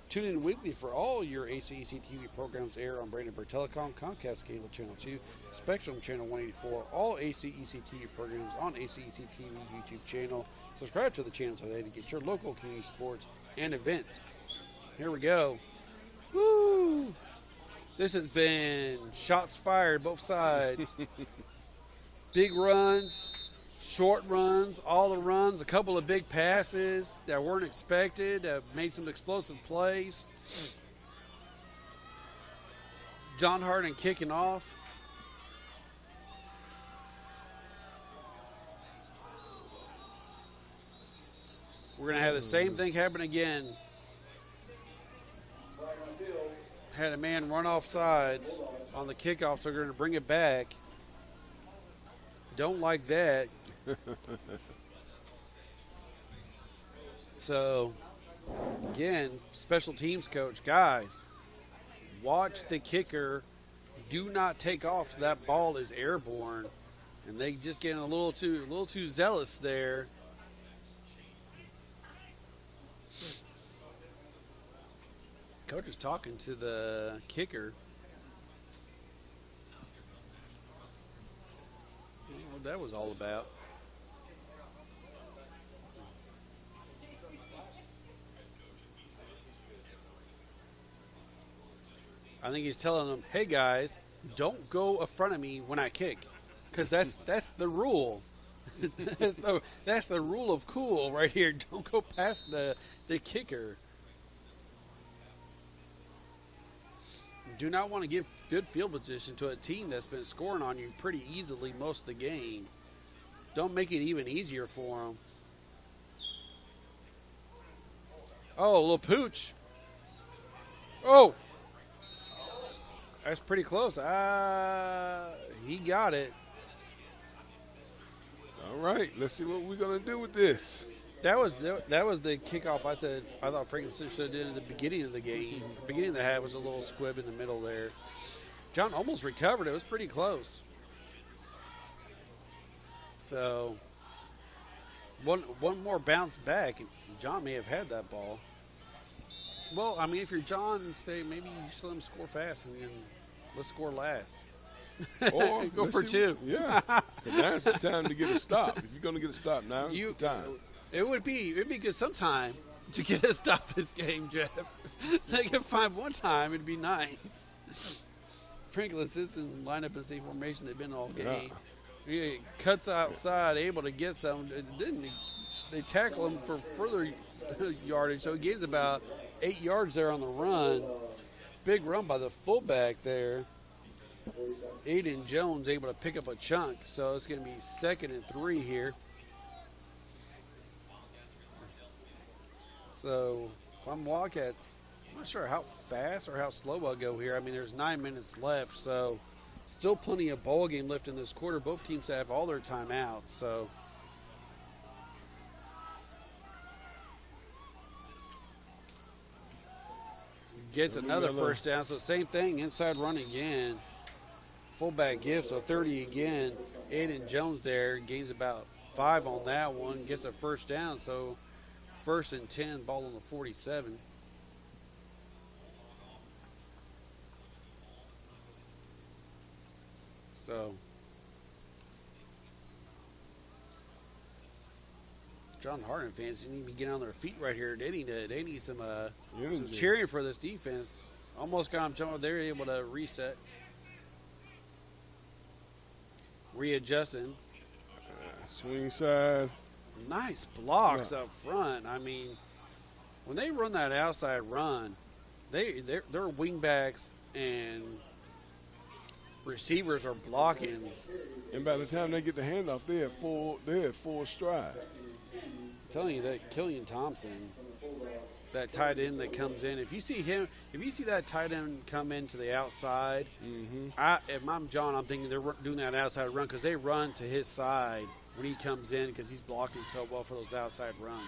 Tune in weekly for all your HCEC-TV programs air on Brandenburg Telecom, Comcast Cable Channel 2, Spectrum Channel 184, all HCEC-TV programs on HCEC-TV YouTube channel. Subscribe to the channel today to get your local community sports and events. Here we go. Woo! This has been shots fired both sides. Big runs, short runs, all the runs, a couple of big passes that weren't expected, made some explosive plays. John Hardin kicking off. We're going to have the same thing happen again. Had a man run off sides on the kickoff, so they're going to bring it back. Don't like that. So, again, special teams coach, guys, watch the kicker. Do not take off so that ball is airborne. And they just getting a little too zealous there. Coach is talking to the kicker. I don't know what that was all about. I think he's telling them, hey guys, don't go in front of me when I kick. Because that's the rule. that's the rule of cool right here. Don't go past the kicker. Do not want to give good field position to a team that's been scoring on you pretty easily most of the game. Don't make it even easier for them. Oh, a little pooch. Oh! That's pretty close. He got it. All right, let's see what we're going to do with this. That was the kickoff. I thought Franklin should have did at the beginning of the game. The beginning of the half was a little squib in the middle there. John almost recovered. It was pretty close. So one more bounce back, and John may have had that ball. Well, I mean, if you're John, say maybe you just let him score fast and then let's score last. Or go for two. Yeah, now's the time to get a stop. If you're going to get a stop, now is the time. It'd be good sometime to get a stop this game, Jeff. If they can find one time, it'd be nice. Franklin Simpson line up in the same formation they've been all game. Yeah. He cuts outside, able to get some. Didn't they tackle him for further yardage? So he gains about 8 yards there on the run. Big run by the fullback there. Aiden Jones able to pick up a chunk. So it's going to be 2nd and 3 here. So if I'm Wildcats, I'm not sure how fast or how slow I'll go here. I mean, there's 9 minutes left, so still plenty of ball game left in this quarter. Both teams have all their timeouts, so gets another first down. So same thing, inside run again. Fullback gives, so 30 again. Aiden Jones there gains about 5 on that one, gets a first down. So 1st and 10, ball on the 47. So John Hardin fans need to get on their feet right here. They need some cheering for this defense. Almost got them jumping. They're able to reset. Readjusting. Swing side. Nice blocks up front. I mean, when they run that outside run, their wingbacks and receivers are blocking And by the time they get the handoff, they're at full stride. I'm telling you that Killian Thompson, that tight end that comes in, if you see that tight end come into the outside, if I'm John, I'm thinking they're doing that outside run because they run to his side when he comes in because he's blocking so well for those outside runs.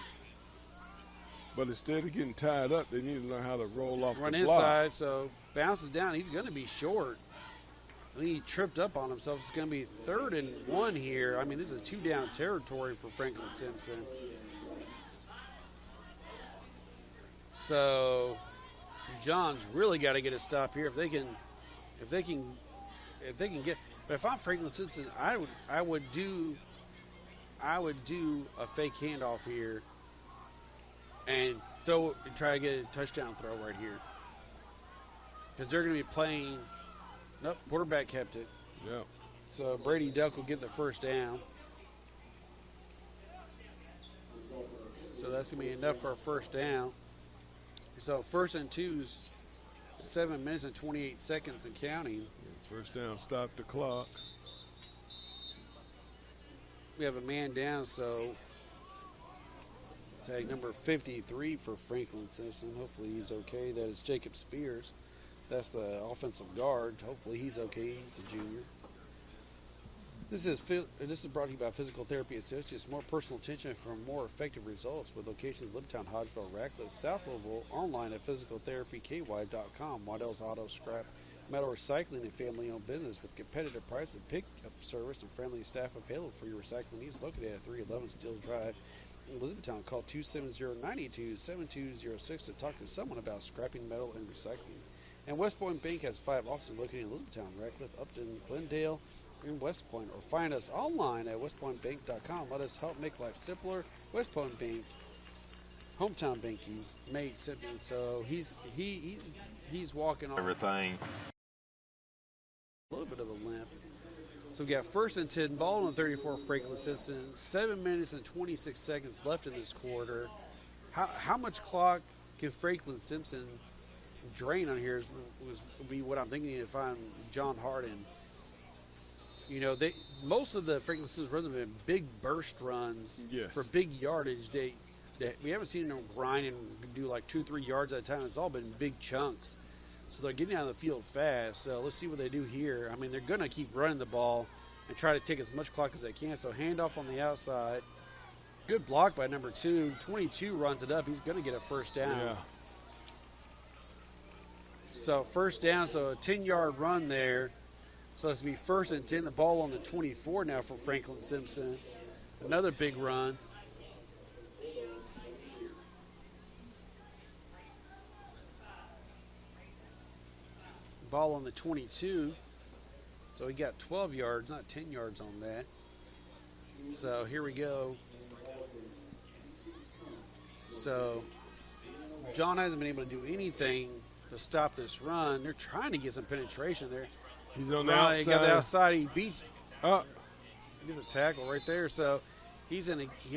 But instead of getting tied up, they need to learn how to roll off Run the inside, so bounces down. He's going to be short. I think he tripped up on himself. It's going to be 3rd and 1 here. I mean, this is a 2-down territory for Franklin Simpson. So John's really got to get a stop here if they can get. But if I'm Franklin Simpson, I would do a fake handoff here and try to get a touchdown throw right here because they're going to be playing. Nope, quarterback kept it. Yeah. So Brady Duck will get the first down. So that's going to be enough for a first down. So 1st and 2's 7 minutes and 28 seconds and counting. First down, stop the clock. We have a man down, so tag number 53 for Franklin Simpson. Hopefully he's okay. That is Jacob Spears. That's the offensive guard. Hopefully he's okay. He's a junior. This is brought to you by Physical Therapy Associates. More personal attention for more effective results with locations in Littleton, Hodgeville, Ratcliffe, South Louisville. Online at physicaltherapyky.com. Waddell's Auto Scrap Metal Recycling, and family-owned business with competitive prices, pickup service, and friendly staff available for your recycling needs. Located at 311 Steel Drive in Elizabethtown. Call 270-982-7206 to talk to someone about scrapping metal and recycling. And West Point Bank has 5 offices located in Elizabethtown, Ratcliffe, Upton, Glendale, in West Point, or find us online at westpointbank.com. Let us help make life simpler. West Point Bank, hometown banking made simple. So he's walking on everything. A little bit of a limp. So we got 1st and 10, ball on 34 Franklin Simpson. 7 minutes and 26 seconds left in this quarter. How much clock can Franklin Simpson drain on here would be what I'm thinking if I'm John Hardin. You know, most of the Franklin Simpson runs have been big burst runs for big yardage. We haven't seen them grind and do like 2-3 yards at a time. It's all been big chunks. So they're getting out of the field fast. So let's see what they do here. I mean, they're going to keep running the ball and try to take as much clock as they can. So handoff on the outside. Good block by number 2. 22 runs it up. He's going to get a first down. Yeah. So first down, so a 10-yard run there. So it's going to be 1st and 10. The ball on the 24 now for Franklin Simpson. Another big run. Ball on the 22. So he got 12 yards, not 10 yards on that. So here we go. So John hasn't been able to do anything to stop this run. They're trying to get some penetration there. He's on the outside. He got the outside. He beats. He gets a tackle right there. So he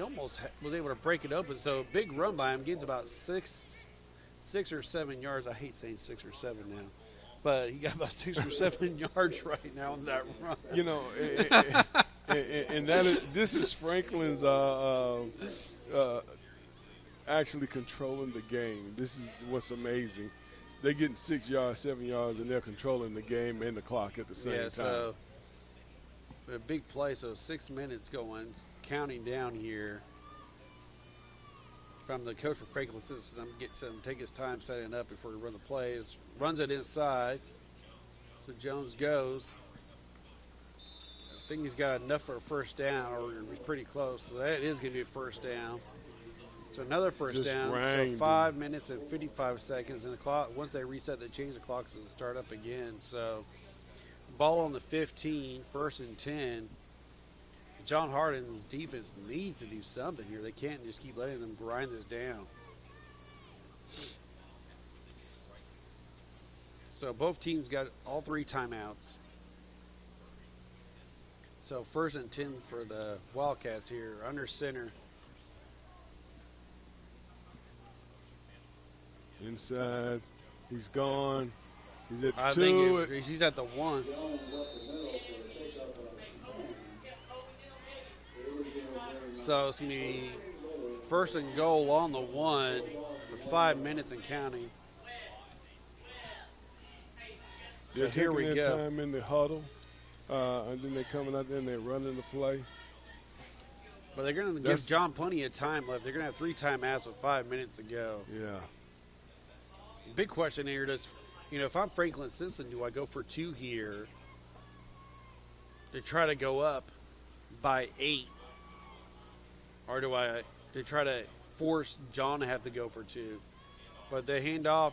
almost was able to break it open. So big run by him. Gets about 6 or 7 yards. I hate saying 6 or 7 now. But he got about 6 or 7 yards right now on that run. You know, and this is Franklin's actually controlling the game. This is what's amazing. They're getting 6 yards, 7 yards, and they're controlling the game and the clock at the same time. So a big play. So 6 minutes going, counting down here. If I'm the coach for Franklin Simpson, I'm getting to take his time setting up before he run the plays. Runs it inside. So Jones goes. I think he's got enough for a first down, or he's pretty close. So that is going to be a first down. So another first down. So 5 minutes and 55 seconds. And the clock, once they reset, they change the clock, it's going to start up again. So ball on the 15, 1st and 10. John Hardin's defense needs to do something here. They can't just keep letting them grind this down. So both teams got all 3 timeouts. So 1st and 10 for the Wildcats here, under center. Inside. He's gone. He's at I 2. think he's at the 1. So it's going to be first and goal on the 1 with 5 minutes and counting. They're So here taking we their go. time in the huddle, and then they're coming out there and they're running the play. But they're going to give John plenty of time left. They're going to have 3 timeouts with 5 minutes to go. Yeah. Big question here is, if I'm Franklin Simpson, do I go for 2 here to try to go up by 8? Or do I to try to force John to have to go for 2? But the handoff,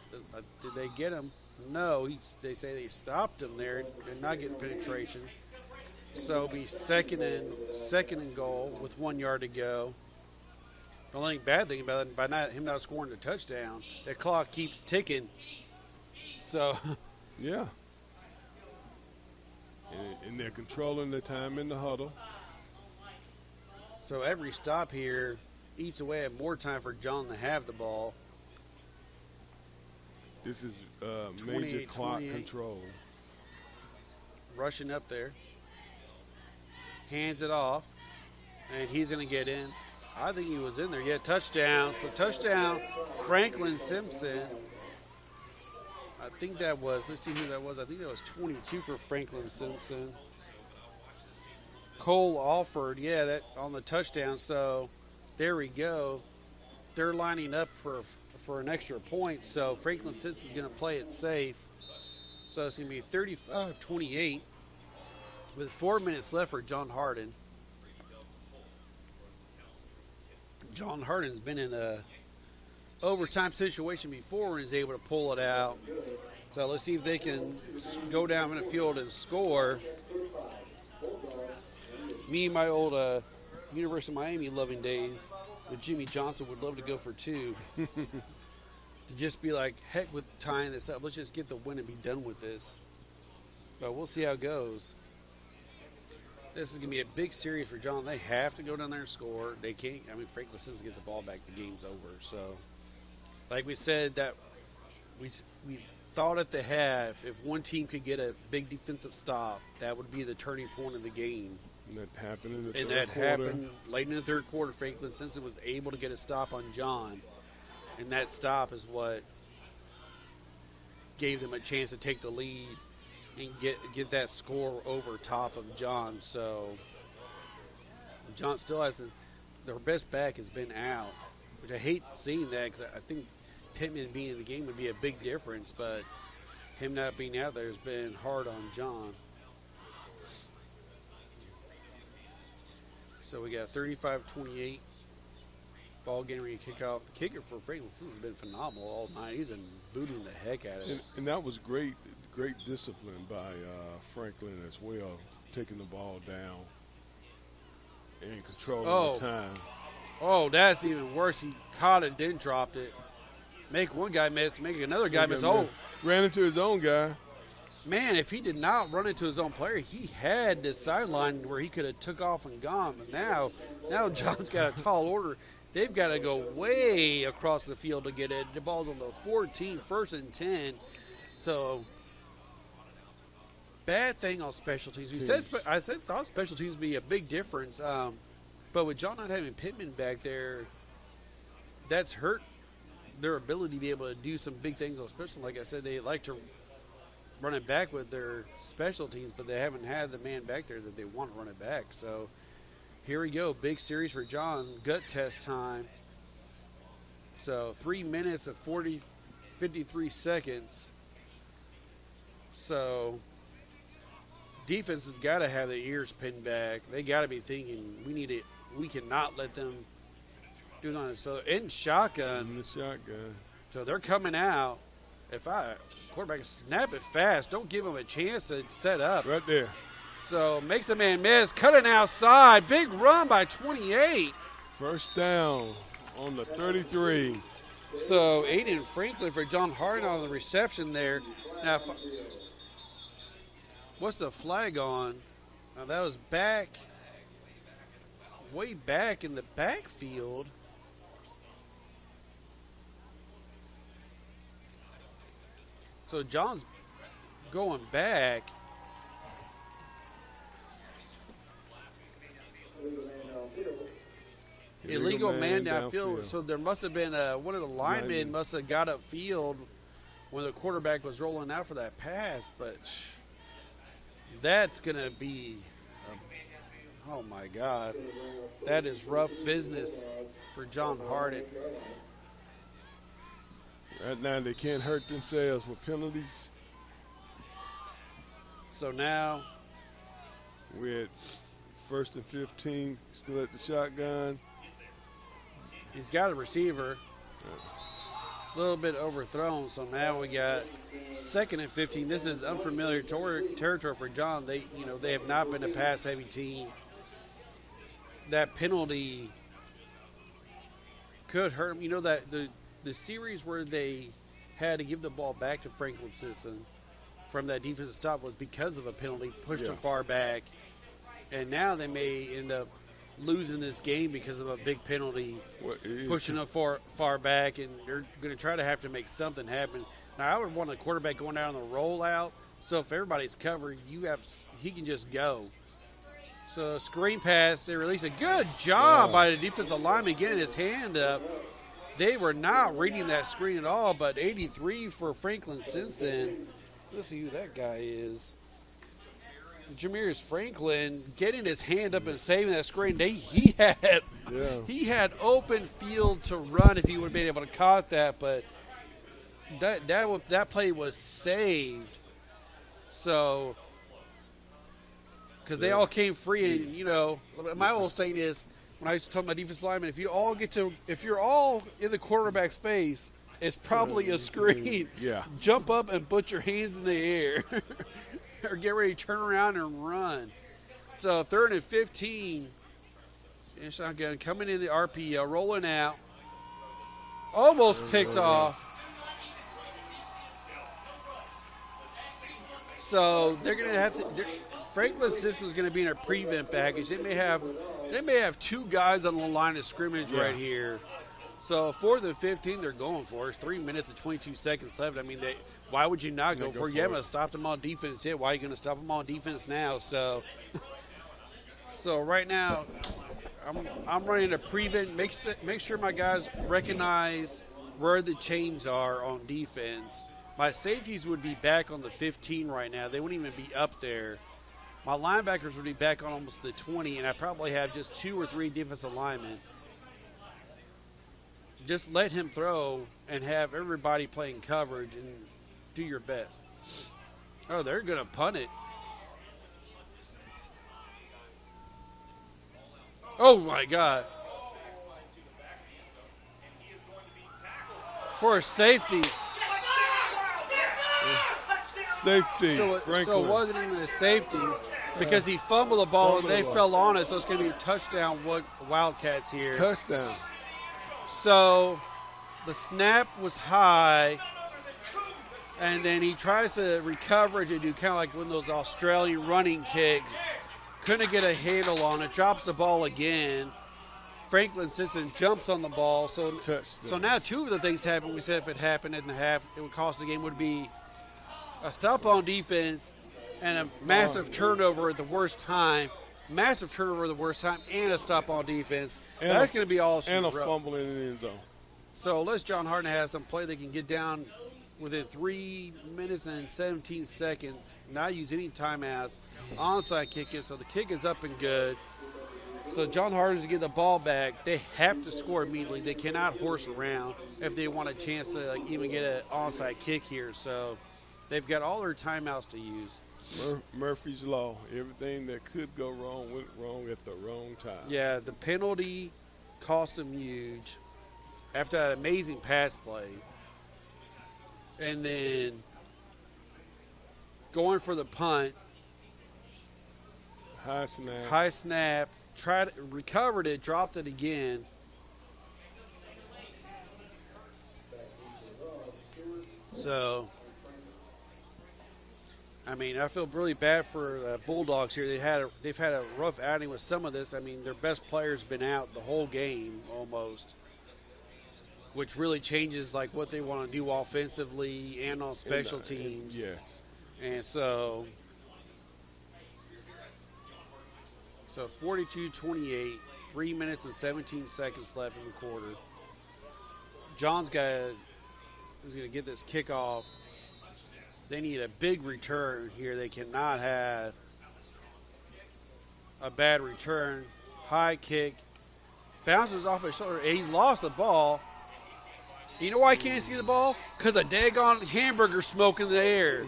did they get him? No, they say they stopped him there. They're not getting penetration. So it'll be second and goal with 1 yard to go. The only bad thing about it, by him not scoring the touchdown, the clock keeps ticking. So yeah. And they're controlling the time in the huddle. So every stop here eats away at more time for John to have the ball. This is major clock control. Rushing up there. Hands it off. And he's going to get in. I think he was in there. Yeah, touchdown. So touchdown, Franklin Simpson. I think that was, let's see who that was. I think that was 22 for Franklin Simpson. Cole Alford, yeah, that on the touchdown. So there we go. They're lining up for an extra point. So Franklin Simpson's going to play it safe. So it's going to be 35-28 with 4 minutes left for John Hardin. John Hardin's been in a overtime situation before and is able to pull it out. So let's see if they can go down in the field and score. Me and my old University of Miami loving days with Jimmy Johnson would love to go for 2. To just be like, heck with tying this up. Let's just get the win and be done with this. But we'll see how it goes. This is going to be a big series for John. They have to go down there and score. They can't. I mean, Franklin Simpson gets the ball back, the game's over. So, like we said, that we thought at the half, if one team could get a big defensive stop, that would be the turning point of the game. And that happened in the and third that quarter. happened late in the third quarter. Franklin Simpson was able to get a stop on John. And that stop is what gave them a chance to take the lead and get that score over top of John. So John still hasn't. Their best back has been out, which I hate seeing that because I think Pittman being in the game would be a big difference. But him not being out there has been hard on John. So we got 35-28. Ball getting ready to kick off. The kicker for Franklin Simpson has been phenomenal all night. He's been booting the heck out of it. And that was great discipline by Franklin as well, taking the ball down and controlling the time. Oh, that's even worse. He caught it, then dropped it. Make one guy miss, make another guy miss. Oh, ran into his own guy. Man, if he did not run into his own player, he had this sideline where he could have took off and gone. But now John's got a tall order. They've got to go way across the field to get it. The ball's on the 14, 1st and 10. So, bad thing on special teams. I thought special teams would be a big difference. But with John not having Pittman back there, that's hurt their ability to be able to do some big things on special. Like I said, they like to run it back with their special teams, but they haven't had the man back there that they want to run it back. So, here we go. Big series for John. Gut test time. So 3 minutes and 53 seconds. So defense has got to have their ears pinned back. They got to be thinking we cannot let them do it on it. So in shotgun. So they're coming out. If quarterback snap it fast, don't give them a chance to set up. Right there. So makes a man miss, cutting outside, big run by 28. First down on the 33. So Aiden Franklin for John Hardin on the reception there. Now, what's the flag on? Now that was way back in the backfield. So John's going back. illegal man downfield. So there must have been one of the linemen must have got upfield when the quarterback was rolling out for that pass. But that's going to be, oh, my God. That is rough business for John Hardin. Right now they can't hurt themselves with penalties. So now we're at 1st and 15, still at the shotgun. He's got a receiver. A little bit overthrown, so now we got 2nd and 15. This is unfamiliar territory for John. They have not been a pass-heavy team. That penalty could hurt him. That the series where they had to give the ball back to Franklin Simpson from that defensive stop was because of a penalty, pushed him far back. And now they may end up losing this game because of a big penalty, pushing them far back, and they're going to have to make something happen. Now, I would want a quarterback going down on the rollout, so if everybody's covered, he can just go. So, screen pass, they release a good job by the defensive lineman getting his hand up. They were not reading that screen at all, but 83 for Franklin Simpson. Let's see who that guy is. Jameers Franklin getting his hand up and saving that screen. He had open field to run if he would have been able to caught that, but that play was saved. So, because they all came free, and my old saying is when I used to tell my defense linemen, if you're all in the quarterback's face, it's probably a screen. Jump up and put your hands in the air. Or get ready to turn around and run. So 3rd and 15. And shotgun coming in the RPO, rolling out. Almost picked off. So they're going to have to. Franklin Simpson's going to be in a prevent package. They may have 2 guys on the line of scrimmage right here. So 4th and 15, they're going for it. It's 3 minutes and 22 seconds left. I mean, why would you not go for it? You haven't stopped them on defense yet. Why are you going to stop them on defense now? So right now, I'm running a prevent. Make sure my guys recognize where the chains are on defense. My safeties would be back on the 15 right now. They wouldn't even be up there. My linebackers would be back on almost the 20, and I probably have just 2 or 3 defensive linemen. Just let him throw and have everybody playing coverage and do your best. Oh, they're going to punt it. Oh, my God. For a safety. Safety. So it wasn't even a safety because he fumbled the ball and they fell on it, so it's going to be a touchdown Wildcats here. Touchdown. So the snap was high, and then he tries to recover it and do kind of like one of those Australian running kicks. Couldn't get a handle on it, drops the ball again. Franklin Simpson jumps on the ball. So now 2 of the things happened. We said if it happened in the half, it would cost the game. Would be a stop on defense and a massive turnover at the worst time. Massive turnover at the worst time and a stop on defense. And that's going to be all. And a fumble in the end zone. So unless John Hardin has some play they can get down within 3 minutes and 17 seconds, not use any timeouts, onside kick it, so the kick is up and good. So John Hardin to get the ball back, they have to score immediately. They cannot horse around if they want a chance to even get an onside kick here. So they've got all their timeouts to use. Murphy's Law. Everything that could go wrong went wrong at the wrong time. Yeah, the penalty cost them huge after that amazing pass play. And then going for the punt. High snap. Recovered it, dropped it again. So, I mean, I feel really bad for Bulldogs here. They've had a rough outing with some of this. I mean, their best player's been out the whole game almost, which really changes like what they want to do offensively and on special teams. Yes. And so 42-28, 3 minutes and 17 seconds left in the quarter. John's guy is going to get this kickoff. They need a big return here. They cannot have a bad return. High kick. Bounces off his shoulder. He lost the ball. You know why I can't see the ball? Because a daggone hamburger smoke in the air.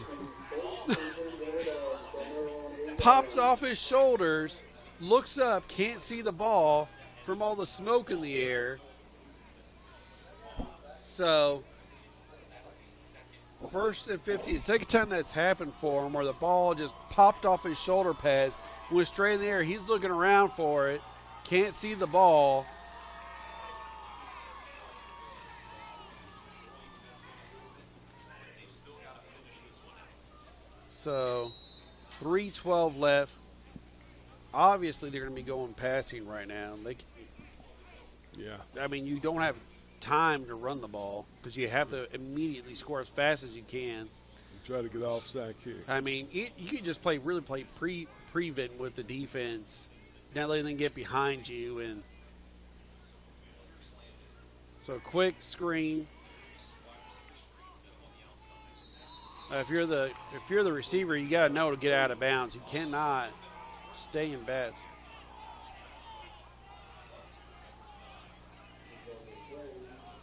Pops off his shoulders, looks up, can't see the ball from all the smoke in the air. So, first and 50, second time that's happened for him, where the ball just popped off his shoulder pads, went straight in the air. He's looking around for it, can't see the ball. So, 3:12 left. Obviously, they're going to be going passing right now. I mean, you don't have time to run the ball because you have to immediately score as fast as you can. Try to get offside kick. I mean, you can just play prevent with the defense, not letting them get behind you, and so quick screen. If you're the receiver, you got to know to get out of bounds. You cannot stay in bounds.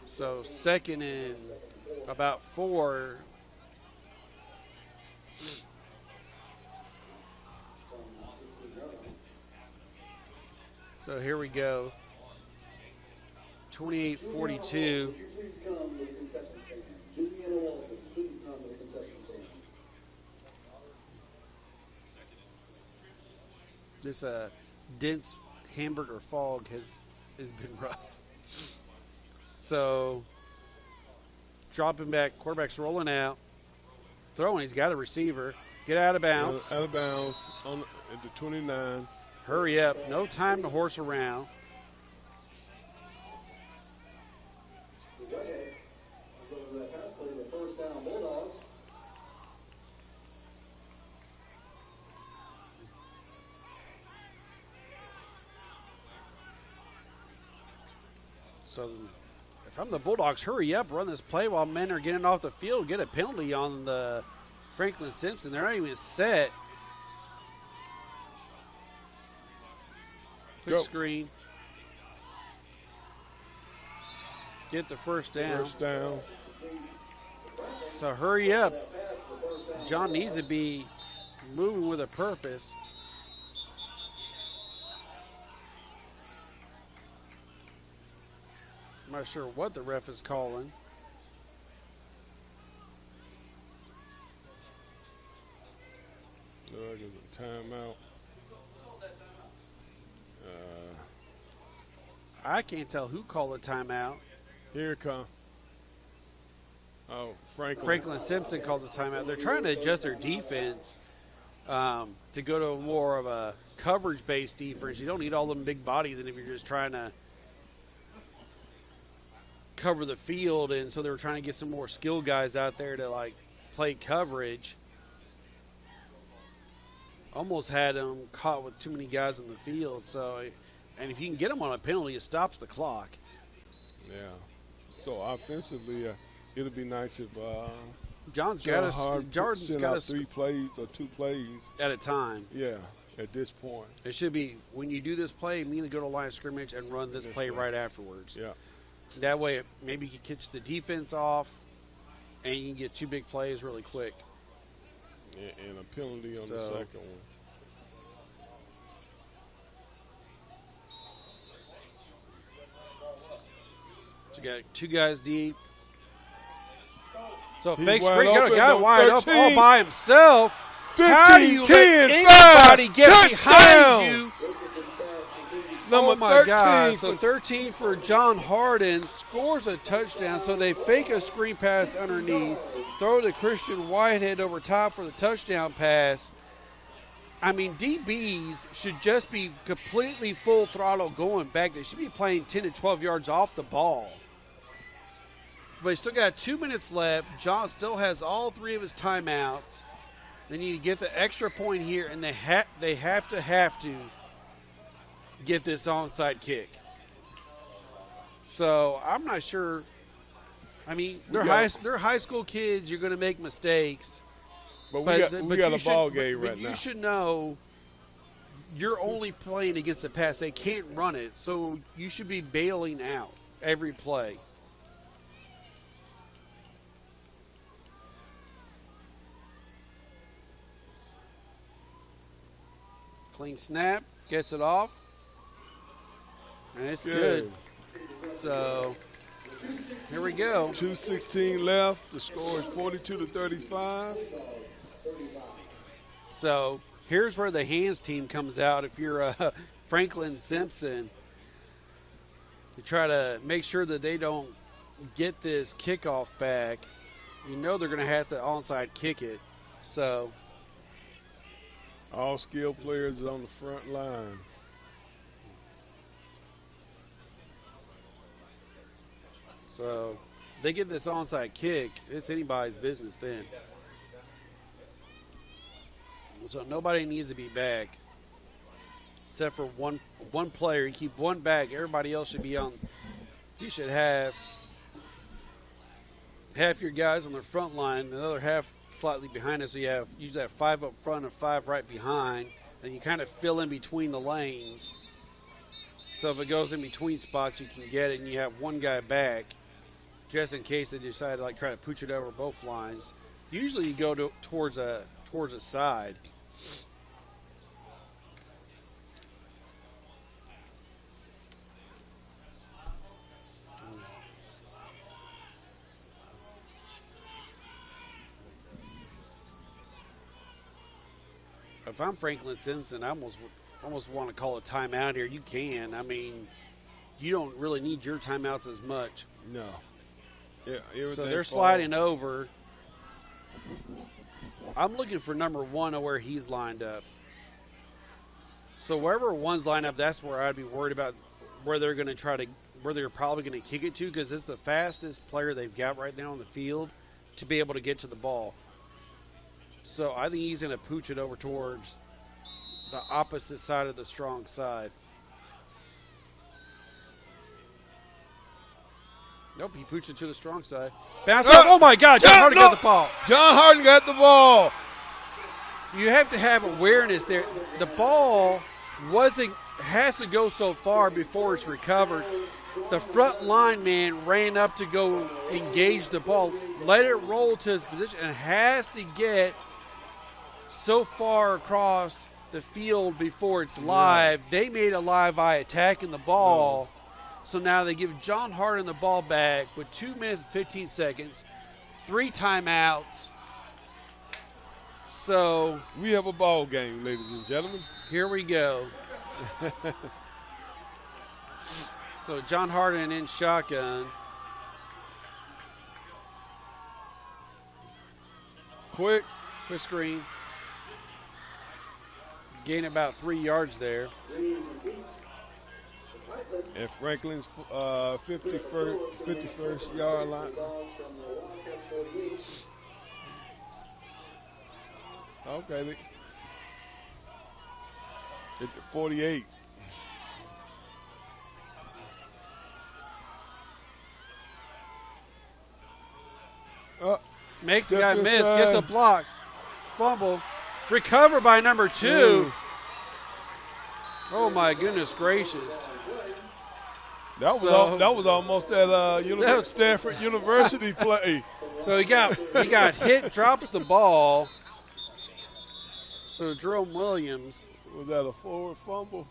So second and about 4. So here we go. 28-42. This dense hamburger fog has been rough. So, dropping back, quarterback's rolling out, throwing. He's got a receiver. Get out of bounds. Out of bounds at the 29. Hurry up. No time to horse around. So if I'm the Bulldogs, hurry up, run this play while men are getting off the field, get a penalty on the Franklin Simpson. They're not even set. Quick screen. Get the first down. First down. So hurry up. John needs to be moving with a purpose. I'm not sure what the ref is calling. There's a timeout. I can't tell who called a timeout. Here it comes. Oh, Franklin Simpson calls a timeout. They're trying to adjust their defense to go to more of a coverage-based defense. You don't need all them big bodies, and if you're just trying to cover the field, and so they were trying to get some more skilled guys out there to like play coverage. Almost had them caught with too many guys on the field. So, and if you can get them on a penalty, it stops the clock. Yeah. So offensively, it'll be nice if John's got us 3 plays or 2 plays at a time. Yeah. At this point, it should be when you do this play, immediately go to line of scrimmage and run this play right afterwards. Yeah. That way, maybe you can catch the defense off, and you can get 2 big plays really quick. And a penalty on the second one. So you got 2 guys deep. So He's fake wide screen, got a open, guy wide 13. up all by himself. 15, How do you 10, let 5, anybody get touchdown. behind you? Number Oh, my 13 God. So 13 for John Hardin, scores a touchdown. So they fake a screen pass underneath, throw to Christian Whitehead over top for the touchdown pass. I mean, DBs should just be completely full throttle going back. They should be playing 10 to 12 yards off the ball. But he still got 2 minutes left. John still has all 3 of his timeouts. They need to get the extra point here, and they have to get this onside kick. So I'm not sure. I mean, they're high school kids. You're going to make mistakes. But we got a ball game right now. You should know you're only playing against the pass. They can't run it, so you should be bailing out every play. Clean snap, gets it off, and it's good. So here we go. 2:16 left. The score is 42-35. So here's where the hands team comes out. If you're Franklin Simpson, to try to make sure that they don't get this kickoff back, you know they're going to have to onside kick it. So all skilled players is on the front line. So they get this onside kick, it's anybody's business then. So nobody needs to be back except for one player. You keep one back, everybody else should be on. You should have half your guys on the front line, the other half slightly behind us. So you have usually have 5 up front and 5 right behind, and you kind of fill in between the lanes. So if it goes in between spots, you can get it, and you have one guy back just in case they decide to like try to pooch it over both lines. Usually you go towards a side. If I'm Franklin Simpson, I almost want to call a timeout here. You can. I mean, you don't really need your timeouts as much. No. Yeah. So they're sliding over. I'm looking for number 1 where he's lined up. So wherever one's lined up, that's where I'd be worried about where they're going to where they're probably going to kick it to, because it's the fastest player they've got right now on the field to be able to get to the ball. So I think he's going to pooch it over towards the opposite side of the strong side. Nope, he pooched it to the strong side. Bounce off. Oh, my God. John Hardin got the ball. John Hardin got the ball. You have to have awareness there. The ball has to go so far before it's recovered. The front line man ran up to go engage the ball, let it roll to his position, and has to get so far across the field before it's live. They made a live by attacking the ball. So now they give John Hardin the ball back with 2 minutes and 15 seconds, 3 timeouts. So we have a ball game, ladies and gentlemen. Here we go. So John Hardin in shotgun. Quick screen. Gain about 3 yards there. And Franklin's 51st yard line. Okay. At 48. Makes a guy miss, gets a block, fumble, recovered by number 2. Oh my goodness gracious! That was almost that Stanford University play. So he got hit, drops the ball. So Jerome Williams. Was that a forward fumble?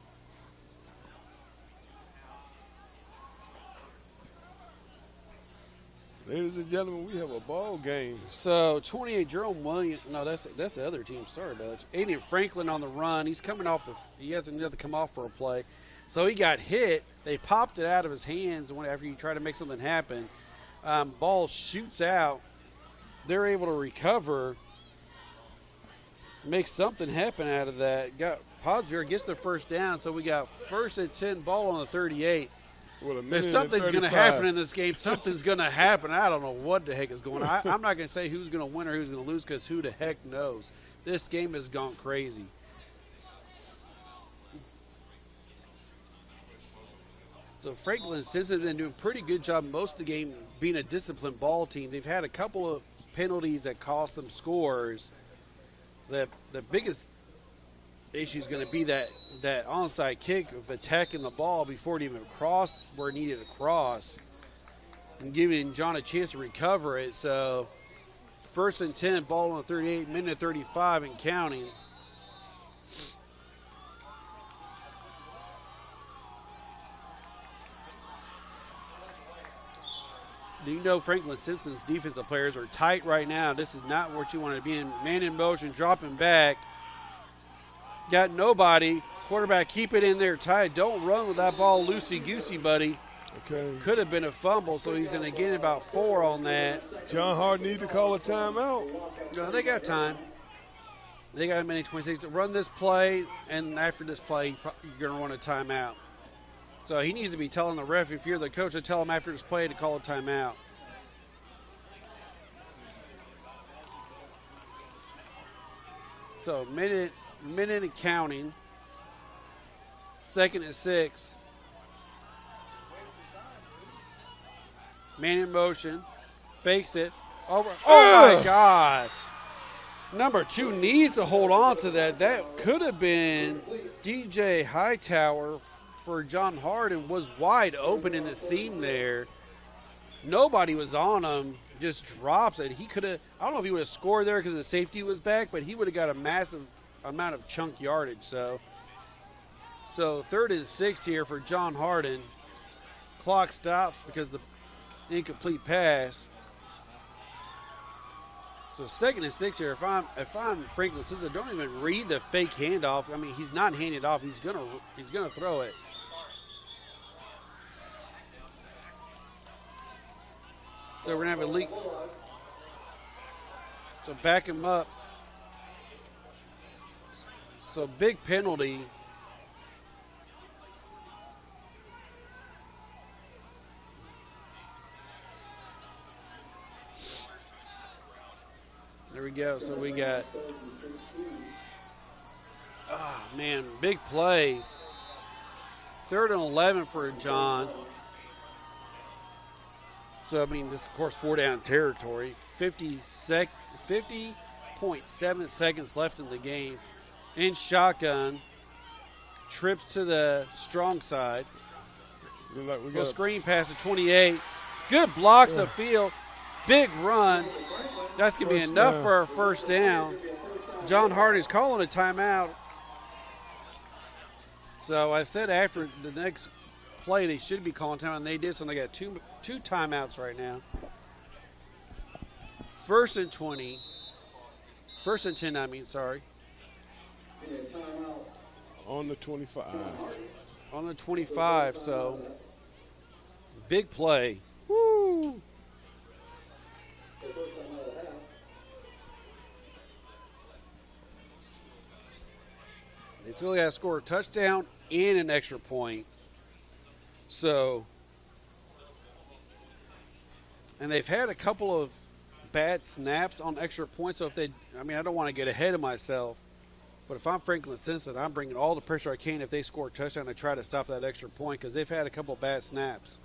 Ladies and gentlemen, we have a ball game. So 28, Jerome Williams. No, that's the other team. Sorry about that. Aiden Franklin on the run. He's coming off he hasn't had to come off for a play. So he got hit. They popped it out of his hands after you try to make something happen. Ball shoots out. They're able to recover. Make something happen out of that. Got Posvier gets the first down. So we got 1st and 10, ball on the 38. If something's going to happen in this game, something's going to happen. I don't know what the heck is going on. I'm not going to say who's going to win or who's going to lose, because who the heck knows. This game has gone crazy. So Franklin Simpson has been doing a pretty good job most of the game being a disciplined ball team. They've had a couple of penalties that cost them scores. The biggest issue is going to be that onside kick of attacking the ball before it even crossed where it needed to cross and giving John a chance to recover it. So 1st and 10, ball on the 38, minute 35 and counting. Do you know Franklin Simpson's defensive players are tight right now? This is not what you want to be in. Man in motion, dropping back. Got nobody. Quarterback, keep it in there tight. Don't run with that ball loosey-goosey, buddy. Okay. Could have been a fumble, so he's going to gain about 4 on that. John Hardin need to call a timeout. No, they got time. They got a minute 26. Run this play, and after this play, you're going to want a timeout. So he needs to be telling the ref, if you're the coach, to tell him after this play to call a timeout. So minute and counting. 2nd and 6. Man in motion. Fakes it. Over. Oh, my God. Number 2 needs to hold on to that. That could have been DJ Hightower for John Hardin. Was wide open in the seam there. Nobody was on him. Just drops it. He could have, I don't know if he would have scored there because the safety was back, but he would have got a massive amount of chunk yardage. So 3rd and 6 here for John Hardin. Clock stops because the incomplete pass. So 2nd and 6 here. If I'm Franklin Simpson, don't even read the fake handoff. I mean, he's not handing it off. He's gonna throw it. So we're gonna have a leak. So back him up. So big penalty. There we go. So we got, man, big plays. 3rd and 11 for John. So, I mean, this, of course, 4-down territory. 50.7 seconds left in the game. In shotgun. Trips to the strong side. We'll screen pass to 28. Good blocks of field. Big run. That's going to be enough for a 1st down. John Hardin's calling a timeout. So I said after the next play they should be calling timeout, and they did, so they got two timeouts right now. 1st and 20. 1st and 10, I mean, sorry. On the 25. On the 25, so big play. Woo! They still got to score a touchdown and an extra point. So, and they've had a couple of bad snaps on extra points. So if they, I mean, I don't want to get ahead of myself, but if I'm Franklin Simpson, I'm bringing all the pressure I can if they score a touchdown to try to stop that extra point because they've had a couple of bad snaps.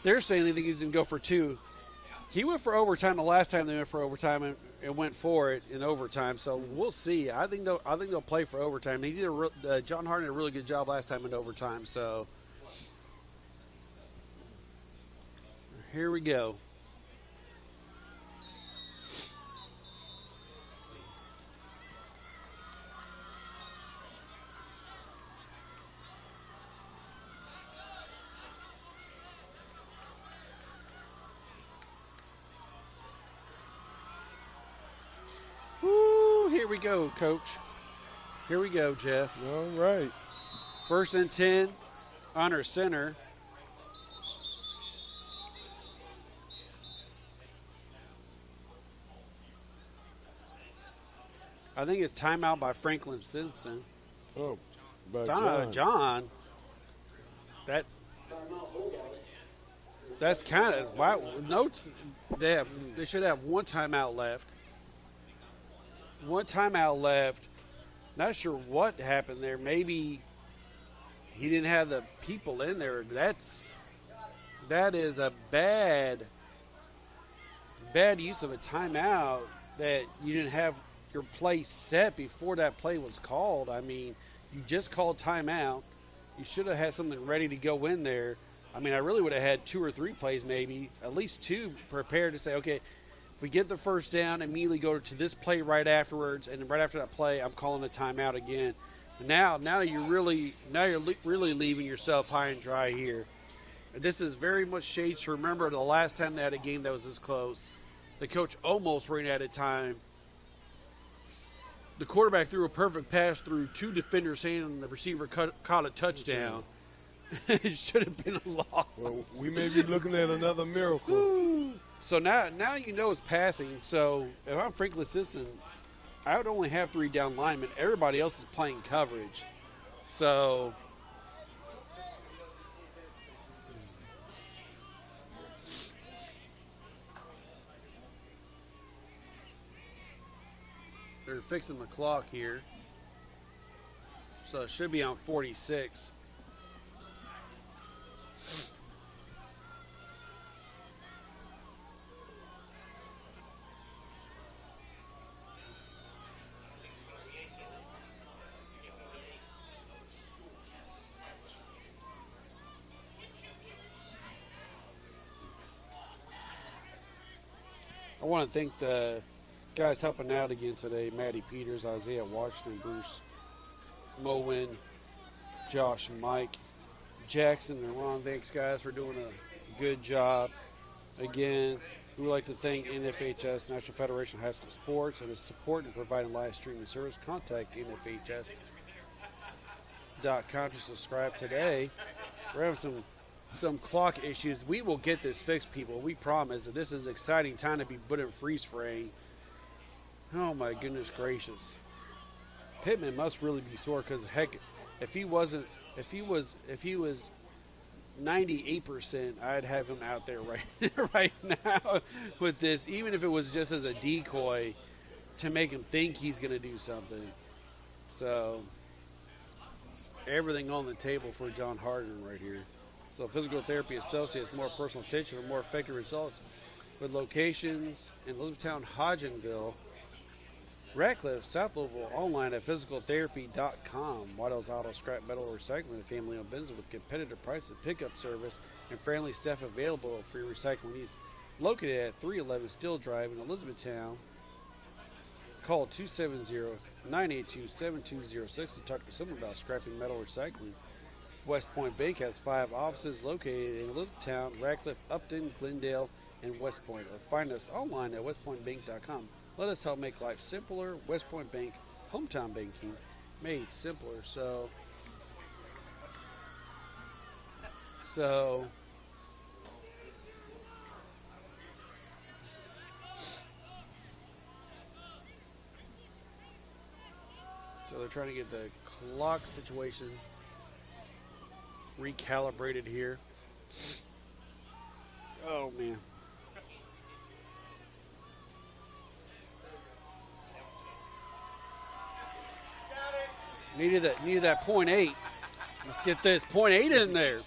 They're saying they think he's going to go for 2. He went for overtime the last time they went for overtime and went for it in overtime. So we'll see. I think they'll play for overtime. He did John Hardin did a really good job last time in overtime. So here we go. Here we go, Coach. Here we go, Jeff. All right. 1st and 10, under center. I think it's timeout by Franklin Simpson. Oh, by John. That's kind of wow. No, they should have one timeout left. One timeout left. Not sure what happened there. Maybe he didn't have the people in there. That is a bad use of a timeout, that you didn't have your play set before that play was called. I mean, you just called timeout. You should have had something ready to go in there. I mean, I really would have had 2 or 3 plays, maybe at least 2, prepared to say, okay, if we get the first down, immediately go to this play right afterwards, and right after that play, I'm calling a timeout again. Now you're really leaving yourself high and dry here. This is very much shades to remember the last time they had a game that was this close. The coach almost ran out of time. The quarterback threw a perfect pass through 2 defenders' hands, and the receiver caught a touchdown. It should have been a loss. Well, we may be looking at another miracle. Woo. So now you know it's passing. So if I'm Franklin Simpson, I would only have 3 down linemen. Everybody else is playing coverage. So they're fixing the clock here. So it should be on 46. I want to thank the guys helping out again today: Matty Peters, Isaiah Washington, Bruce Mowen, Josh, Mike, Jackson, and Ron. Thanks, guys, for doing a good job. Again, we would like to thank NFHS, National Federation of High School Sports, and its support in providing live streaming service. Contact NFHS.com to subscribe today. We're having some clock issues. We will get this fixed, people. We promise that this is an exciting time to be putting freeze frame. Oh my goodness gracious. Pittman must really be sore, because heck, if he was 98%, I'd have him out there right now with this, even if it was just as a decoy to make him think he's going to do something. So everything on the table for John Hardin right here. So Physical Therapy Associates, more personal attention for more effective results, with locations in Elizabethtown, Hodgenville, Ratcliffe, South Louisville, online at physicaltherapy.com. Waddell's Auto Scrap Metal Recycling, a family-owned business with competitive prices, pickup service, and friendly staff available for your recycling needs. Located at 311 Steel Drive in Elizabethtown. Call 270-982-7206 to talk to someone about scrapping metal recycling. West Point Bank has 5 offices located in Elizabethtown, Ratcliffe, Upton, Glendale, and West Point. Or find us online at westpointbank.com. Let us help make life simpler. West Point Bank, hometown banking, made simpler. So they're trying to get the clock situation recalibrated here. Oh man. Needed that 0.8. Let's get this 0.8 in there.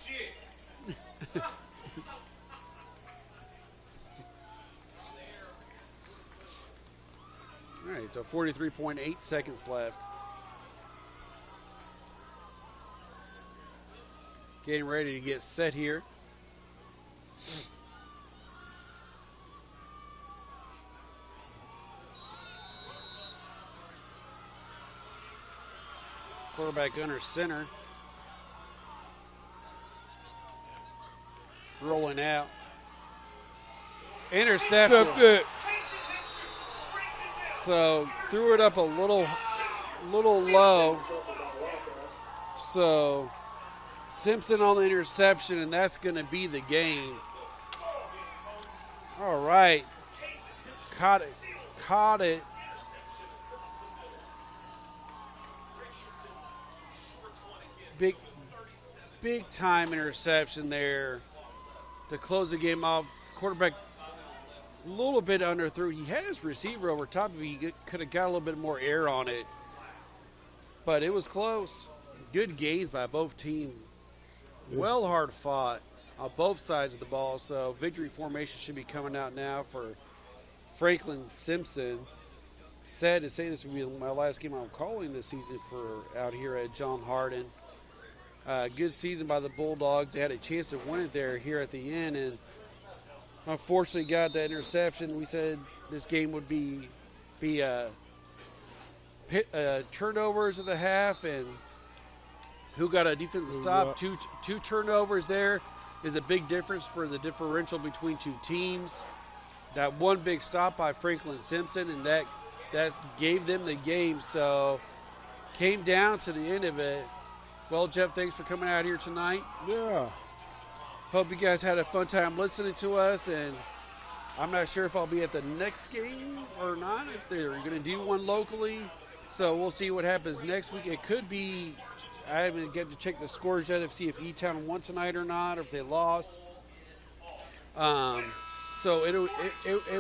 All right, so 43.8 seconds left. Getting ready to get set here. Quarterback under center. Rolling out. Intercepted. So threw it up a little low. So Simpson on the interception, and that's going to be the game. All right. Caught it. Big time interception there to close the game off. Quarterback a little bit underthrew. He had his receiver over top of it. He could have got a little bit more air on it, but it was close. good games by both teams. Well hard fought on both sides of the ball. So victory formation should be coming out now for Franklin Simpson. Sad to say this will be my last game I'm calling this season for out here at John Hardin. Good season by the Bulldogs. They had a chance to win it there here at the end, and unfortunately got that interception. We said this game would be turnovers at the half, and who got a defensive stop. Two turnovers there is a big difference for the differential between two teams. That one big stop by Franklin Simpson, and that gave them the game. So came down to the end of it. Well, Jeff, thanks for coming out here tonight. Yeah. Hope you guys had a fun time listening to us, and I'm not sure if I'll be at the next game or not, if they're going to do one locally. So we'll see what happens next week. It could be, I haven't get to check the scores yet to see if E-Town won tonight or not, or if they lost. So it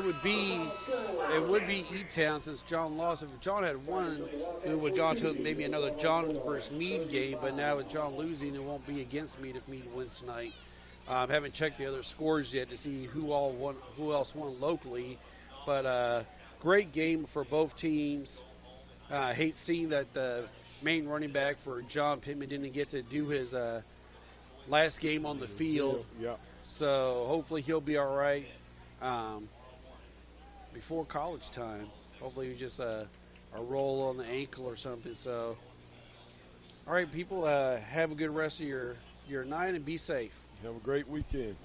would be E-Town since John lost. If John had won, we would have gone to maybe another John versus Meade game. But now with John losing, it won't be against Meade if Meade wins tonight. Haven't checked the other scores yet to see who else won locally. But great game for both teams. Hate seeing that the main running back for John Pittman didn't get to do his last game on the field. Yeah. So hopefully he'll be all right before college time. Hopefully just a roll on the ankle or something. So, all right, people, have a good rest of your night and be safe. Have a great weekend.